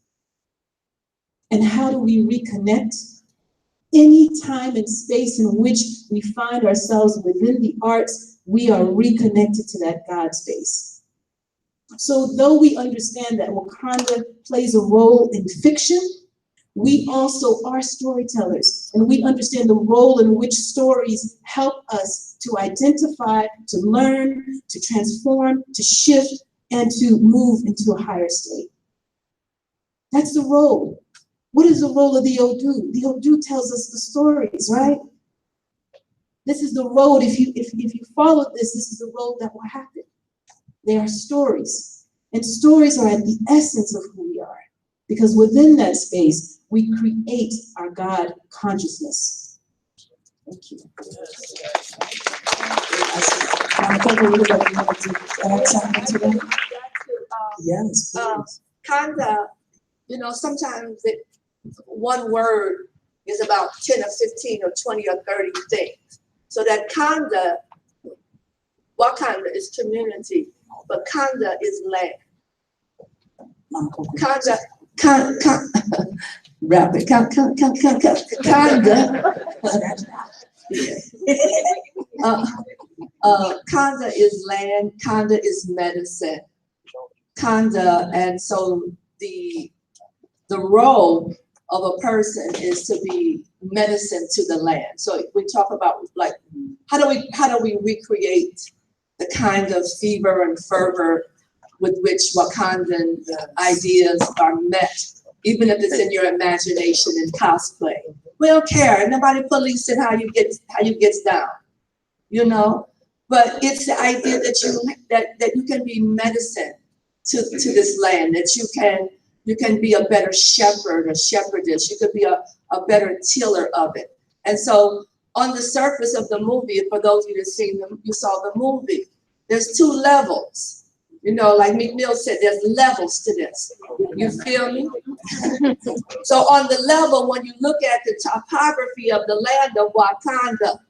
And how do we reconnect? Any time and space in which we find ourselves within the arts, we are reconnected to that God space. So though we understand that Wakanda plays a role in fiction, we also are storytellers, and we understand the role in which stories help us to identify, to learn, to transform, to shift, and to move into a higher state. That's the role. What is the role of the Odu? The Odu tells us the stories, right? This is the road. If you follow this, this is the road that will happen. They are stories. And stories are at the essence of who we are. Because within that space, we create our God consciousness. Thank you. Yes, please. Kanda, you know, sometimes one word is about 10 or 15 or 20 or 30 things. So that Kanda, Wakanda is community, but Kanda is land. Kanda, rapid, Kanda is land, Kanda is medicine. Kanda, and so the role of a person is to be medicine to the land. So we talk about like how do we recreate the kind of fever and fervor with which Wakandan ideas are met, even if it's in your imagination and cosplay. We don't care. Nobody policing how you get down, you know. But it's the idea that you can be medicine to this land, that you can be a better shepherd or shepherdess. You could be a better tiller of it. And so on the surface of the movie, for those of you that seen them, you saw the movie. There's two levels. You know, like McNeil said, there's levels to this. You feel me? So on the level, when you look at the topography of the land of Wakanda,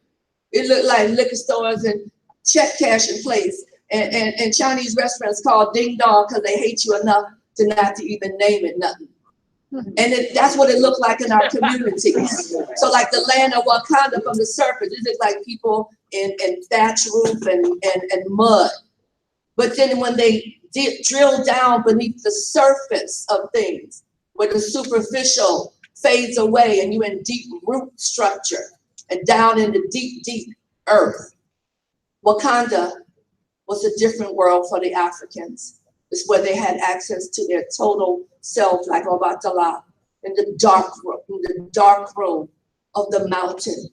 it looked like liquor stores and check cashing place and Chinese restaurants called Ding Dong because they hate you enough to not to even name it nothing. And that's what it looked like in our communities. So like the land of Wakanda from the surface, it looked like people in thatch roof and mud. But then when they drill down beneath the surface of things, where the superficial fades away and you're in deep root structure and down in the deep, deep earth, Wakanda was a different world for the Africans. It's where they had access to their total self, like Obatala, in the dark room of the mountain,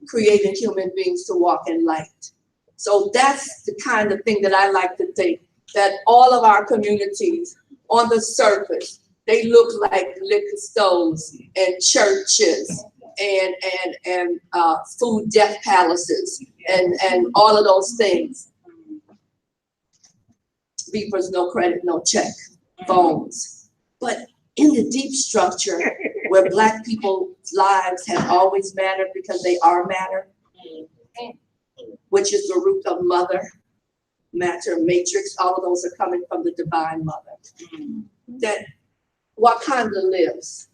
creating human beings to walk in light. So that's the kind of thing that I like to think, that all of our communities on the surface, they look like liquor stores and churches and food death palaces and all of those things. Beepers, no credit, no check, phones. But in the deep structure where Black people's lives have always mattered because they are matter, which is the root of mother, matter, matrix, all of those are coming from the divine mother. That Wakanda lives.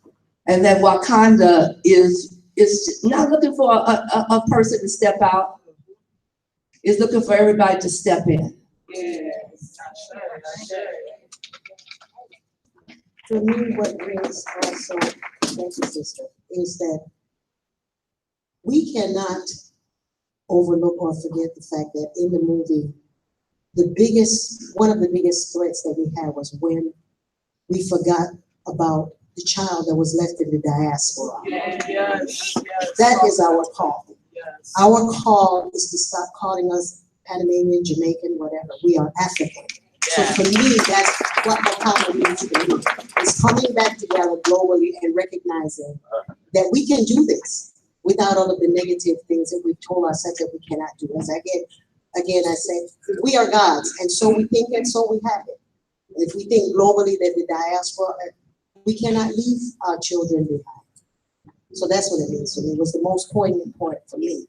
And that Wakanda is not looking for a person to step out, is looking for everybody to step in. For me, what brings also, thank you, sister, is that we cannot overlook or forget the fact that in the movie, one of the biggest threats that we had was when we forgot about the child that was left in the diaspora. Yes. That is our call. Yes. Our call is to stop calling us Panamanian, Jamaican, whatever. We are African. Yeah. So for me, that's what Wakanda means to me. It's coming back together globally and recognizing that we can do this without all of the negative things that we've told ourselves that we cannot do. As I say, we are gods, and so we think and so we have it. If we think globally that the diaspora, we cannot leave our children behind. So that's what it is. And it was the most poignant part for me.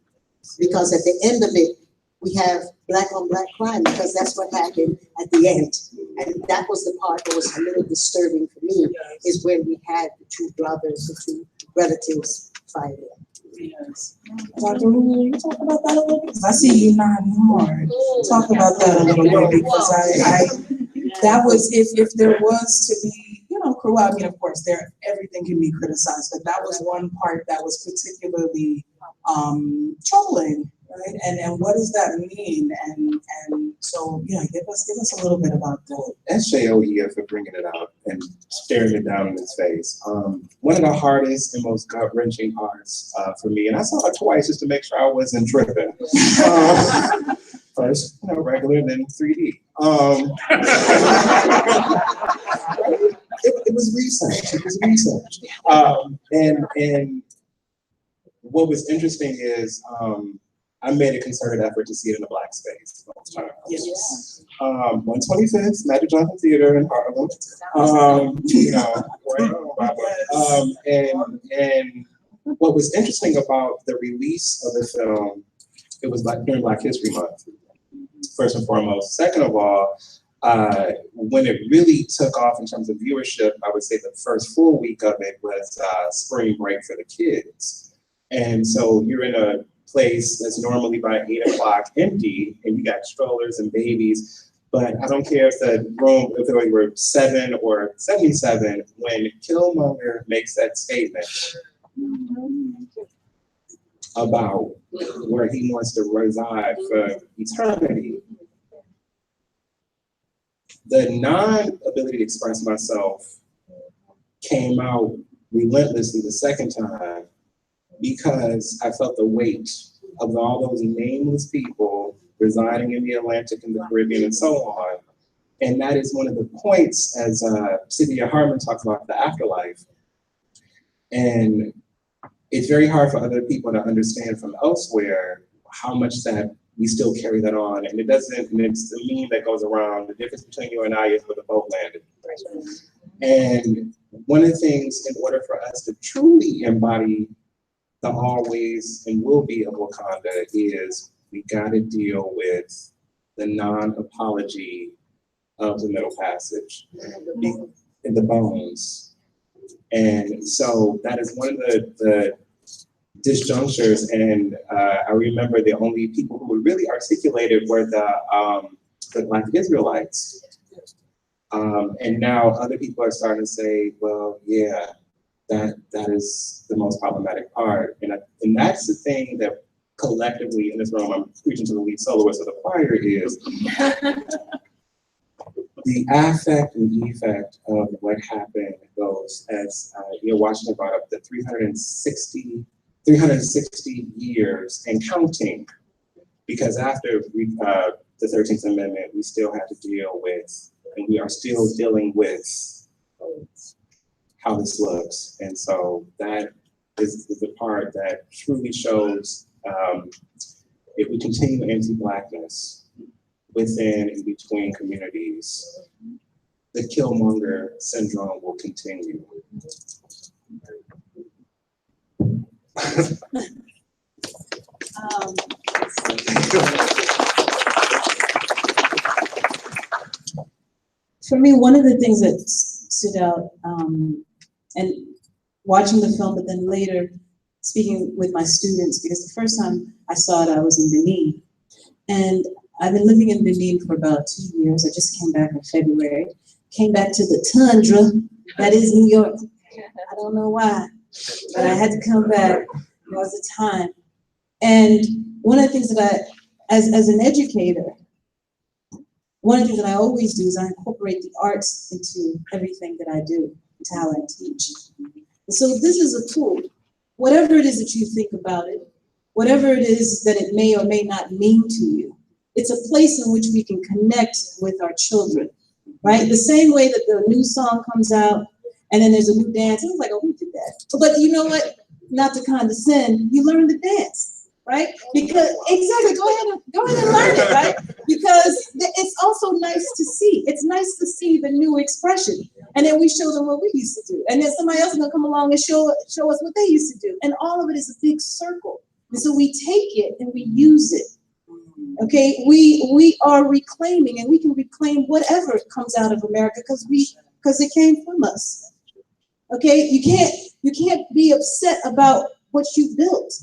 Because at the end of it, we have black on black crime, because that's what happened at the end. And that was the part that was a little disturbing for me, is when we had the two brothers, the two relatives fighting. Yes. Dr. Uhuru, you talk about that a little bit? 'Cause I see you nodding hard. Talk about that a little bit, because that was, if there was to be, cruel, I mean, of course, everything can be criticized, but that was one part that was particularly troubling, right? And what does that mean? And so, give us a little bit about that. SJOE for bringing it out and staring it down in its face. One of the hardest and most gut-wrenching parts for me, and I saw it twice just to make sure I wasn't tripping. First, regular, then 3D. It was research. It was research. And what was interesting is I made a concerted effort to see it in a Black space most times. Yes. 125th Magic Johnson Theater in Harlem. And what was interesting about the release of the film, it was during Black History Month, first and foremost. Second of all, when it really took off in terms of viewership, I would say the first full week of it was spring break for the kids. And so you're in a place that's normally by 8 o'clock empty, and you got strollers and babies. But I don't care if the room, if they were 7 or 77, when Killmonger makes that statement about where he wants to reside for eternity, the non-ability to express myself came out relentlessly the second time, because I felt the weight of all those nameless people residing in the Atlantic and the Caribbean and so on. And that is one of the points, as Cynthia Harmon talks about, the afterlife. And it's very hard for other people to understand from elsewhere how much that we still carry that on. And it doesn't, and it's the meme that goes around, the difference between you and I is where the boat landed. And one of the things, in order for us to truly embody the always and will be of Wakanda, is we gotta deal with the non-apology of the Middle Passage and the bones. And so that is one of the disjunctures, and I remember the only people who were really articulated were the Black Israelites. And now other people are starting to say, well, yeah, that is the most problematic part. And that's the thing that collectively in this room, I'm preaching to the lead soloist of the choir, is the affect and effect of what happened goes, as Washington brought up, the 360 years and counting, because after the 13th Amendment, we still have to deal with, and we are still dealing with how this looks. And so that is the part that truly shows if we continue anti-Blackness within and between communities, the Killmonger syndrome will continue. For me, one of the things that stood out, and watching the film, but then later speaking with my students, because the first time I saw it, I was in Benin. And I've been living in Benin for about 2 years. I just came back in February. Came back to the tundra, that is New York. I don't know why, but I had to come back. It was a time. And one of the things that as an educator, one of the things that I always do is I incorporate the arts into everything that I do, into how I teach. And so this is a tool. Whatever it is that you think about it, whatever it is that it may or may not mean to you, it's a place in which we can connect with our children, right? The same way that the new song comes out and then there's a new dance. It's like, oh, who did that? But you know what? Not to condescend, you learn the dance, right? Because exactly, go ahead and learn it, right? Because it's also nice to see. It's nice to see the new expression. And then we show them what we used to do. And then somebody else is gonna come along and show us what they used to do. And all of it is a big circle. And so we take it and we use it. Okay, we are reclaiming, and we can reclaim whatever comes out of America because it came from us. Okay, you can't be upset about what you built.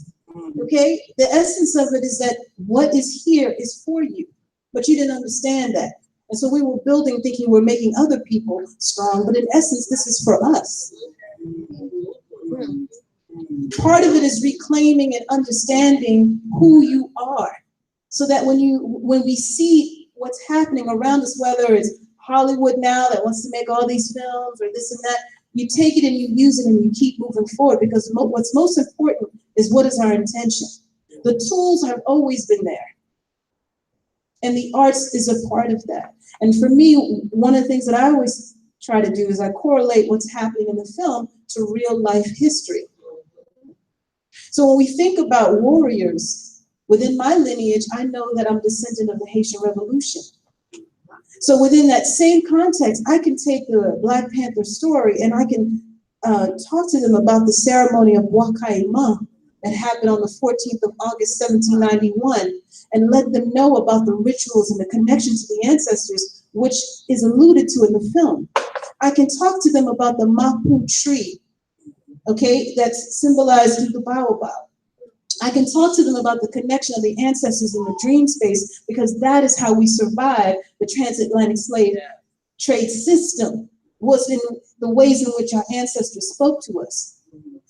Okay, the essence of it is that what is here is for you, but you didn't understand that. And so we were building thinking we're making other people strong, but in essence, this is for us. Part of it is reclaiming and understanding who you are, so that when we see what's happening around us, whether it's Hollywood now that wants to make all these films or this and that, you take it and you use it and you keep moving forward, because what's most important is what is our intention. The tools have always been there, and the arts is a part of that. And for me, one of the things that I always try to do is I correlate what's happening in the film to real life history. So when we think about warriors, within my lineage, I know that I'm descendant of the Haitian Revolution. So within that same context, I can take the Black Panther story and I can talk to them about the ceremony of Wakanda that happened on the 14th of August, 1791, and let them know about the rituals and the connection to the ancestors, which is alluded to in the film. I can talk to them about the mapu tree, okay, that's symbolized through the baobab. I can talk to them about the connection of the ancestors in the dream space, because that is how we survived the transatlantic slave trade system, was in the ways in which our ancestors spoke to us.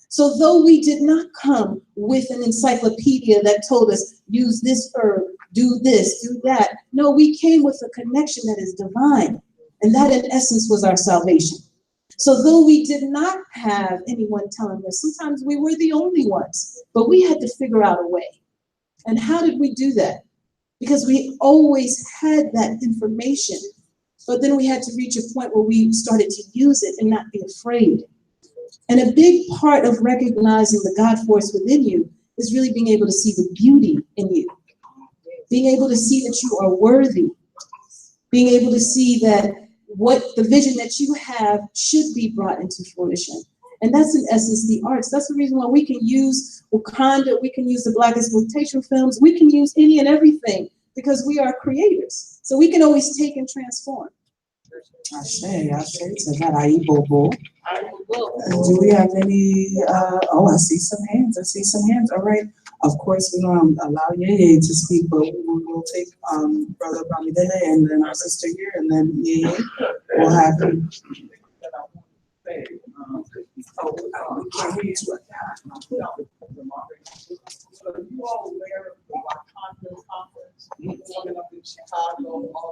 So though we did not come with an encyclopedia that told us, use this herb, do this, do that. No, we came with a connection that is divine. And that in essence was our salvation. So though we did not have anyone telling us, sometimes we were the only ones, but we had to figure out a way. And how did we do that? Because we always had that information, but then we had to reach a point where we started to use it and not be afraid. And a big part of recognizing the God force within you is really being able to see the beauty in you. Being able to see that you are worthy. Being able to see that what the vision that you have should be brought into fruition. And that's in essence the arts. That's the reason why we can use Wakanda, we can use the Black exploitation films, we can use any and everything, because we are creators. So we can always take and transform. Ashe to that, Aibobo. Do we have any, I see some hands, all right. Of course, we don't allow Yeye to speak, but we'll take Brother Bamidele and then our sister here, and then Yeye will have him.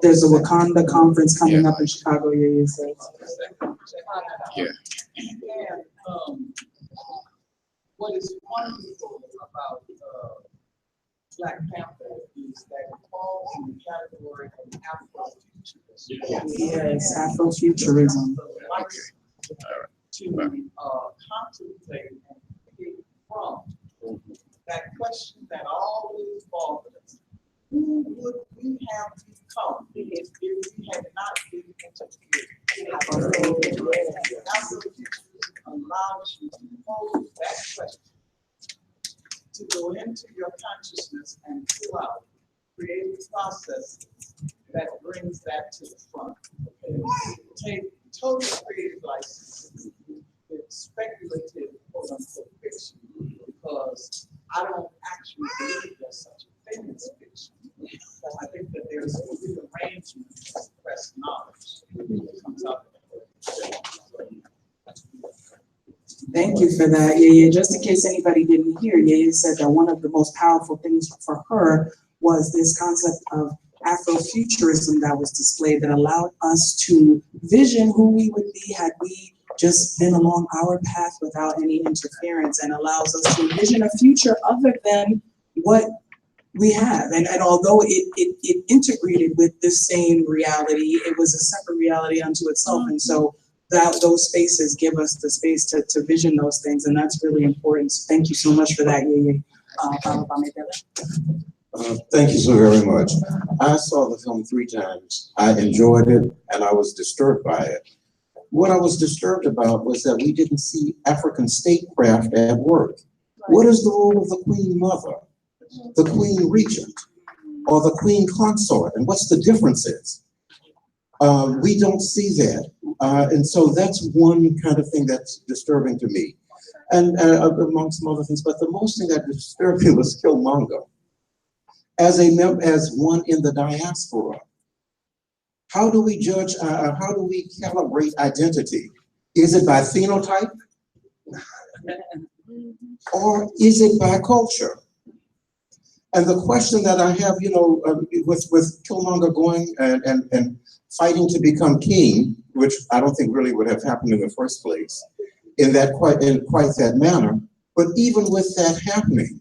There's a Wakanda conference coming up in Chicago, Yeye says. Yeah. And what is wonderful about Black Panther is that it falls in the category of Afrofuturism. Yes, Afrofuturism. To contemplate and create from that question that always bothers us. Who would we have become if we had not been interfered? Afrofuturism allows you to pose that question, to go into your consciousness and pull out creative processes that brings that to the front. Take total creative license. It's speculative, quote unquote, fiction, because I don't actually believe there's such a thing as fiction. I think that there's a rearrangement of suppressed knowledge that comes out of it. Thank you for that, Yeye. Just in case anybody didn't hear, Yeye said that one of the most powerful things for her was this concept of Afrofuturism that was displayed, that allowed us to vision who we would be had we just been along our path without any interference, and allows us to envision a future other than what we have. And although it integrated with this same reality, it was a separate reality unto itself. And so that those spaces give us the space to vision those things, and that's really important. So thank you so much for that, Yeye. Thank you so very much. I saw the film 3 times. I enjoyed it, and I was disturbed by it. What I was disturbed about was that we didn't see African statecraft at work. What is the role of the Queen Mother, the Queen Regent, or the Queen Consort, and what's the differences? We don't see that. And so that's one kind of thing that's disturbing to me. And among some other things, but the most thing that disturbed me was Killmonger. As one in the diaspora, how do we judge, how do we calibrate identity? Is it by phenotype? Or is it by culture? And the question that I have, with Killmonger going and fighting to become king, which I don't think really would have happened in the first place, in quite that manner, but even with that happening,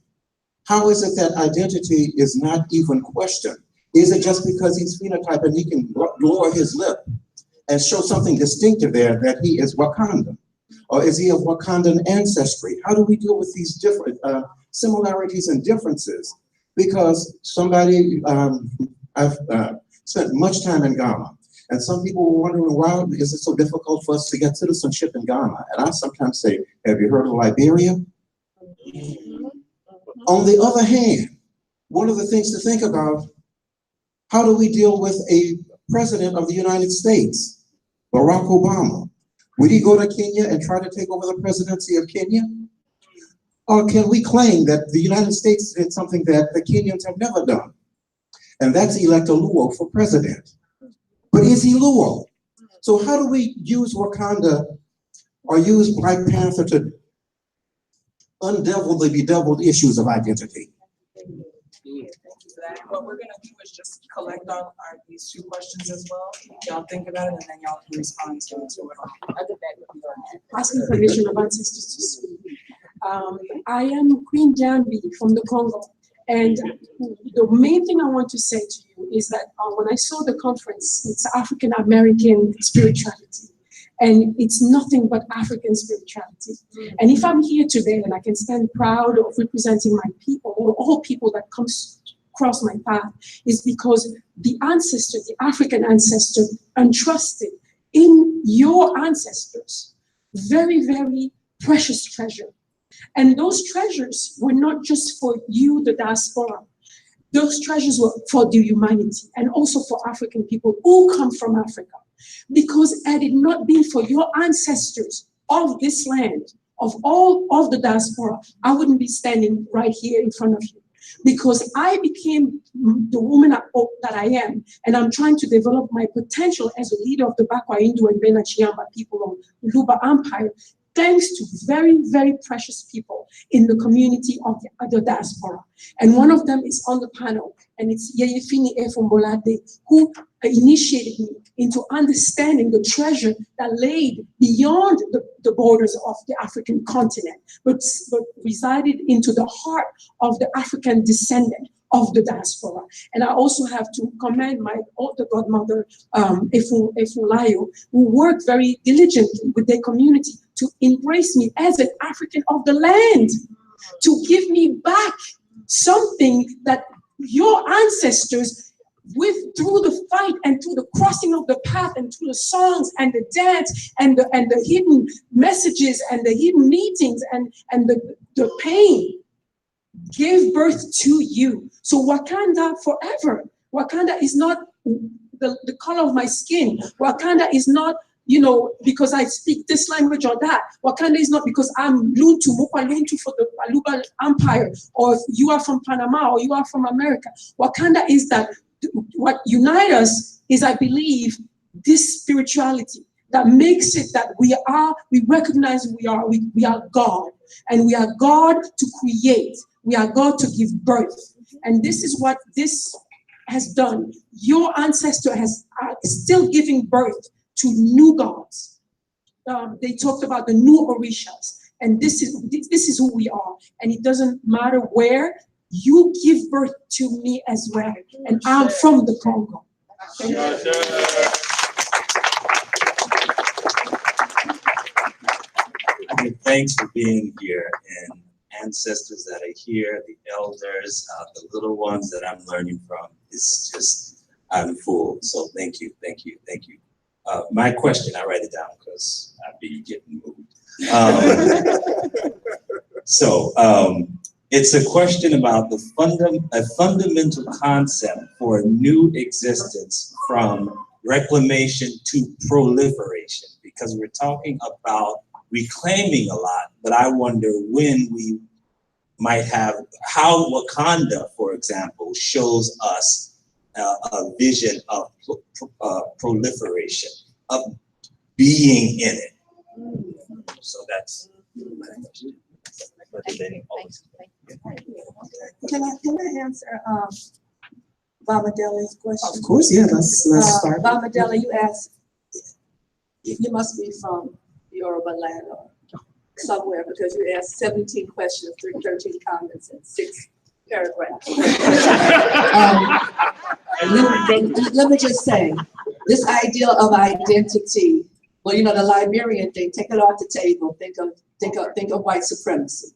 how is it that identity is not even questioned? Is it just because he's phenotype and he can lower his lip and show something distinctive there that he is Wakandan? Or is he of Wakandan ancestry? How do we deal with these different similarities and differences? Because I've spent much time in Ghana, and some people were wondering, why is it so difficult for us to get citizenship in Ghana? And I sometimes say, have you heard of Liberia? On the other hand, one of the things to think about, how do we deal with a president of the United States, Barack Obama? Would he go to Kenya and try to take over the presidency of Kenya? Or can we claim that the United States did something that the Kenyans have never done? And that's elect a Luo for president. But is he Luo? So how do we use Wakanda or use Black Panther to undevil the bedeviled issues of identity? What we're gonna do is just collect these 2 questions as well. Y'all think about it, and then y'all can respond to it all. Asking permission of ancestors to speak. I am Queen Jambi from the Congo, and the main thing I want to say to you is that when I saw the conference, it's African American spirituality. And it's nothing but African spirituality. And if I'm here today and I can stand proud of representing my people, or all people that comes across my path, is because the ancestor, the African ancestor, entrusted in your ancestors very, very precious treasure. And those treasures were not just for you, the diaspora. Those treasures were for the humanity and also for African people who come from Africa. Because had it not been for your ancestors of this land, of all of the diaspora, I wouldn't be standing right here in front of you. Because I became the woman that I am, and I'm trying to develop my potential as a leader of the Bakwa Indu and Bena Chiamba people of Luba Empire, thanks to very, very precious people in the community of the diaspora. And one of them is on the panel, and it's Yeyefini Efunbolade, who initiated me into understanding the treasure that laid beyond the borders of the African continent, but resided into the heart of the African descendant of the diaspora. And I also have to commend my older godmother, Efulayo, who worked very diligently with their community to embrace me as an African of the land, to give me back something that your ancestors through the fight and through the crossing of the path and through the songs and the dance and the hidden messages and the hidden meetings and the pain gave birth to you. So Wakanda forever. Wakanda is not the color of my skin. Wakanda is not, because I speak this language or that. Wakanda is not because I'm Luntu, Mukwa Luntu for the Baluba Empire, or if you are from Panama or you are from America. Wakanda is that what unites us is, I believe, this spirituality that makes it that we recognize we are God, and we are God to create. We are God to give birth. And this is what this has done. Your ancestor is still giving birth to new gods. They talked about the new Orishas, and this is who we are. And it doesn't matter where, you give birth to me as well. And I'm from the Congo. Thanks for being here, and ancestors that are here, the elders, the little ones that I'm learning from. It's just, I'm full. So thank you, thank you, thank you. My question, I write it down because I be getting moved. It's a question about a fundamental concept for a new existence from reclamation to proliferation, because we're talking about reclaiming a lot, but I wonder when we might have, how Wakanda, for example, shows us a vision of proliferation, of being in it. So that's my question. Can I answer Bamadeli's question? Of course, yeah, let's start. Bamadeli, you asked, you must be from Yoruba land or somewhere, because you asked 17 questions, 13 comments, and 6 paragraphs. Let me just say, this idea of identity, well, you know, the Liberian thing, take it off the table, think of white supremacy.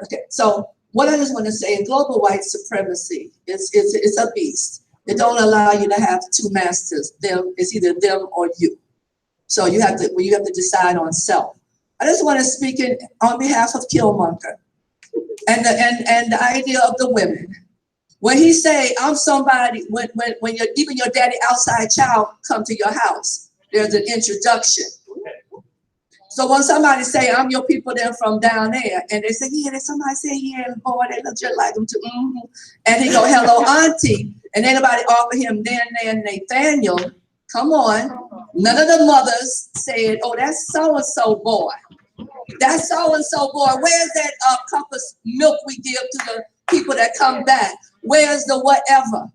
Okay, so what I just want to say is global white supremacy it's a beast. It don't allow you to have two masters. It's either them or you. So you have to decide on self. I just want to speak on behalf of Killmonger and the idea of the women. When he say, I'm somebody, when even your daddy outside child come to your house, there's an introduction. So when somebody say, I'm your people, they're from down there, and they say, yeah, there's somebody say, yeah, boy, they look just like them too. And he go, hello, auntie. And anybody offer him then Nathaniel, come on. None of the mothers said, oh, that's so-and-so boy. That's so-and-so boy. Where's that cup of milk we give to the people that come back? Where's the whatever?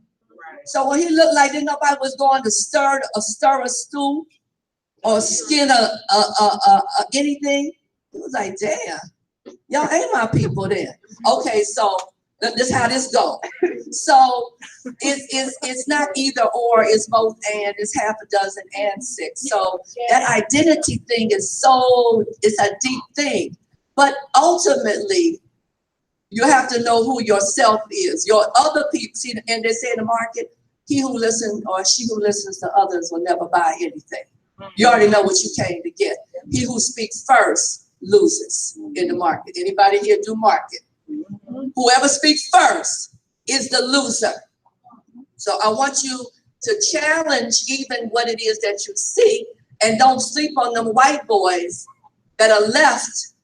So when he looked like nobody was going to stir a stew or skin anything, he was like, damn, y'all ain't my people then. Okay, so this is how this go. So it's not either or, it's both and, it's half a dozen and 6. So that identity thing is it's a deep thing. But ultimately, you have to know who yourself is. Your other people, see, and they say in the market, he who listens or she who listens to others will never buy anything. You already know what you came to get. He who speaks first loses in the market. Anybody here do market? Whoever speaks first is the loser. So I want you to challenge even what it is that you see, and don't sleep on them white boys that are left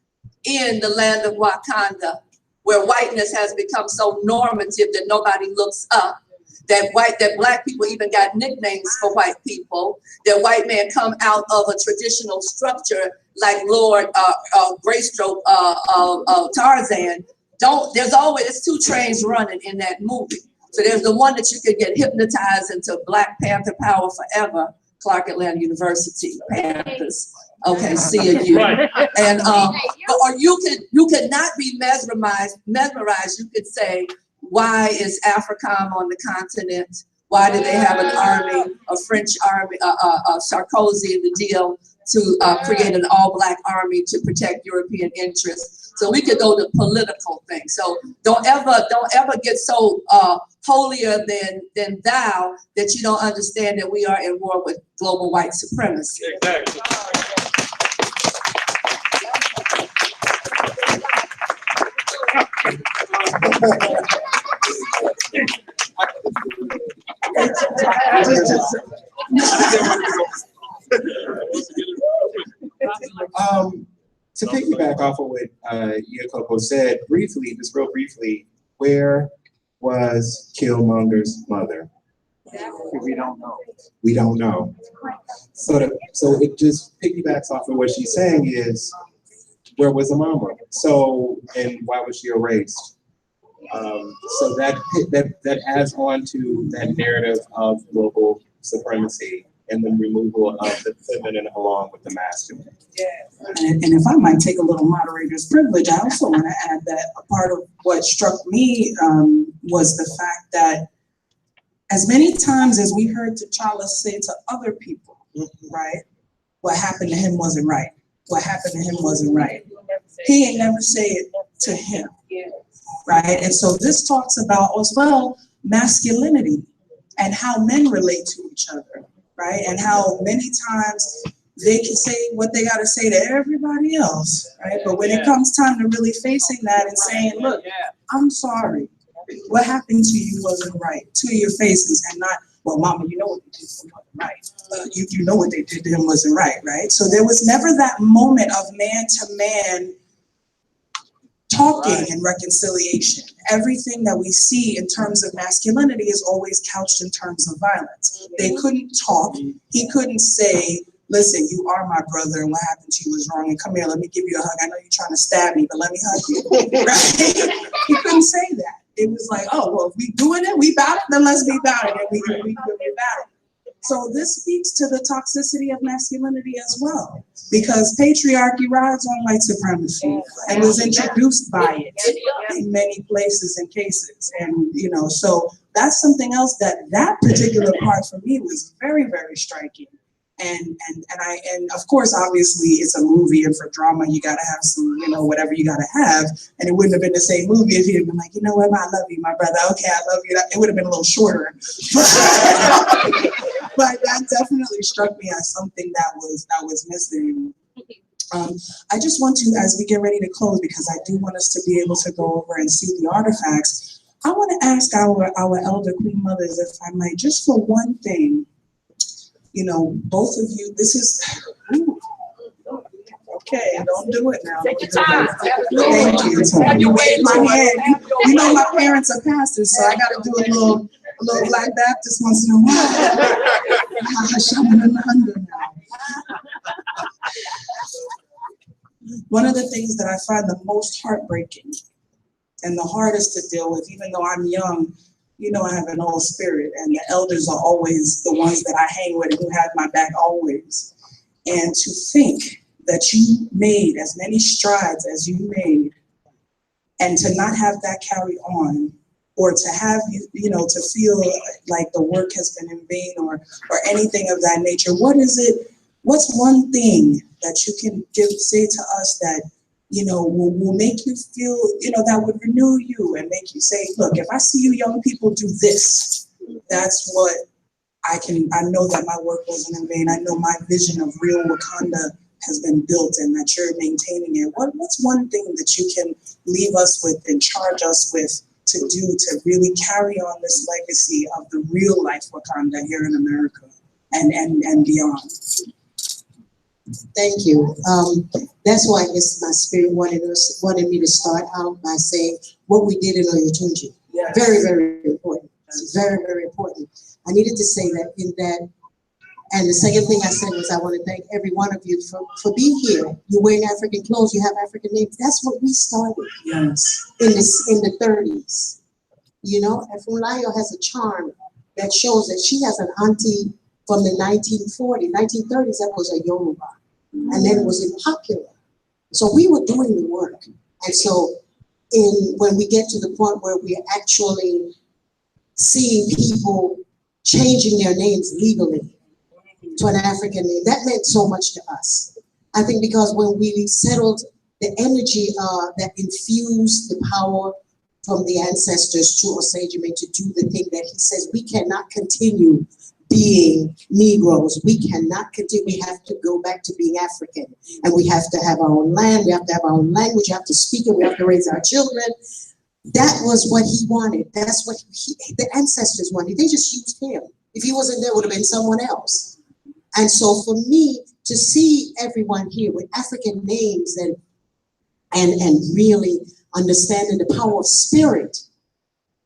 in the land of Wakanda, where whiteness has become so normative that nobody looks up. That black people even got nicknames for white people. That white man come out of a traditional structure like Lord Greystoke Tarzan. There's 2 trains running in that movie. So there's the one that you could get hypnotized into Black Panther power forever, Clark Atlanta University Panthers. Okay, see you. And or you could not be mesmerized. You could say, why is AFRICOM on the continent? Why do they have an army, a French army, Sarkozy in the deal to create an all-black army to protect European interests? So we could go to political things. So don't ever get so holier than thou that you don't understand that we are in war with global white supremacy. Exactly. To piggyback off of what Iyakoko said, just real briefly, where was Killmonger's mother? We don't know. We don't know. So it just piggybacks off of what she's saying is, where was the mama? So, and why was she erased? So that adds on to that narrative of global supremacy and the removal of the feminine along with the masculine. Yeah. And if I might take a little moderator's privilege, I also want to add that a part of what struck me was the fact that as many times as we heard T'Challa say to other people, right, what happened to him wasn't right. What happened to him wasn't right. He ain't never say it to him, right? And so this talks about as well masculinity and how men relate to each other, right? And how many times they can say what they got to say to everybody else, right? But when it comes time to really facing that and saying, look, I'm sorry, what happened to you wasn't right, to your faces, and not, well, mama, you know what they did to him wasn't right. You know what they did to him wasn't right, right? So there was never that moment of man to man talking and reconciliation. Everything that we see in terms of masculinity is always couched in terms of violence. They couldn't talk. He couldn't say, listen, you are my brother and what happened to you was wrong, and come here, let me give you a hug. I know you're trying to stab me, but let me hug you. Right? He couldn't say that. It was like, oh, well, if we doing it, we about it, then let's be about it, and we about it. So this speaks to the toxicity of masculinity as well, because patriarchy rides on white supremacy and was introduced by it in many places and cases. And, you know, so that's something else that particular part for me was very, very striking. And of course, obviously, it's a movie, and for drama, you gotta have some, you know, whatever you gotta have. And it wouldn't have been the same movie if he had been like, you know what, I love you, my brother. Okay, I love you. It would have been a little shorter. But that definitely struck me as something that was missing. I just want to, as we get ready to close, because I do want us to be able to go over and see the artifacts, I want to ask our elder queen mothers, if I might, just for one thing. You know, both of you, this is, okay, don't do it now. Take your time. Thank you. You wave my hand. You know my parents are pastors, so I got to do a little Black Baptist once in a while. One of the things that I find the most heartbreaking and the hardest to deal with, even though I'm young, you know, I have an old spirit, and the elders are always the ones that I hang with who have my back always. And to think that you made as many strides as you made, and to not have that carry on, or to have you know, to feel like the work has been in vain or anything of that nature. What is it? What's one thing that you can say to us that, you know, will make you feel, you know, that would renew you and make you say, look, if I see you young people do this, that's what I know that my work wasn't in vain. I know my vision of real Wakanda has been built and that you're maintaining it. What's one thing that you can leave us with and charge us with to do to really carry on this legacy of the real life Wakanda here in America and beyond? Thank you. That's why I guess my spirit wanted me to start out by saying what we did in Oyotunji. Yes. Very, very important. It's very, very important. I needed to say that in that. And the second thing I said was I want to thank every one of you for being here. You're wearing African clothes, you have African names. That's what we started. Yes. In the 30s. You know, Efunbolade has a charm that shows that she has an auntie from the 1930s that was a Yoruba. And then it was unpopular. So we were doing the work. And so when we get to the point where we're actually seeing people changing their names legally to an African name, that meant so much to us. I think because when we settled the energy that infused the power from the ancestors to Osejime to do the thing that he says, we cannot continue being Negroes. We cannot continue. We have to go back to being African. And we have to have our own land. We have to have our own language. We have to speak it. We have to raise our children. That was what he wanted. That's what the ancestors wanted. They just used him. If he wasn't there, it would have been someone else. And so for me to see everyone here with African names and really understanding the power of spirit,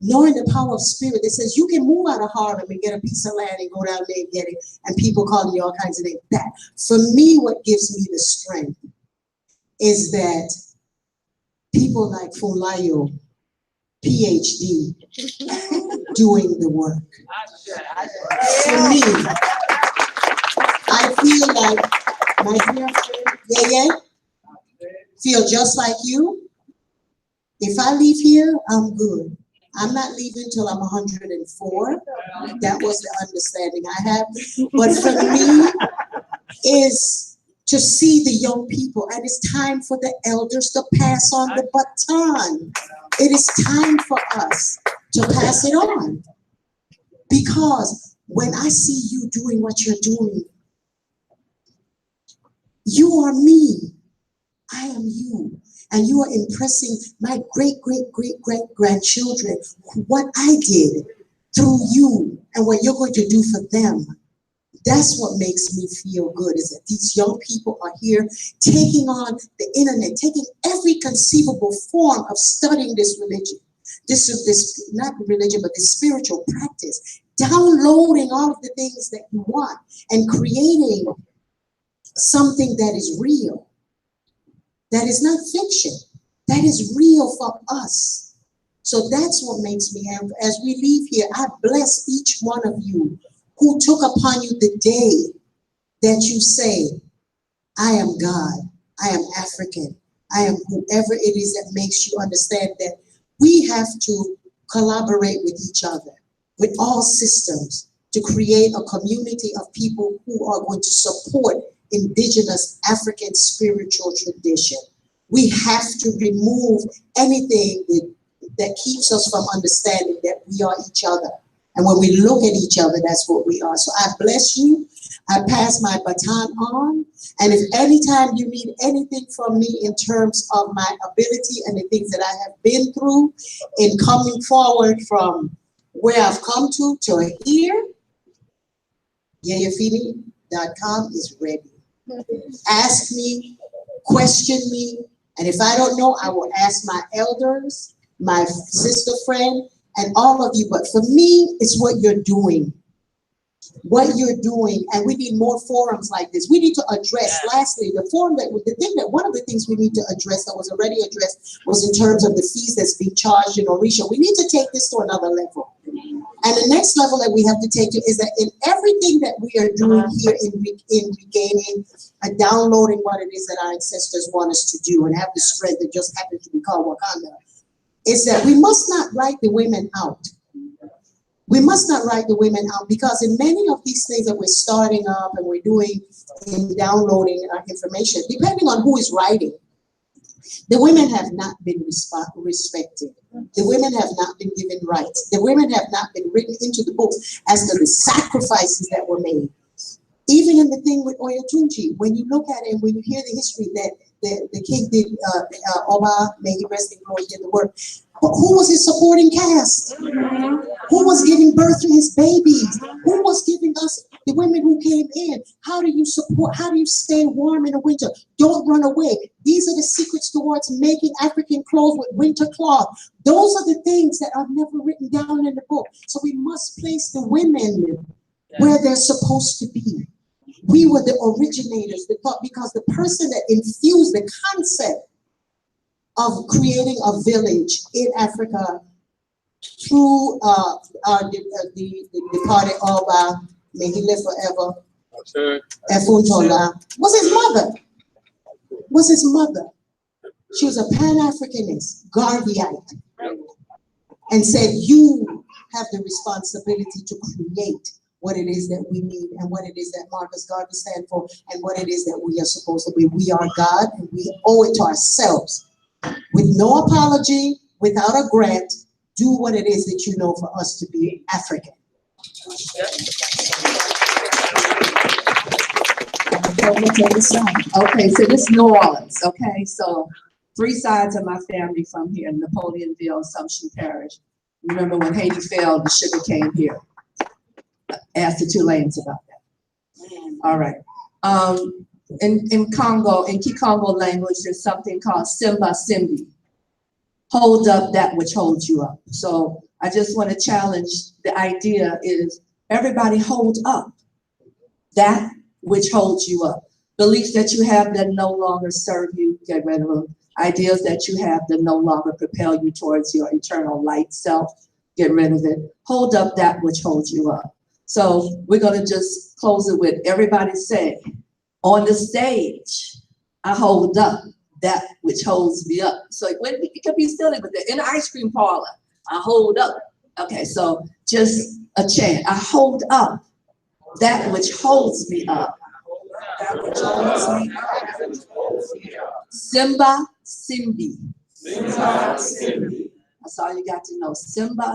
knowing the power of spirit that says you can move out of Harlem and get a piece of land and go down there and get it, and people calling you all kinds of names. That, for me, what gives me the strength is that people like Fulayo, PhD, doing the work. For me, I feel like my dear friend Yeye feel just like you. If I leave here, I'm good. I'm not leaving till I'm 104. That was the understanding I have. But for me, is to see the young people, and it's time for the elders to pass on the baton. It is time for us to pass it on. Because when I see you doing what you're doing, you are me, I am you. And you are impressing my great-great-great-great-grandchildren what I did through you and what you're going to do for them. That's what makes me feel good, is that these young people are here taking on the internet, taking every conceivable form of studying this religion. This not religion, but this spiritual practice, downloading all of the things that you want and creating something that is real, that is not fiction, that is real for us. So that's what makes me happy. As we leave here, I bless each one of you who took upon you the day that you say, I am God, I am African, I am whoever it is that makes you understand that we have to collaborate with each other, with all systems, to create a community of people who are going to support indigenous African spiritual tradition. We have to remove anything that keeps us from understanding that we are each other. And when we look at each other, that's what we are. So I bless you. I pass my baton on. And if anytime you need anything from me in terms of my ability and the things that I have been through in coming forward from where I've come to here, Yeyefini.com is ready. Ask me, question me, and if I don't know, I will ask my elders, my sister friend, and all of you. But for me, it's what you're doing. What you're doing, and we need more forums like this. We need to address, lastly, one of the things we need to address that was already addressed was in terms of the fees that's being charged in Orisha. We need to take this to another level. And the next level that we have to take to is that in everything that we are doing here in regaining and downloading what it is that our ancestors want us to do and have the strength that just happens to be called Wakanda, is that we must not write the women out. We must not write the women out, because in many of these things that we're starting up and we're doing in downloading our information, depending on who is writing, the women have not been respected. The women have not been given rights. The women have not been written into the books as to the sacrifices that were made. Even in the thing with Oyotunji, when you look at it, when you hear the history that the king did, Oba, may he rest in glory, did the work. Who was his supporting cast? Who was giving birth to his babies? Who was giving us the women who came in? How do you support? How do you stay warm in the winter? Don't run away. These are the secrets towards making African clothes with winter cloth. Those are the things that are never written down in the book. So we must place the women where they're supposed to be. We were the originators, the thought, because the person that infused the concept of creating a village in Africa through the departed Oba, may he live forever, Efunbolade, was his mother. She was a Pan-Africanist, Garveyite, and said, you have the responsibility to create what it is that we need and what it is that Marcus Garvey stands for and what it is that we are supposed to be. We are God, and we owe it to ourselves. With no apology, without a grant, do what it is that you know for us to be African. Okay, so this is New Orleans, okay? So 3 sides of my family from here, Napoleonville, Assumption Parish. Remember when Haiti fell, the sugar came here. Ask the Tulanes about that. All right. In Congo, in Kikongo language, there's something called Simba Simbi. Hold up that which holds you up. So I just want to challenge, the idea is everybody hold up that which holds you up. Beliefs that you have that no longer serve you, get rid of them. Ideas that you have that no longer propel you towards your eternal light self, get rid of it. Hold up that which holds you up. So we're going to just close it with everybody say, on the stage, I hold up that which holds me up. So it can be silly, but in the ice cream parlor, I hold up. Okay, so just a chant. I hold up that which holds me up. Simba, Simbi. That's all you got to know. Simba,